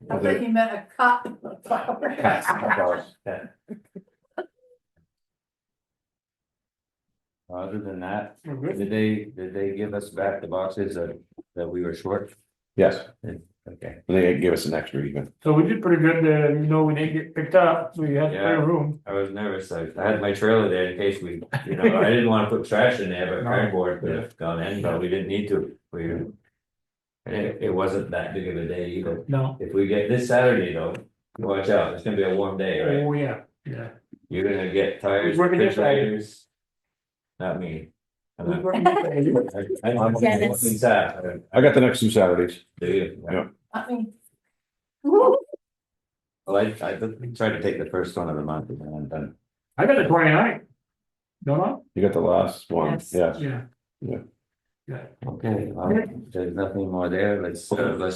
I Are they- thought you meant a cut of flowers. Cats, cut flowers. Other than that, We're good. did they give us back the boxes that we were short? Yes, Okay, they gave us an extra even. So we did pretty good, we didn't get picked up, we had Yeah. plenty of room. I was nervous, I had my trailer there in case I didn't wanna put trash in there, but No. cardboard could have gone in, but we didn't need to. And it wasn't that big of a day either. No, If we get this Saturday though, watch out, it's gonna be a warm day, right? oh, yeah, yeah. You're gonna get tires, Who's working this Saturday? refrigerators. Not me. I'm Who's not- working this day? I'm Dennis. looking sad. I got the next 2 Saturdays. Do you? Yeah. I mean, Well, I tried to take the first one of the month and then I'm done. I got the 29th. Don't I? You got the last one, Yes. yes. Yeah. Yeah. Yeah. Okay, there's nothing more there. Let's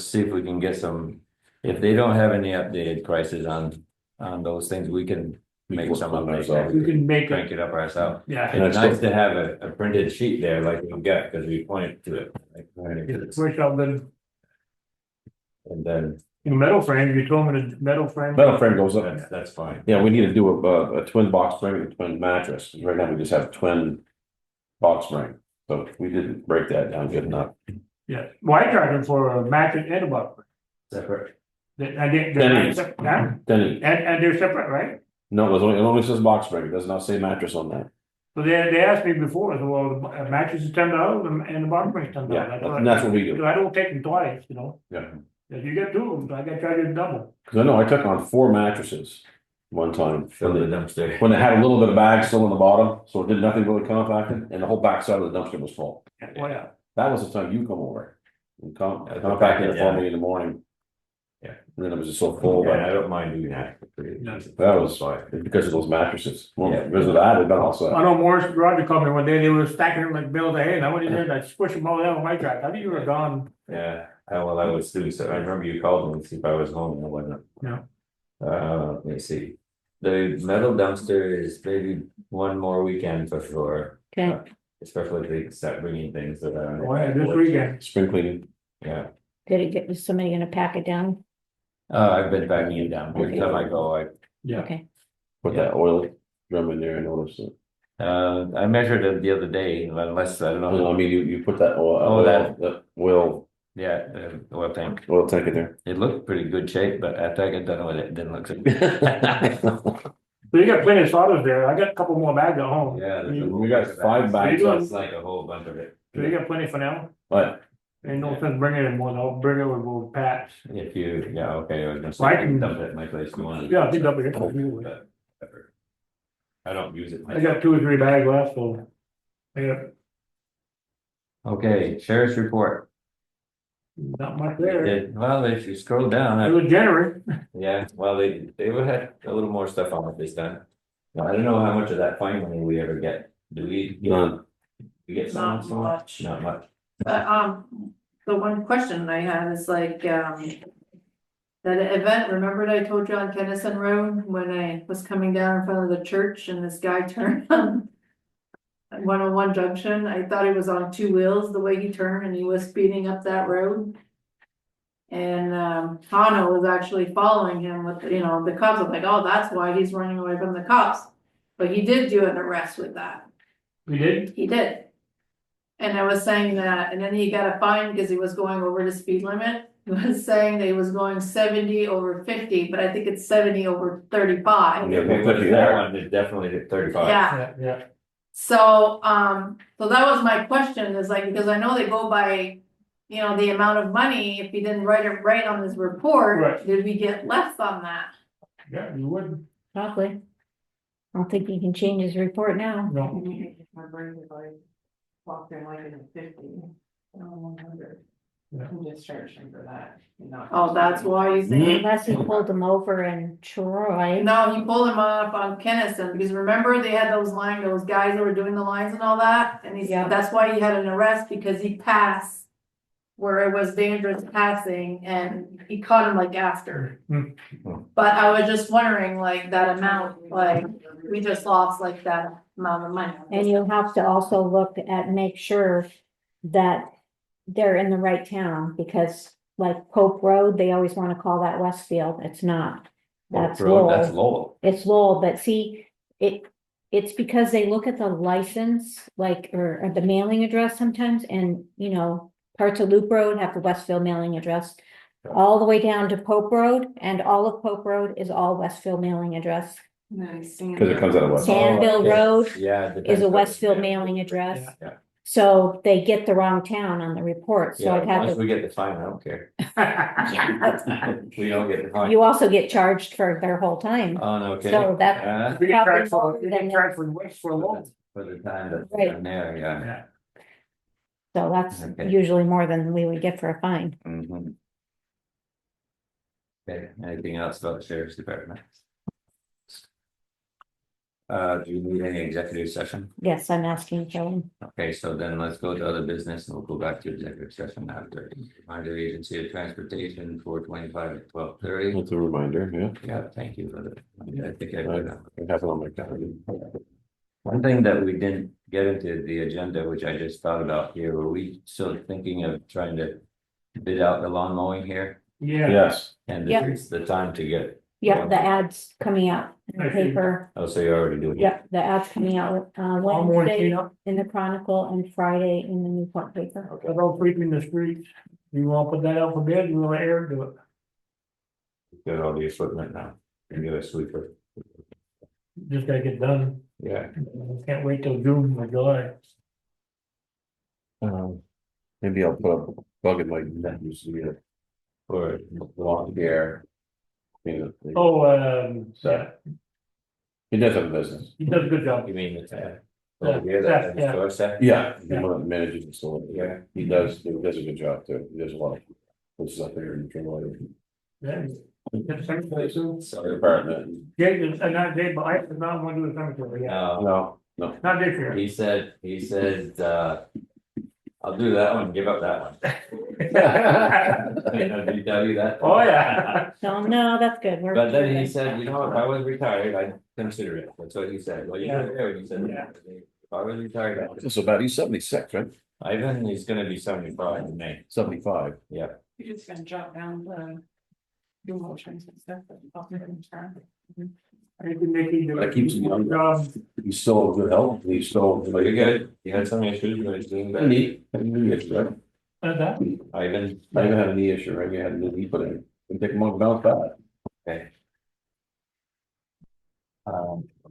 see if we can get some. If they don't have any updated prices on those things, we can make some Work on updates. ourselves. We can make Crank it, it up ourselves. yeah. And It's I nice still- to have a printed sheet there like we got, because we pointed to it. Like, Wish I would, and then Metal frame, you told me the metal frame. Metal frame goes up. That's fine. Yeah, we need to do a twin box spring and a twin mattress. Right now, we just have twin box spring. So we didn't break that down good enough. Yeah, well, I charge them for a mattress and a box. Separate. I didn't, Denny's. and Then, they're separate, right? no, it only says box spring. It does not say mattress on that. So they asked me before, so well, the mattress is $10 and the box spring is $10. Yeah, that's what we do. I don't take them twice, Yeah. If you get two of them, I got charged double. Cause I know I took on 4 mattresses one time. Fill the dumpster. When they had a little bit of bag still in the bottom, so it did nothing really compacted, and the whole back side of the dumpster was full. Oh, yeah. That was the time you come over. And compact it for me in the morning. Yeah. And then it was just so full, Yeah, but I don't mind doing that. that was because of those mattresses. Well, Yeah. because of that, they've been all set. I know Morris Roger called me one day, they were stacking them like bales of hay, and I went in there and I squished them all down with my truck. I think you were gone. Yeah, well, I was doing so, I remember you called me to see if I was home, and I wasn't. Yeah. Let me see. The metal dumpster is maybe one more weekend for sure. Okay. Especially if they start bringing things that are. Oh, yeah, this weekend. Spring cleaning. Yeah, Was somebody gonna pack it down? I've been backing it down, every time I go, Yeah. Okay, Put that oil drum in there and notice it. I measured it the other day, unless, I don't I know. mean, you put that oil, Oh, that oil Yeah, oil tank, tank in there. it looked pretty good shape, but after I got done with it, it didn't look so good. So you got plenty of sawdust there, I got a couple more bags at home. Yeah. We got 5 bags So of, It's like a whole bunch of it. you got plenty for now? but Ain't no sense bringing it more, I'll bring it with Pat's. If you, yeah, okay, I was gonna say, Well, I I can can- dump it at my place if you want. Yeah, I think that'll be it. But, I don't use it. I got 2 or 3 bags left, so. Yeah, Okay, sheriff's report. not much there. Well, if you scroll down, It was January. yeah, well, they would have a little more stuff on it this time. Now, I don't know how much of that fine money we ever get. Do we? none. We get Not some? much. Not much. The one question I had is like, that event, remember I told you on Kennison Road when I was coming down in front of the church and this guy turned on 101 junction, I thought he was on 2 wheels, the way he turned, and he was speeding up that road. And, Hano was actually following him with, the cops, I'm like, oh, that's why he's running away from the cops. But he did do an arrest with that. We did? He did. And I was saying that, and then he got a fine because he was going over the speed limit. He was saying that he was going 70 over 50, but I think it's 70 over 35. Yeah, Okay, but there. that one is definitely hit 35. Yeah, Yeah. so that was my question, is like, because I know they go by, the amount of money, if he didn't write it right on his report, Right. did we get less on that? Yeah, you would. probably. I don't think he can change his report now. No. My brain is like, walked in like in the 50, 100. Yeah. I'm just charging for that. Oh, that's why you think? Unless he pulled him over in Troy. No, he pulled him off on Kennison, because remember they had those guys that were doing the lines and all that, and Yeah. that's why he had an arrest, because he passed. Where it was dangerous passing, and he caught him like after. Hmm. But I was just wondering, like, that amount, like, we just lost like that amount of money. And you'll have to also look at, make sure that they're in the right town, because like Pope Road, they always wanna call that Westfield, it's not. That's That's Lowell, Lowell. it's Lowell, but see, it's because they look at the license, like, or the mailing address sometimes, and, parts of Loop Road have the Westfield mailing address. All the way down to Pope Road, and all of Pope Road is all Westfield mailing address. Nice. Because it comes out of West. Sandville okay. Road Yeah. is a Westfield mailing address. Yeah. So they get the wrong town on the report, so Yeah, I'd have once to. we get the fine, I don't care. We don't get the fine. You also get charged for their whole time, Oh, no, okay. so that, We get Probably charged for, more we than get charged for West for loan. For the time that's Right. in there, yeah. Yeah. so that's Okay. usually more than we would get for a fine. Mhm. Okay, anything else about the sheriff's department? Do you need any executive session? Yes, I'm asking Joey. Okay, so then let's go to other business and we'll go back to executive session after. Reminder Agency of Transportation 425 at 12:30. That's a reminder, yeah. Yeah, thank you for that. I think I I read that. have it on my calendar. One thing that we didn't get into the agenda, which I just thought about here, were we still thinking of trying to bid out the lawn mowing here? Yeah, Yes, And Yeah. it's the time to get, Yeah, the ads coming out in the I see. paper. oh, so you're already doing it. Yeah, the ads coming out all morning Wednesday cleanup, in the Chronicle and Friday in the Newport paper. about sweeping the streets. You wanna put that out for bid, you wanna Eric do it? Got all the equipment now, and you're a sweeper, Just gotta get done. yeah. Can't wait till June or July. maybe I'll put a bug in my net, you see it, Or, along the air. Oh, So- He does have a business. he does a good job. you mean the, Yeah, yeah, that, yeah. store set? Yeah, Yeah. one of the managers and so, yeah, he does a good job too, he does a lot of. Puts up there in the Yeah. Yes, cemetery soon. department. Jake is, not Jake, but I did not want to do a cemetery, yeah, No, No, not this year. he said, I'll do that one, give up that one. Did he tell you that? Oh, yeah. So, no, that's good. We're. But then he said, you know, if I was retired, I'd consider it, that's what he said, well, you Yeah. were there, when he said, Yeah. if I was retired, I'd- it's about, he's 76, right? Ivan is gonna be 75 in May, 75. yeah. You're just gonna jot down the. Do motions and stuff. I can make you. That keeps him young. He's still in good health, he's still. But you're good, you had some issues, but it's doing better. Knee, had a knee issue, right? That, Ivan, I even had a knee issue, right? You had a knee put in, and take a month to bounce back. okay.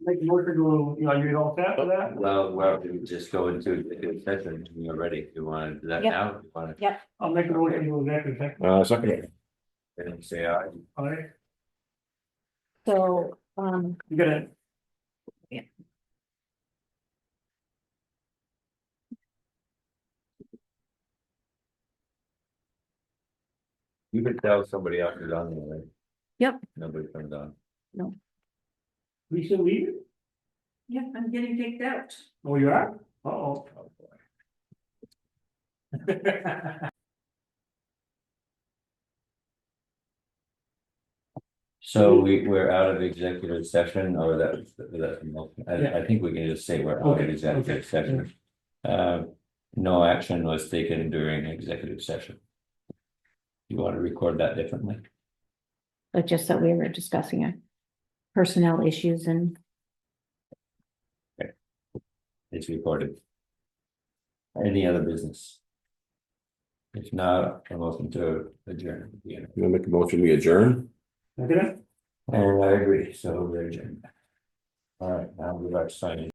make the worker go, you all set for that? Well, we just go into executive session when you're ready, if you wanna do that Yep. now, if you wanna, I'll make a motion to go executive session. Second. then say aye. All right, So, you gotta. You could tell somebody else is on there, right? Yep. Nobody comes on. We should leave it? Yeah, I'm getting kicked out. Oh, you are? Uh-oh. Oh, boy. So we're out of executive session, or I think we can just say we're out of Okay, executive okay. session. No action was taken during executive session. You want to record that differently? but just that we were discussing personnel issues and It's recorded. Any other business? If not, I'm open to adjourn. Yeah. You wanna make a motion, we adjourn? Okay? And I agree, so we're adjourned. All right, now we're about to sign in.